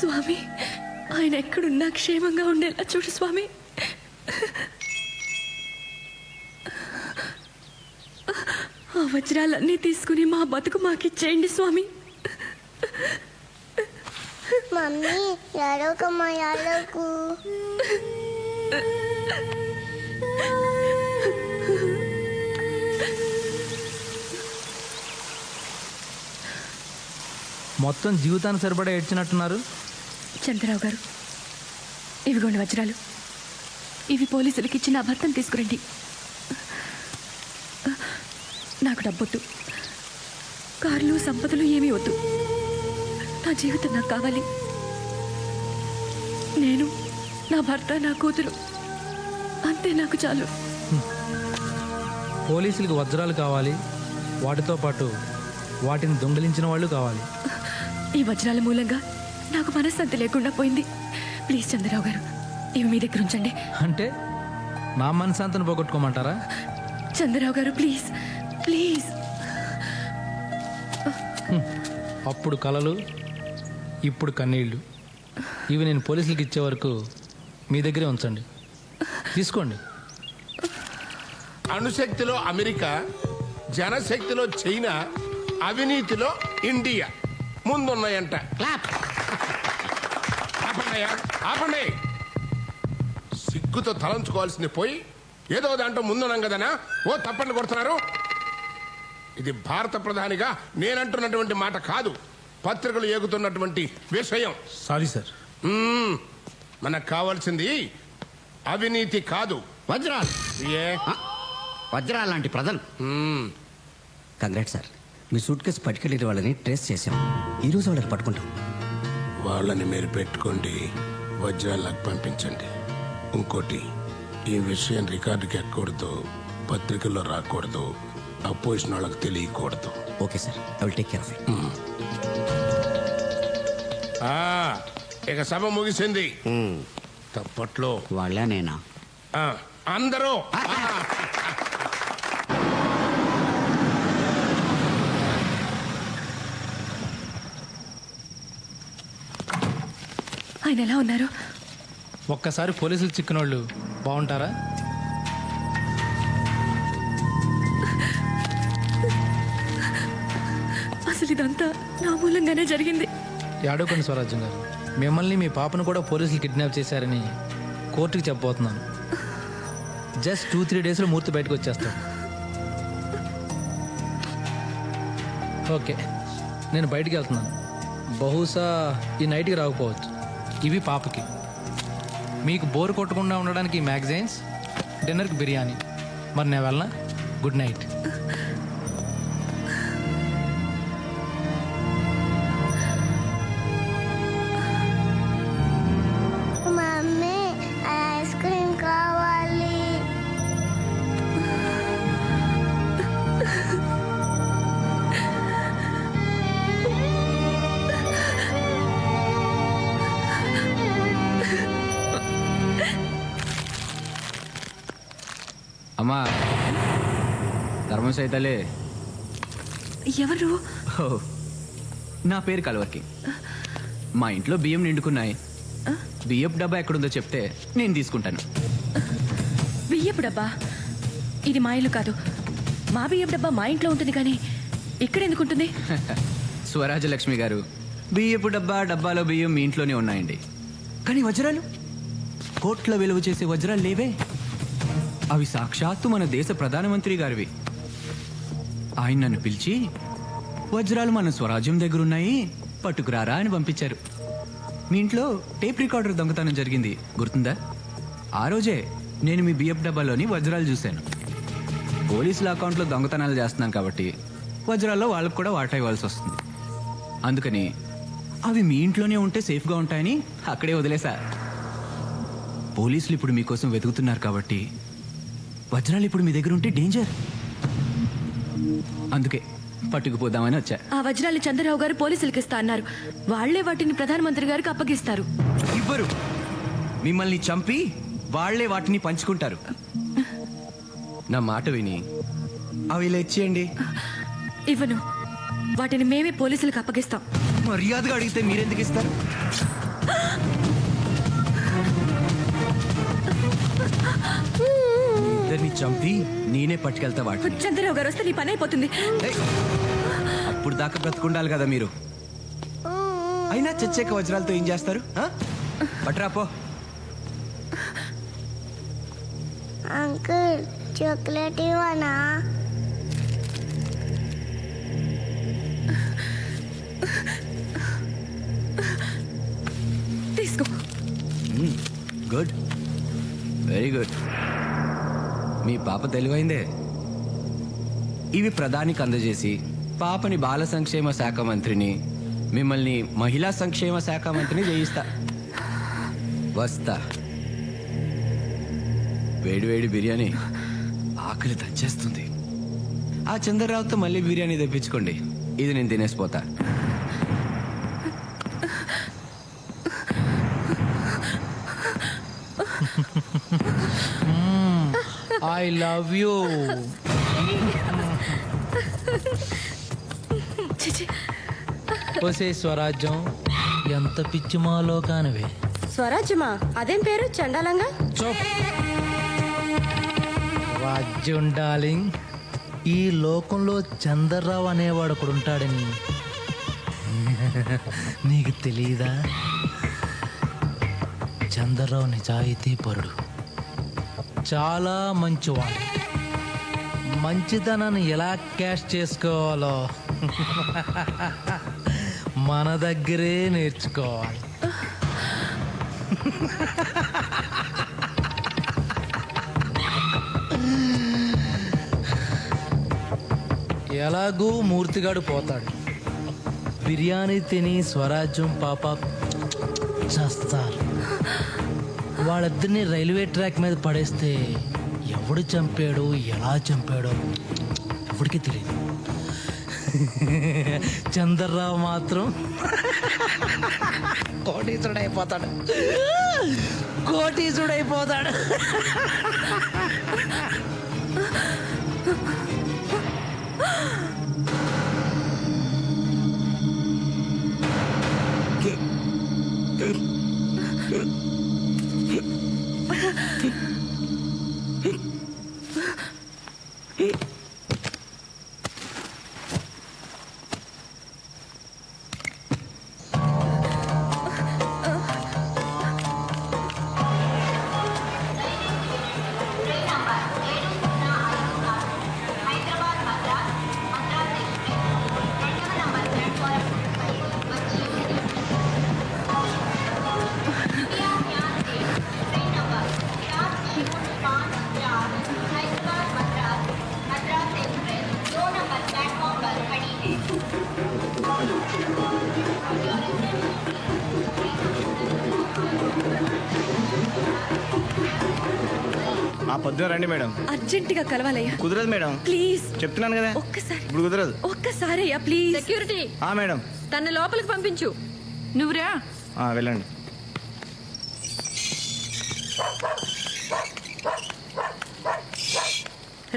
స్వామి, ఆయన ఎక్కడున్నా క్షేమంగా ఉండేలా చూడు స్వామి. ఆ వజ్రాలన్నీ తీసుకుని మా బతుకు మాకిచ్చేయండి స్వామి.
మమ్మీ ఎడవకమ్మా, ఎడవకు.
మొత్తం జీవితానికి సరిపడా ఏడ్చినట్టున్నారు.
చంద్రరావు గారు, ఇవిగోండి వజ్రాలు. ఇవి పోలీసులకి ఇచ్చి నా భర్తను తీసుకురండి. నాకు డబ్బొద్దు, కార్లు సంపదలు ఏమీ వద్దు. నా జీవితం నాకు కావాలి. నేను, నా భర్త, నా కూతురు, అంతే నాకు చాలు.
పోలీసులకు వజ్రాలు కావాలి, వాటితో పాటు వాటిని దొంగిలించిన వాళ్ళు కావాలి.
ఈ వజ్రాల మూలంగా నాకు మనశ్శాంతి లేకుండా పోయింది. ప్లీజ్ చంద్రరావు గారు, ఇవి మీ దగ్గర ఉంచండి.
అంటే నా మనశాంతిని పోగొట్టుకోమంటారా?
చంద్రరావు గారు ప్లీజ్ ప్లీజ్.
అప్పుడు కలలు, ఇప్పుడు కన్నీళ్ళు. ఇవి నేను పోలీసులకు ఇచ్చే వరకు మీ దగ్గరే ఉంచండి. తీసుకోండి.
అణుశక్తిలో అమెరికా, జనశక్తిలో చైనా, అవినీతిలో ఇండియా ముందున్నాయంట. ఆపండి. సిగ్గుతో తలంచుకోవాల్సింది పోయి ఏదో దాంట్లో ముందున్నాం కదనా ఓ తప్పండి కొడుతున్నారు. ఇది భారత ప్రధానిగా నేనంటున్నటువంటి మాట కాదు, పత్రికలు ఏగుతున్నటువంటి విషయం.
Sorry sir.
మనకు కావాల్సింది అవినీతి కాదు,
వజ్రాలు. వజ్రాలు లాంటి ప్రజలు. కంగ్రాట్ సార్, మీ సూట్ కేసు పట్టుకెళ్ళిన వాళ్ళని ట్రేస్ చేశాం. ఈరోజు వాళ్ళని పట్టుకుంటాం.
వాళ్ళని మీరు పెట్టుకోండి, వజ్రాలకు పంపించండి. ఇంకోటి, ఈ విషయం రికార్డుకి ఎక్కకూడదు, పత్రికల్లో రాకూడదు, అపోజిషన్ వాళ్ళకి తెలియకూడదు.
Okay sir, I will take care of it.
ఇక సభ ముగిసింది. తప్పట్లో
వాళ్ళ నేనా?
అందరూ
ఆయన ఎలా ఉన్నారు?
ఒక్కసారి పోలీసులు చిక్కిన వాళ్ళు బాగుంటారా?
అసలు ఇదంతా నా మూలంగానే జరిగింది.
ఏడవకండి స్వరాజ్యం గారు, మిమ్మల్ని మీ పాపను కూడా పోలీసులు కిడ్నాప్ చేశారని కోర్టుకి చెప్పబోతున్నాను. జస్ట్ 2-3 డేస్లో మూర్తి బయటకు వచ్చేస్తాం. ఓకే, నేను బయటికి వెళ్తున్నాను. బహుశా ఈ నైట్కి రాకపోవచ్చు. ఇవి పాపకి. మీకు బోర్ కొట్టకుండా ఉండడానికి ఈ మ్యాగజైన్స్, డిన్నర్కి బిర్యానీ. మరి నేను వెళ్ళనా? Good night.
Mummy ice cream కావాలి.
అమ్మా ధర్మం సైతలే.
ఎవరు?
ఓ, నా పేరు కలవర్కి. మా ఇంట్లో బియ్యం నిండుకున్నాయి. బియ్యపు డబ్బా ఎక్కడుందో చెప్తే నేను తీసుకుంటాను.
బియ్యపు డబ్బా? ఇది మా ఇల్లు కాదు. మా బియ్యపు డబ్బా మా ఇంట్లో ఉంటుంది, కానీ ఇక్కడ ఎందుకు ఉంటుంది?
స్వరాజలక్ష్మి గారు, బియ్యపు డబ్బాలో బియ్యం మీ ఇంట్లోనే ఉన్నాయండి. కానీ వజ్రాలు, కోట్ల విలువ చేసే వజ్రాలు లేవే. అవి సాక్షాత్తు మన దేశ ప్రధానమంత్రి గారివి. ఆయన నన్ను పిలిచి వజ్రాలు మన స్వరాజ్యం దగ్గర ఉన్నాయి, పట్టుకురారా అని పంపించారు. మీ ఇంట్లో టేప్ రికార్డర్ దొంగతనం జరిగింది, గుర్తుందా? ఆ రోజే నేను మీ బియ్యపు డబ్బాలోని వజ్రాలు చూశాను. పోలీసుల అకౌంట్లో దొంగతనాలు చేస్తున్నాను కాబట్టి వజ్రాల్లో వాళ్ళకు కూడా వాటా ఇవ్వాల్సి వస్తుంది. అందుకని అవి మీ ఇంట్లోనే ఉంటే సేఫ్గా ఉంటాయని అక్కడే వదిలేసా. పోలీసులు ఇప్పుడు మీకోసం వెతుకుతున్నారు కాబట్టి వజ్రాలు ఇప్పుడు మీ దగ్గర ఉంటే డేంజర్. అందుకే పట్టుకుపోదామని వచ్చా.
ఆ వజ్రాలు చంద్రరావు గారు పోలీసులకు ఇస్తా అన్నారు. వాళ్లే వాటిని ప్రధానమంత్రి గారికి అప్పగిస్తారు.
ఇవ్వరు. మిమ్మల్ని చంపి వాళ్లే వాటిని పంచుకుంటారు. నా మాట విని అవి ఇలా ఇచ్చేయండి.
ఇవ్వను. వాటిని మేమే పోలీసులకు అప్పగిస్తాం.
మర్యాదగా అడిగితే మీరెందుకు ఇస్తారు? ఇద్దరిని చంపి నేనే పట్టుకెళ్తా వాటిని.
చంద్రరావు గారు వస్తే నీ పని అయిపోతుంది.
అప్పుడు దాకా బ్రతుకుండాలి కదా మీరు. అయినా చచ్చాక వజ్రాలతో ఏం చేస్తారు? పట్రాపో.
అంకుల్ చాక్లెట్ ఇవ్వనా?
తీసుకో.
Good, very good. మీ పాప తెలివైందే. ఇవి ప్రధానికి అందజేసి పాపని బాల సంక్షేమ శాఖ మంత్రిని, మిమ్మల్ని మహిళా సంక్షేమ శాఖ మంత్రిని చేయిస్తా. వస్తా. వేడివేడి బిర్యానీ ఆకలి దంచేస్తుంది. ఆ చంద్రరావుతో మళ్ళీ బిర్యానీ తెప్పించుకోండి. ఇది నేను తినేసిపోతా.
I love you. ఒసే స్వరాజ్యం, ఎంత పిచ్చి మాలో కానివే.
స్వరాజ్యమా? అదేం పేరు చండాలంగా?
రాజ్యం డార్లింగ్, ఈ లోకంలో చంద్రరావు అనేవాడు ఒకడు ఉంటాడని నీకు తెలీదా? చంద్రరావు నిజాయితీ పరుడు, చాలా మంచివాడు. మంచితనాన్ని ఎలా క్యాష్ చేసుకోవాలో మన దగ్గరే నేర్చుకోవాలి. ఎలాగూ మూర్తిగాడు పోతాడు. బిర్యానీ తిని స్వరాజ్యం పాప చేస్తారు. వాళ్ళిద్దరిని రైల్వే ట్రాక్ మీద పడేస్తే ఎవడు చంపాడో ఎలా చంపాడో ఎవడికి తెలియదు. చంద్రరావు మాత్రం కోటీసుడైపోతాడు. కోటీసుడైపోతాడు.
ఆ పొద్దున రండి మేడం.
అర్జెంటుగా కలవాలయ్యా.
కుదరదు మేడం.
ప్లీజ్
చెప్తున్నాను కదా,
ఒక్కసారి
ఇప్పుడు కుదరదు.
ఒక్కసారి అయ్యా ప్లీజ్.
సెక్యూరిటీ
మేడం
తన లోపలికి పంపించు. నువ్వురా.
వెళ్ళండి.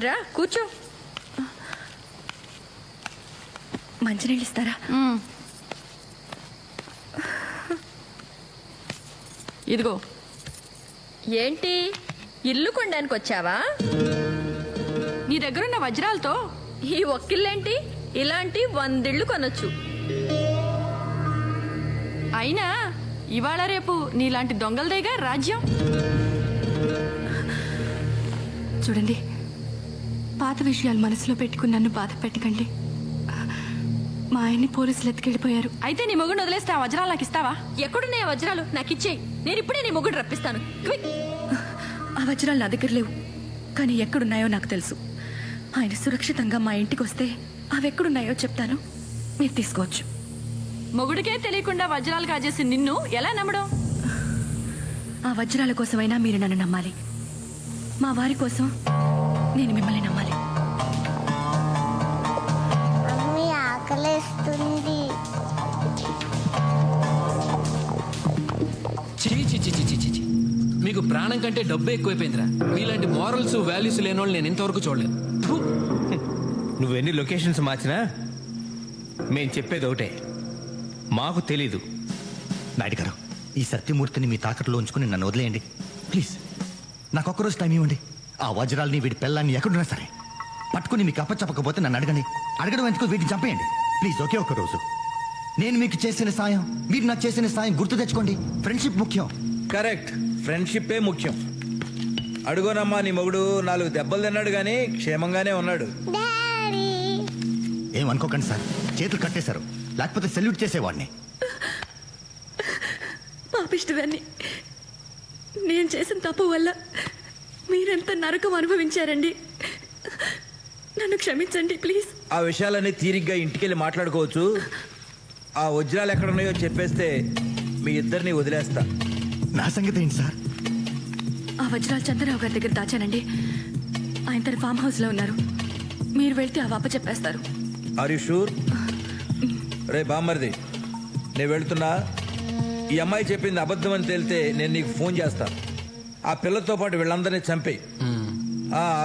రా కూర్చో.
మంచినీళ్ళు ఇస్తారా?
ఇదిగో. ఏంటి ఇల్లు కొనడానికి వచ్చావా? నీ దగ్గరున్న వజ్రాలతో ఈ ఒక్కిళ్ళేంటి, ఇలాంటి 100 ఇళ్ళు కొనొచ్చు. అయినా ఇవాళ రేపు నీలాంటి దొంగలదేగా రాజ్యం.
చూడండి, పాత విషయాలు మనసులో పెట్టుకుని నన్ను బాధ పెట్టకండి. మా ఆయన్ని పోలీసులు ఎత్తుకెళ్ళిపోయారు.
అయితే నీ మొగుడు వదిలేస్తే ఆ వజ్రాలు నాకు ఇస్తావా? ఎక్కడున్నాయి వజ్రాలు? నాకు ఇచ్చేయి. నేను ఇప్పుడే నీ మొగుడు రప్పిస్తాను. క్విక్.
ఆ వజ్రాలు నా దగ్గర లేవు, కానీ ఎక్కడున్నాయో నాకు తెలుసు. ఆయన సురక్షితంగా మా ఇంటికి వస్తే అవి ఎక్కడున్నాయో చెప్తాను, మీరు తీసుకోవచ్చు.
మొగుడికే తెలియకుండా వజ్రాలు కాజేసి నిన్ను ఎలా నమ్మడం?
ఆ వజ్రాల కోసమైనా మీరు నన్ను నమ్మాలి. మా వారి కోసం నేను మిమ్మల్ని నమ్మాలి.
మమ్మీ ఆకలేస్తుంది.
చీ మీకు ప్రాణం కంటే డబ్బు ఎక్కువైపోయిందిరా. మీలాంటి మారల్స్ వాల్యూస్ లేని వాళ్ళు నేను ఇంతవరకు చూడలేదు. ఫు.
నువ్వెన్ని లొకేషన్స్ మార్చినా మేం చెప్పేది ఒకటే, మాకు తెలీదు.
నాయుడు గారు, ఈ సత్యమూర్తిని మీ తాకట్లో ఉంచుకుని నన్ను వదిలేయండి ప్లీజ్. నాకు ఒక్కరోజు టైం ఇవ్వండి. ఆ వజ్రాల్ని వీడి పిల్లల్ని ఎక్కడున్నా సరే పట్టుకుని మీకు అప్పచెప్పకపోతే నన్ను అడగడం ఎందుకు, వీటిని చంపేయండి ప్లీజ్. ఒకే ఒక్క రోజు. నేను మీకు చేసిన సాయం, మీరు నాకు చేసిన సాయం గుర్తు తెచ్చుకోండి. ఫ్రెండ్షిప్ ముఖ్యం.
కరెక్ట్, ఫ్రెండ్షిప్పే ముఖ్యం. అడుగోనమ్మా, నీ మొగుడు 4 దెబ్బలు తిన్నాడు కానీ క్షేమంగానే ఉన్నాడు.
ఏమనుకోకండి సార్, చేతులు కట్టేశారు, లేకపోతే సెల్యూట్ చేసేవాడిని.
పాపిష్టిదాన్ని. నేను చేసిన తప్పు వల్ల మీరెంత నరకం అనుభవించారండి. నన్ను క్షమించండి ప్లీజ్.
ఆ విషయాలన్నీ తీరిగ్గా ఇంటికెళ్ళి మాట్లాడుకోవచ్చు. ఆ వజ్రాలు ఎక్కడున్నాయో చెప్పేస్తే మీ ఇద్దరిని వదిలేస్తా.
నా సంగతి ఏంటి సార్?
ఆ వజ్రాలు చంద్రరావు గారి దగ్గర దాచానండి. ఆయన తన ఫామ్ హౌస్లో ఉన్నారు. మీరు వెళ్తే ఆ వాప చెప్పేస్తారు.
Are you sure? రే బామ్మర్ది, నేను వెళ్తున్నా. ఈ అమ్మాయి చెప్పింది అబద్ధం అని తేలితే నేను నీకు ఫోన్ చేస్తా. ఆ పిల్లతో పాటు వీళ్ళందరినీ చంపేయి.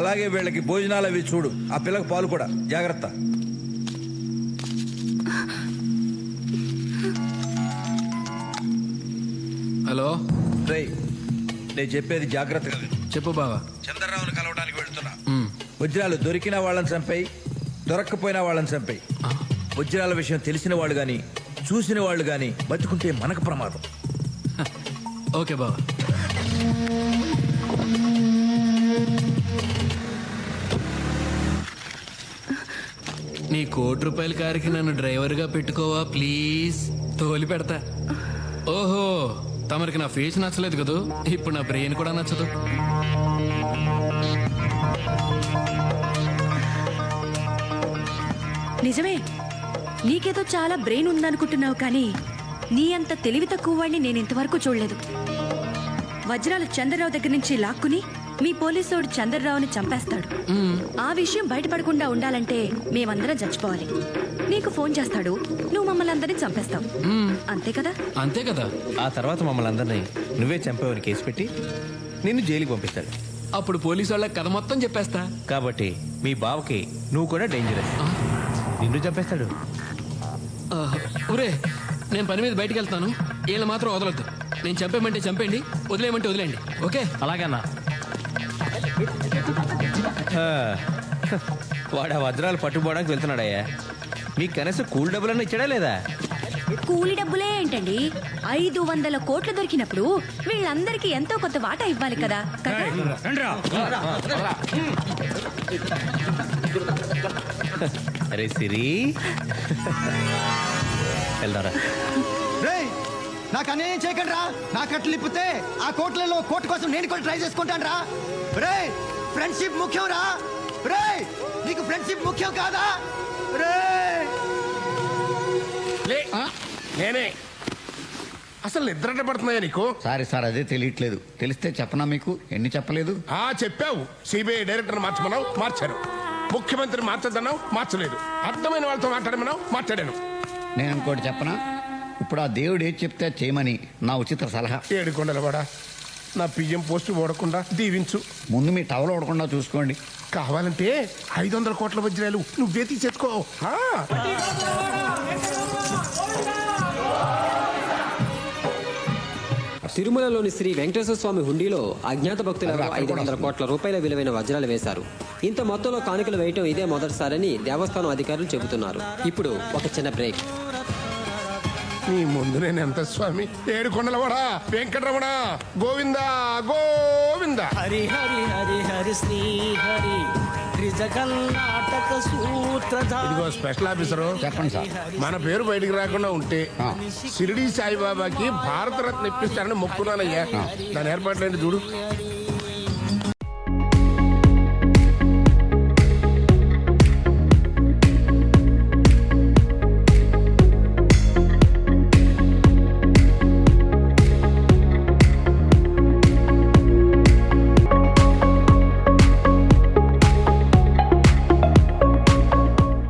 అలాగే వీళ్ళకి భోజనాలు అవి చూడు. ఆ పిల్లకి పాలు కూడా. జాగ్రత్త.
హలో
రే, నేను చెప్పేది జాగ్రత్తగా
చెప్పు బావా.
చంద్రరావుని కలవడానికి వెళ్తున్నా. వజ్రాలు దొరికిన వాళ్ళని చంపాయి, దొరక్కపోయినా వాళ్ళని చంపాయి. వజ్రాల విషయం తెలిసిన వాళ్ళు గాని చూసిన వాళ్ళు గాని బతుకుంటే మనకు ప్రమాదం.
ఓకే బావా. నీ ₹1,00,00,000 కారుకి నన్ను డ్రైవర్గా పెట్టుకోవా ప్లీజ్? తోలి పెడతా. ఓహో, తమరికి నా ఫేస్ నచ్చలేదు కదూ, ఇప్పుడు నా బ్రెయిన్ కూడా నచ్చదు.
నిజమే, నీకేదో చాలా బ్రెయిన్ ఉందనుకుంటున్నావు, కానీ నీ అంత తెలివి తక్కువ వాడిని నేను ఇంతవరకు చూడలేదు. వజ్రాలు చంద్రరావు దగ్గర నుంచి లాక్కుని మీ పోలీసోడు చంద్రరావుని చంపేస్తాడు. ఆ విషయం బయటపడకుండా ఉండాలంటే మేమందరం చచ్చిపోవాలి. నీకు ఫోన్ చేస్తాడు, నువ్వు మమ్మల్ని అందరినీ చంపేస్తావు. అంతే కదా?
అంతే కదా.
ఆ తర్వాత మమ్మల్ని అందరినీ నువ్వే చంపావని కేసు పెట్టి నిన్ను జైలుకి పంపిస్తాడు.
అప్పుడు పోలీసు వాళ్ళకి కథ మొత్తం చెప్పేస్తా.
కాబట్టి మీ బావకి నువ్వు కూడా డేంజరస్. నిన్ను చంపేస్తాడు.
ఒరే, నేను పని మీద బయటికి వెళ్తాను. వీళ్ళు మాత్రం వదలొద్దు. నేను చంపేయమంటే చంపేయండి, వదిలేయమంటే వదిలేయండి. ఓకే?
అలాగన్నా. వాడు ఆ వజ్రాలు పట్టుకోవడానికి వెళ్తున్నాడయ్యా. మీకు కనీసం కూల్ డబ్బులన్నా ఇచ్చాడా లేదా?
కూలి డబ్బులే ఏంటండి, 500 కోట్లు దొరికినప్పుడు వీళ్ళందరికీ ఎంతో కొంత వాటా ఇవ్వాలి కదా.
అరే సిరి, వెళ్దారా.
నాకు అన్యాయం చేయకండి రా. నాకు అట్లు ఇప్పితే ఆ కోట్లలో కోర్టు కోసం నేను కూడా ట్రై చేసుకుంటాను రా. రే, ఫ్రెండ్షిప్ ముఖ్యం రా. రే, నీకు ఫ్రెండ్షిప్ ముఖ్యం కాదా? రే,
నేనే అసలు నిద్ర పడుతున్నాయా నీకు?
సారీ సార్, అదే తెలియట్లేదు. తెలిస్తే చెప్పనా మీకు? ఎన్ని చెప్పలేదు?
చెప్పావు. సిబిఐ డైరెక్టర్ మార్చమన్నావు, మార్చాను. ముఖ్యమంత్రి మార్చదన్నావు, మార్చలేదు. అర్థమైన వాళ్ళతో మాట్లాడమన్నావు, మాట్లాడాను.
నేను ఇంకోటి చెప్పనా? ఇప్పుడు ఆ దేవుడు ఏది చెప్తే అది చేయమని నా ఉచిత సలహా.
ఏడుకొండలవాడా, నా పిఎం పోస్టు ఓడకుండా దీవించు.
ముందు మీ టవల్ ఓడకుండా చూసుకోండి.
కావాలంటే 500 కోట్ల వజ్రాలు నువ్వే తీసేసుకో.
తిరుమలలోని శ్రీ వెంకటేశ్వర స్వామి హుండీలో అజ్ఞాత భక్తులకు 500 కోట్ల రూపాయల విలువైన వజ్రాలు వేశారు. ఇంత మొత్తంలో కానుకలు వేయటం ఇదే మొదటిసారని దేవస్థానం అధికారులు చెబుతున్నారు. ఇప్పుడు ఒక చిన్న బ్రేక్.
నీ ముందు నేను ఎంత స్వామి. ఏడుకొండలవాడా, వెంకటరమణ, గోవింద గోవింద.
హరి హరి హరి హరి శ్రీ హరి
ఇదిగో స్పెషల్ ఆఫీసరు,
చెప్పండి సార్.
మన పేరు బయటికి రాకుండా ఉంటే షిరిడి సాయిబాబాకి భారతరత్న ఇప్పిస్తారని మొక్కున్నానయ్యా. దాని ఏర్పాట్లేంటి చూడు.